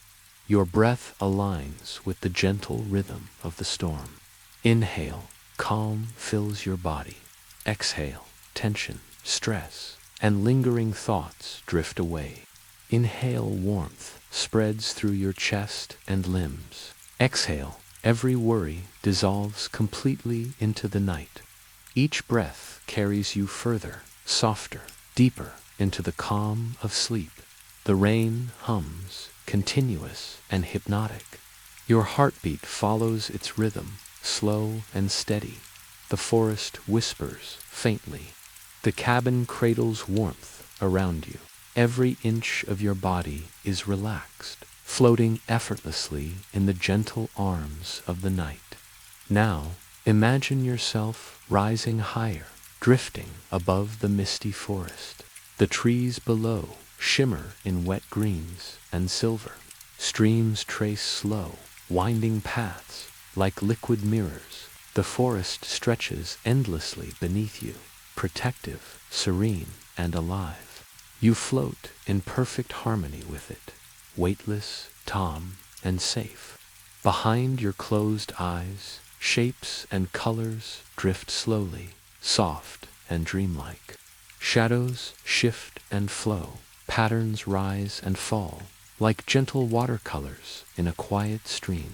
Your breath aligns with the gentle rhythm of the storm. Inhale, calm fills your body. Exhale, tension, stress, and lingering thoughts drift away. Inhale, warmth spreads through your chest and limbs. Exhale, every worry dissolves completely into the night. Each breath carries you further, softer, deeper into the calm of sleep. The rain hums, continuous and hypnotic. Your heartbeat follows its rhythm, slow and steady. The forest whispers faintly. The cabin cradles warmth around you. Every inch of your body is relaxed, floating effortlessly in the gentle arms of the night. Now, imagine yourself rising higher, drifting above the misty forest. The trees below shimmer in wet greens and silver. Streams trace slow, winding paths like liquid mirrors. The forest stretches endlessly beneath you, protective, serene, and alive. You float in perfect harmony with it, weightless, calm, and safe. Behind your closed eyes, shapes and colors drift slowly, soft and dreamlike. Shadows shift and flow, patterns rise and fall, like gentle watercolors in a quiet stream.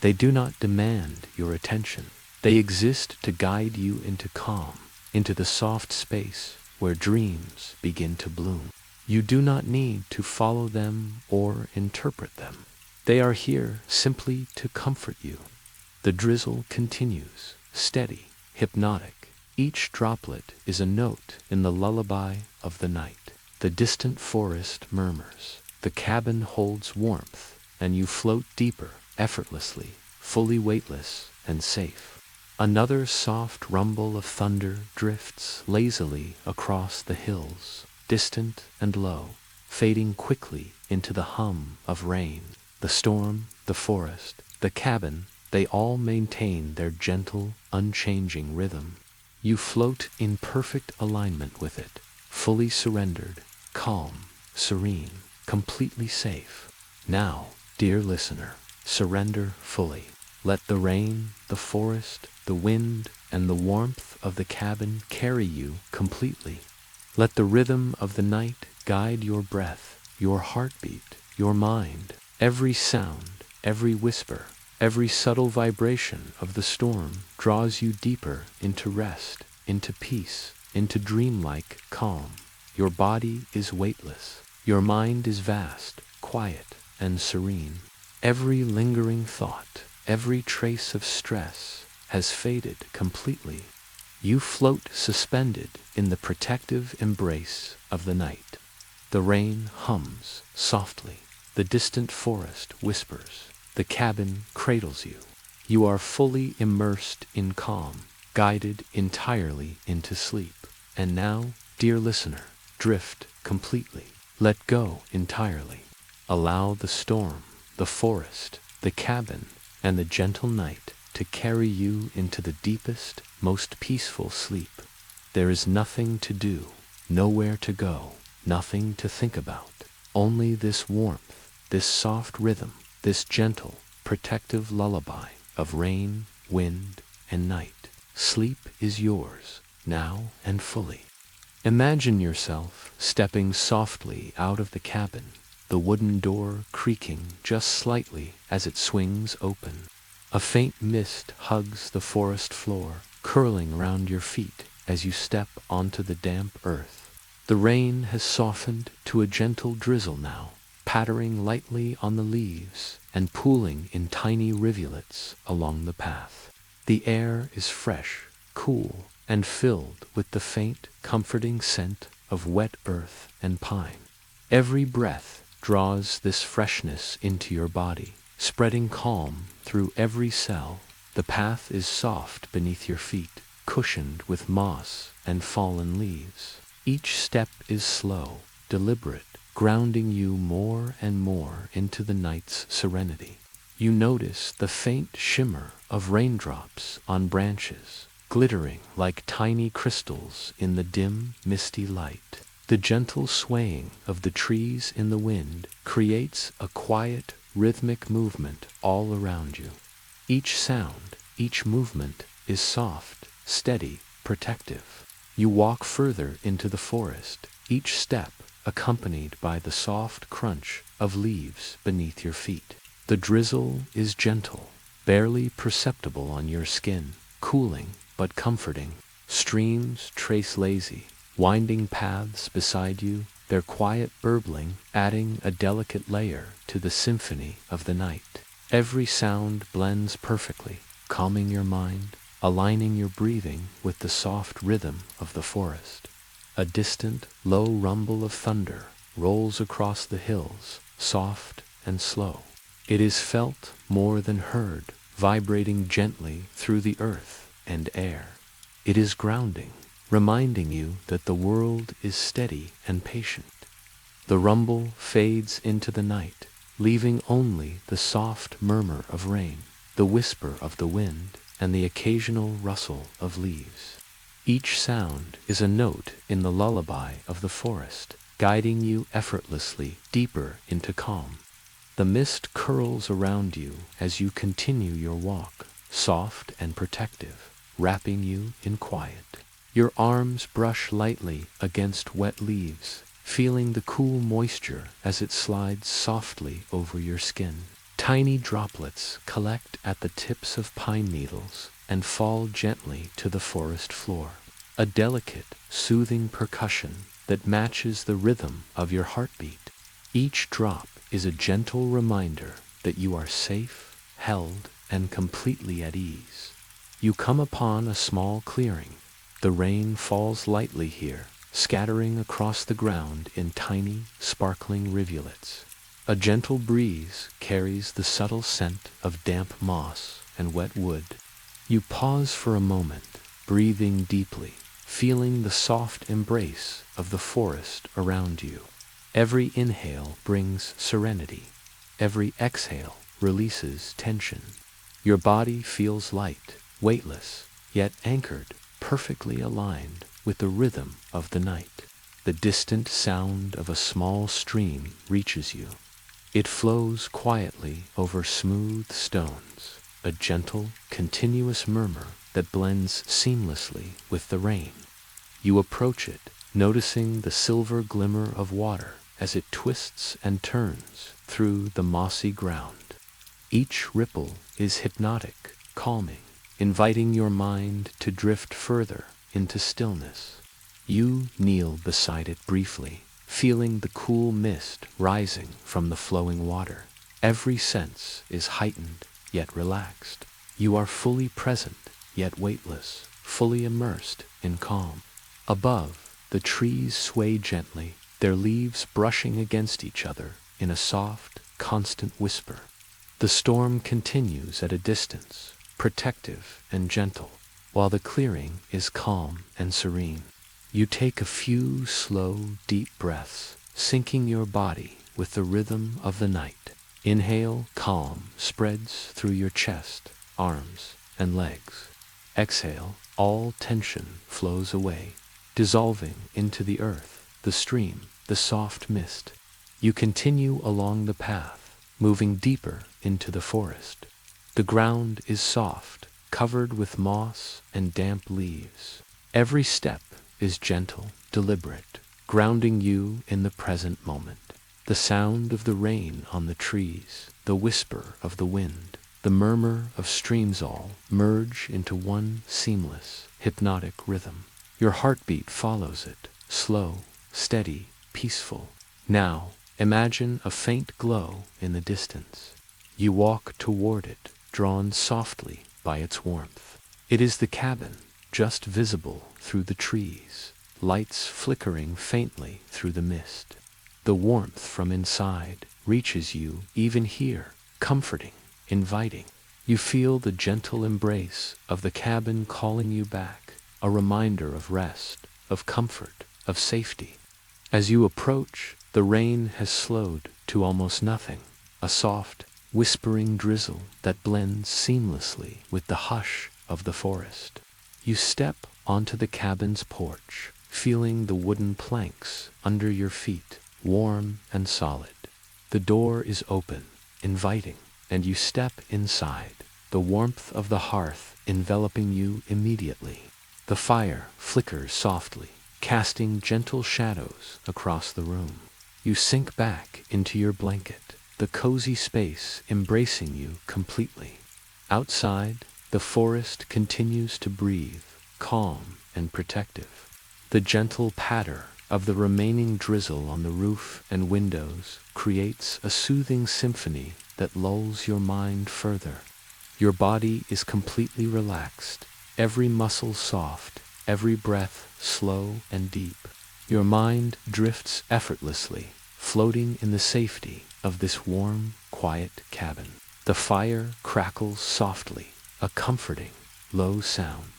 They do not demand your attention. They exist to guide you into calm, into the soft space where dreams begin to bloom. You do not need to follow them or interpret them. They are here simply to comfort you. The drizzle continues, steady, hypnotic. Each droplet is a note in the lullaby of the night. The distant forest murmurs. The cabin holds warmth, and you float deeper, effortlessly, fully weightless and safe. Another soft rumble of thunder drifts lazily across the hills, distant and low, fading quickly into the hum of rain. The storm, the forest, the cabin, they all maintain their gentle, unchanging rhythm. You float in perfect alignment with it, fully surrendered, calm, serene, completely safe. Now, dear listener, surrender fully. Let the rain, the forest, the wind, and the warmth of the cabin carry you completely. Let the rhythm of the night guide your breath, your heartbeat, your mind. Every sound, every whisper, every subtle vibration of the storm draws you deeper into rest, into peace, into dreamlike calm. Your body is weightless. Your mind is vast, quiet, and serene. Every lingering thought, every trace of stress has faded completely. You float suspended in the protective embrace of the night. The rain hums softly. The distant forest whispers. The cabin cradles you. You are fully immersed in calm, guided entirely into sleep. And now, dear listener, drift completely. Let go entirely. Allow the storm, the forest, the cabin, and the gentle night to carry you into the deepest, most peaceful sleep. There is nothing to do, nowhere to go, nothing to think about. Only this warmth, this soft rhythm, this gentle, protective lullaby of rain, wind, and night. Sleep is yours, now and fully. Imagine yourself stepping softly out of the cabin, the wooden door creaking just slightly as it swings open. A faint mist hugs the forest floor, curling around your feet as you step onto the damp earth. The rain has softened to a gentle drizzle now, pattering lightly on the leaves and pooling in tiny rivulets along the path. The air is fresh, cool, and filled with the faint, comforting scent of wet earth and pine. Every breath draws this freshness into your body, spreading calm through every cell. The path is soft beneath your feet, cushioned with moss and fallen leaves. Each step is slow, deliberate, grounding you more and more into the night's serenity. You notice the faint shimmer of raindrops on branches, glittering like tiny crystals in the dim, misty light. The gentle swaying of the trees in the wind creates a quiet, rhythmic movement all around you. Each sound, each movement is soft, steady, protective. You walk further into the forest, each step accompanied by the soft crunch of leaves beneath your feet. The drizzle is gentle, barely perceptible on your skin, cooling but comforting. Streams trace lazy, winding paths beside you, their quiet burbling adding a delicate layer to the symphony of the night. Every sound blends perfectly, calming your mind, aligning your breathing with the soft rhythm of the forest. A distant, low rumble of thunder rolls across the hills, soft and slow. It is felt more than heard, vibrating gently through the earth and air. It is grounding, reminding you that the world is steady and patient. The rumble fades into the night, leaving only the soft murmur of rain, the whisper of the wind, and the occasional rustle of leaves. Each sound is a note in the lullaby of the forest, guiding you effortlessly deeper into calm. The mist curls around you as you continue your walk, soft and protective, wrapping you in quiet. Your arms brush lightly against wet leaves, feeling the cool moisture as it slides softly over your skin. Tiny droplets collect at the tips of pine needles and fall gently to the forest floor. A delicate, soothing percussion that matches the rhythm of your heartbeat. Each drop is a gentle reminder that you are safe, held, and completely at ease. You come upon a small clearing. The rain falls lightly here, scattering across the ground in tiny, sparkling rivulets. A gentle breeze carries the subtle scent of damp moss and wet wood. You pause for a moment, breathing deeply, feeling the soft embrace of the forest around you. Every inhale brings serenity. Every exhale releases tension. Your body feels light, weightless, yet anchored, perfectly aligned with the rhythm of the night. The distant sound of a small stream reaches you. It flows quietly over smooth stones, a gentle, continuous murmur that blends seamlessly with the rain. You approach it, noticing the silver glimmer of water as it twists and turns through the mossy ground. Each ripple is hypnotic, calming, inviting your mind to drift further into stillness. You kneel beside it briefly, feeling the cool mist rising from the flowing water. Every sense is heightened, yet relaxed. You are fully present, yet weightless, fully immersed in calm. Above, the trees sway gently, their leaves brushing against each other in a soft, constant whisper. The storm continues at a distance, protective and gentle, while the clearing is calm and serene. You take a few slow, deep breaths, syncing your body with the rhythm of the night. Inhale, calm spreads through your chest, arms, and legs. Exhale, all tension flows away, dissolving into the earth, the stream, the soft mist. You continue along the path, moving deeper into the forest. The ground is soft, covered with moss and damp leaves. Every step is gentle, deliberate, grounding you in the present moment. The sound of the rain on the trees, the whisper of the wind, the murmur of streams all merge into one seamless, hypnotic rhythm. Your heartbeat follows it, slow, steady, peaceful. Now, imagine a faint glow in the distance. You walk toward it, drawn softly by its warmth. It is the cabin, just visible through the trees, lights flickering faintly through the mist. The warmth from inside reaches you even here, comforting, inviting. You feel the gentle embrace of the cabin calling you back, a reminder of rest, of comfort, of safety. As you approach, the rain has slowed to almost nothing, a soft, whispering drizzle that blends seamlessly with the hush of the forest. You step onto the cabin's porch, feeling the wooden planks under your feet, warm and solid. The door is open, inviting, and you step inside, the warmth of the hearth enveloping you immediately. The fire flickers softly, casting gentle shadows across the room. You sink back into your blanket, the cozy space embracing you completely. Outside, the forest continues to breathe, calm and protective. The gentle patter of the remaining drizzle on the roof and windows creates a soothing symphony that lulls your mind further. Your body is completely relaxed, every muscle soft, every breath slow and deep. Your mind drifts effortlessly, floating in the safety of this warm, quiet cabin. The fire crackles softly, a comforting, low sound.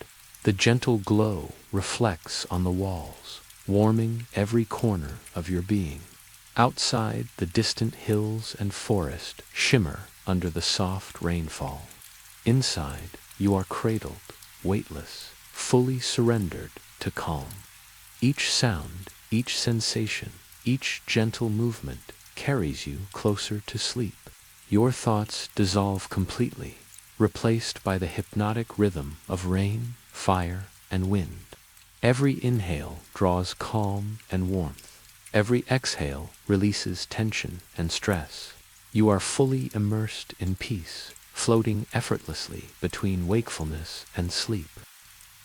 The gentle glow reflects on the walls, warming every corner of your being. Outside, the distant hills and forest shimmer under the soft rainfall. Inside, you are cradled, weightless, fully surrendered to calm. Each sound, each sensation, each gentle movement carries you closer to sleep. Your thoughts dissolve completely, replaced by the hypnotic rhythm of rain, fire, and wind. Every inhale draws calm and warmth. Every exhale releases tension and stress. You are fully immersed in peace, floating effortlessly between wakefulness and sleep.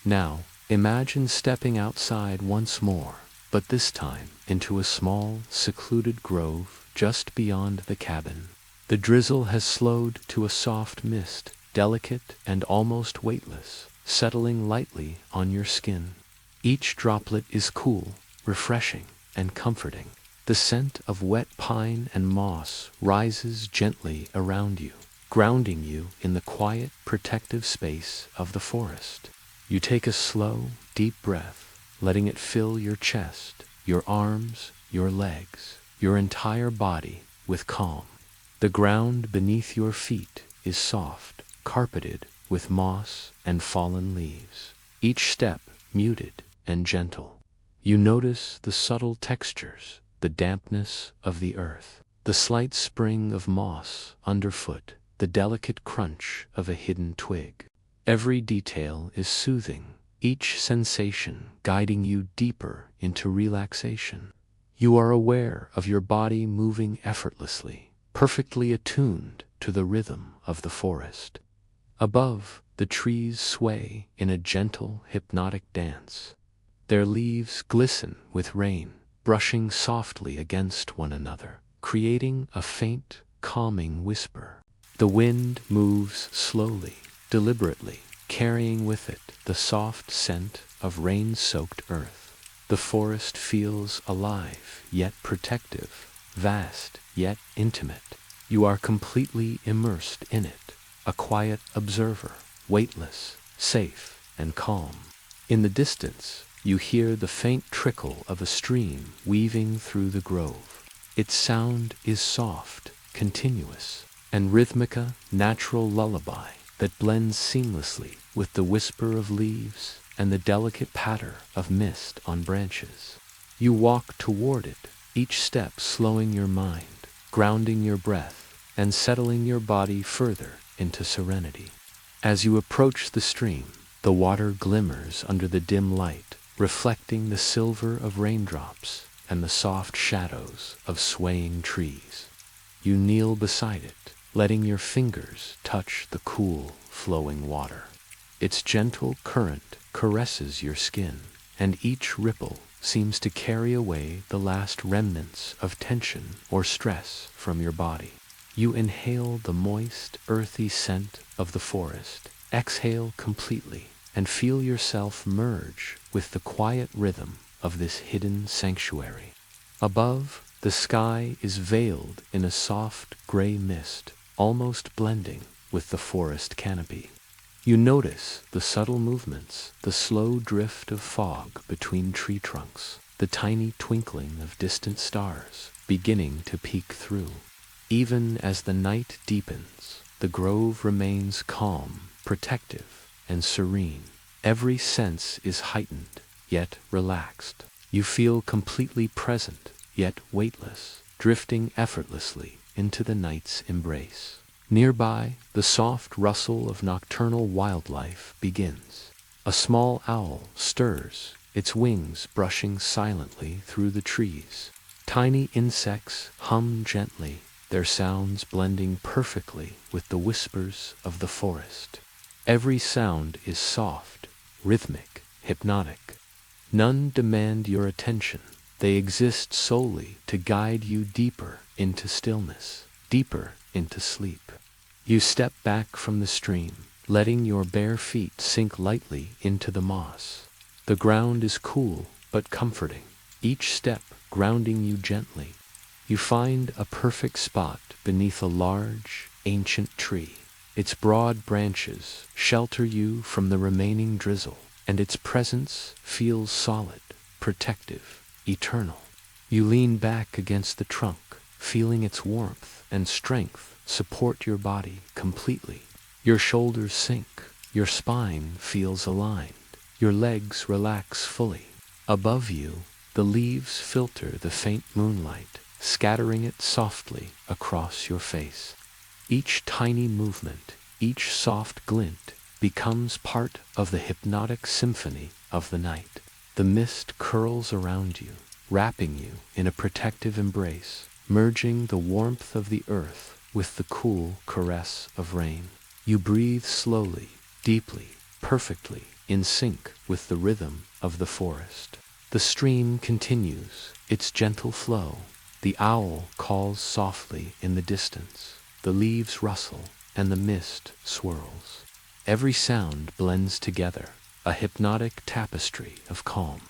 Now, imagine stepping outside once more, but this time into a small, secluded grove just beyond the cabin. The drizzle has slowed to a soft mist, delicate and almost weightless, settling lightly on your skin. Each droplet is cool, refreshing, and comforting. The scent of wet pine and moss rises gently around you, grounding you in the quiet, protective space of the forest. You take a slow, deep breath, letting it fill your chest, your arms, your legs, your entire body with calm. The ground beneath your feet is soft, carpeted with moss and fallen leaves, each step muted and gentle. You notice the subtle textures, the dampness of the earth, the slight spring of moss underfoot, the delicate crunch of a hidden twig. Every detail is soothing, each sensation guiding you deeper into relaxation. You are aware of your body moving effortlessly, perfectly attuned to the rhythm of the forest. Above, the trees sway in a gentle, hypnotic dance. Their leaves glisten with rain, brushing softly against one another, creating a faint, calming whisper. The wind moves slowly, deliberately, carrying with it the soft scent of rain-soaked earth. The forest feels alive, yet protective, vast, yet intimate. You are completely immersed in it, a quiet observer, weightless, safe, and calm. In the distance, you hear the faint trickle of a stream weaving through the grove. Its sound is soft, continuous, and rhythmic, a natural lullaby that blends seamlessly with the whisper of leaves and the delicate patter of mist on branches. You walk toward it, each step slowing your mind, grounding your breath, and settling your body further into serenity. As you approach the stream, the water glimmers under the dim light, reflecting the silver of raindrops and the soft shadows of swaying trees. You kneel beside it, letting your fingers touch the cool, flowing water. Its gentle current caresses your skin, and each ripple seems to carry away the last remnants of tension or stress from your body. You inhale the moist, earthy scent of the forest, exhale completely, and feel yourself merge with the quiet rhythm of this hidden sanctuary. Above, the sky is veiled in a soft gray mist, almost blending with the forest canopy. You notice the subtle movements, the slow drift of fog between tree trunks, the tiny twinkling of distant stars beginning to peek through. Even as the night deepens, the grove remains calm, protective, and serene. Every sense is heightened, yet relaxed. You feel completely present, yet weightless, drifting effortlessly into the night's embrace. Nearby, the soft rustle of nocturnal wildlife begins. A small owl stirs, its wings brushing silently through the trees. Tiny insects hum gently, their sounds blending perfectly with the whispers of the forest. Every sound is soft, rhythmic, hypnotic. None demand your attention, They exist solely to guide you deeper into stillness, deeper into sleep. You step back from the stream, letting your bare feet sink lightly into the moss. The ground is cool but comforting, each step grounding you gently. You find a perfect spot beneath a large, ancient tree. Its broad branches shelter you from the remaining drizzle, and its presence feels solid, protective, eternal. You lean back against the trunk, feeling its warmth and strength support your body completely. Your shoulders sink, your spine feels aligned, your legs relax fully. Above you, the leaves filter the faint moonlight, scattering it softly across your face. Each tiny movement, each soft glint, becomes part of the hypnotic symphony of the night. The mist curls around you, wrapping you in a protective embrace, merging the warmth of the earth with the cool caress of rain. You breathe slowly, deeply, perfectly, in sync with the rhythm of the forest. The stream continues, its gentle flow. The owl calls softly in the distance. The leaves rustle, and the mist swirls. Every sound blends together, a hypnotic tapestry of calm.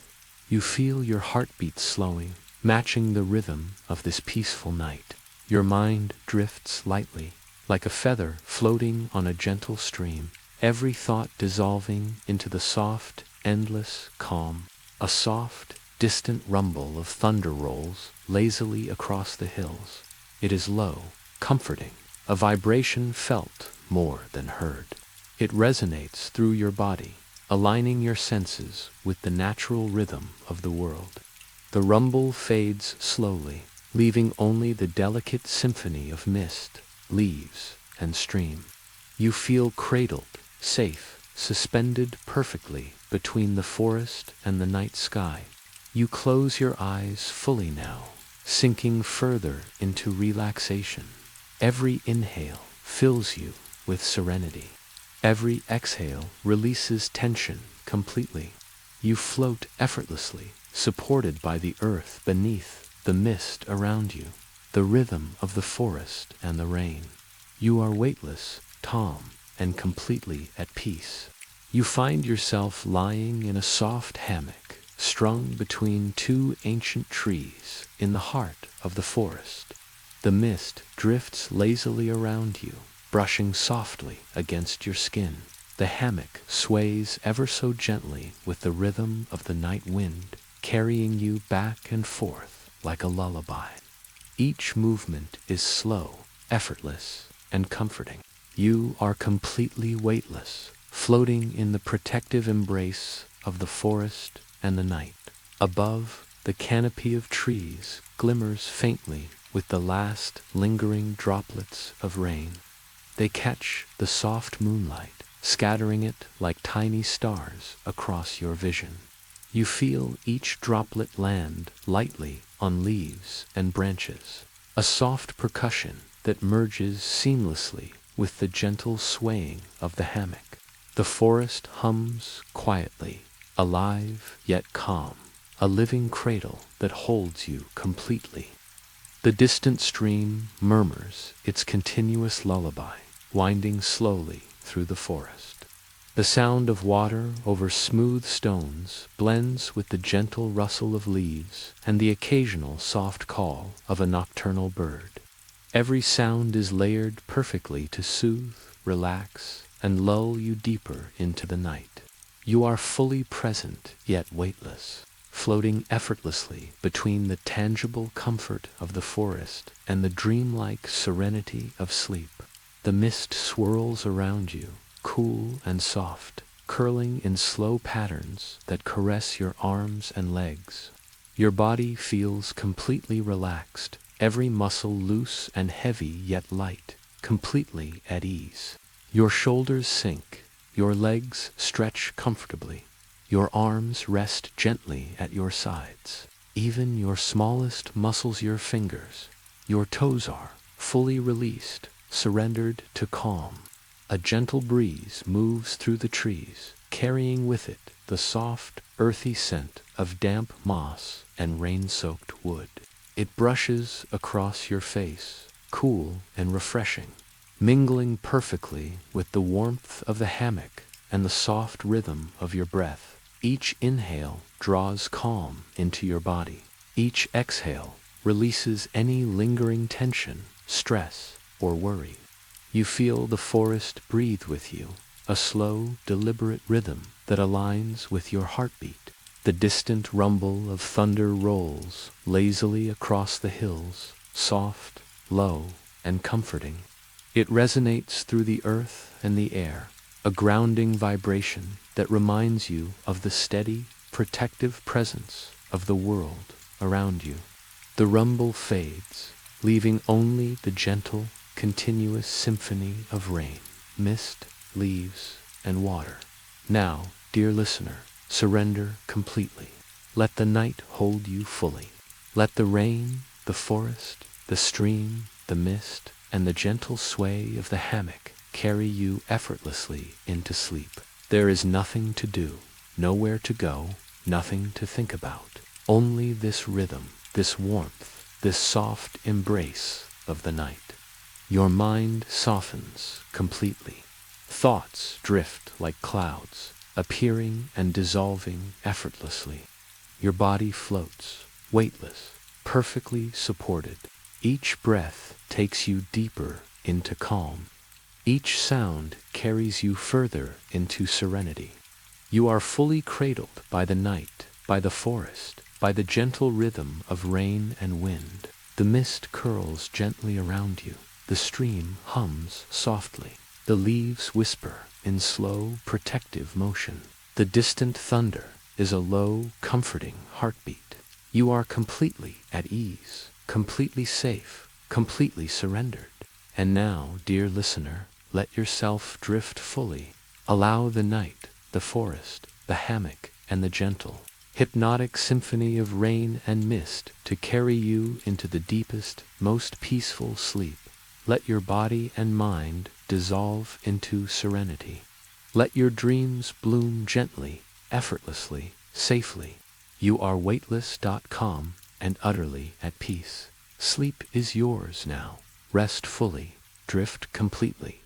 You feel your heartbeat slowing, matching the rhythm of this peaceful night. Your mind drifts lightly, like a feather floating on a gentle stream, every thought dissolving into the soft, endless calm. A soft, distant rumble of thunder rolls lazily across the hills. It is low, comforting, a vibration felt more than heard. It resonates through your body, aligning your senses with the natural rhythm of the world. The rumble fades slowly, leaving only the delicate symphony of mist, leaves, and stream. You feel cradled, safe, suspended perfectly between the forest and the night sky. You close your eyes fully now, sinking further into relaxation. Every inhale fills you with serenity. Every exhale releases tension completely. You float effortlessly, supported by the earth beneath, the mist around you, the rhythm of the forest and the rain. You are weightless, calm, and completely at peace. You find yourself lying in a soft hammock, strung between two ancient trees in the heart of the forest. The mist drifts lazily around you, brushing softly against your skin. The hammock sways ever so gently with the rhythm of the night wind, carrying you back and forth like a lullaby. Each movement is slow, effortless, and comforting. You are completely weightless, floating in the protective embrace of the forest and the night. Above, the canopy of trees glimmers faintly with the last lingering droplets of rain. They catch the soft moonlight, scattering it like tiny stars across your vision. You feel each droplet land lightly on leaves and branches, a soft percussion that merges seamlessly with the gentle swaying of the hammock. The forest hums quietly, alive yet calm, a living cradle that holds you completely. The distant stream murmurs its continuous lullaby, winding slowly through the forest. The sound of water over smooth stones blends with the gentle rustle of leaves and the occasional soft call of a nocturnal bird. Every sound is layered perfectly to soothe, relax, and lull you deeper into the night. You are fully present yet weightless, floating effortlessly between the tangible comfort of the forest and the dreamlike serenity of sleep. The mist swirls around you, cool and soft, curling in slow patterns that caress your arms and legs. Your body feels completely relaxed, every muscle loose and heavy yet light, completely at ease. Your shoulders sink, your legs stretch comfortably, your arms rest gently at your sides. Even your smallest muscles, your fingers, your toes are fully released, surrendered to calm. A gentle breeze moves through the trees, carrying with it the soft, earthy scent of damp moss and rain-soaked wood. It brushes across your face, cool and refreshing, mingling perfectly with the warmth of the hammock and the soft rhythm of your breath. Each inhale draws calm into your body. Each exhale releases any lingering tension, stress, or worry. You feel the forest breathe with you, a slow, deliberate rhythm that aligns with your heartbeat. The distant rumble of thunder rolls lazily across the hills, soft, low, and comforting. It resonates through the earth and the air, a grounding vibration that reminds you of the steady, protective presence of the world around you. The rumble fades, leaving only the gentle, continuous symphony of rain, mist, leaves, and water. Now, dear listener, surrender completely. Let the night hold you fully. Let the rain, the forest, the stream, the mist, and the gentle sway of the hammock carry you effortlessly into sleep. There is nothing to do, nowhere to go, nothing to think about. Only this rhythm, this warmth, this soft embrace of the night. Your mind softens completely. Thoughts drift like clouds, appearing and dissolving effortlessly. Your body floats, weightless, perfectly supported. Each breath takes you deeper into calm. Each sound carries you further into serenity. You are fully cradled by the night, by the forest, by the gentle rhythm of rain and wind. The mist curls gently around you. The stream hums softly. The leaves whisper in slow, protective motion. The distant thunder is a low, comforting heartbeat. You are completely at ease, completely safe, completely surrendered. And now, dear listener, let yourself drift fully. Allow the night, the forest, the hammock, and the gentle, hypnotic symphony of rain and mist to carry you into the deepest, most peaceful sleep. Let your body and mind dissolve into serenity. Let your dreams bloom gently, effortlessly, safely. You are weightless.com and utterly at peace. Sleep is yours now. Rest fully, drift completely,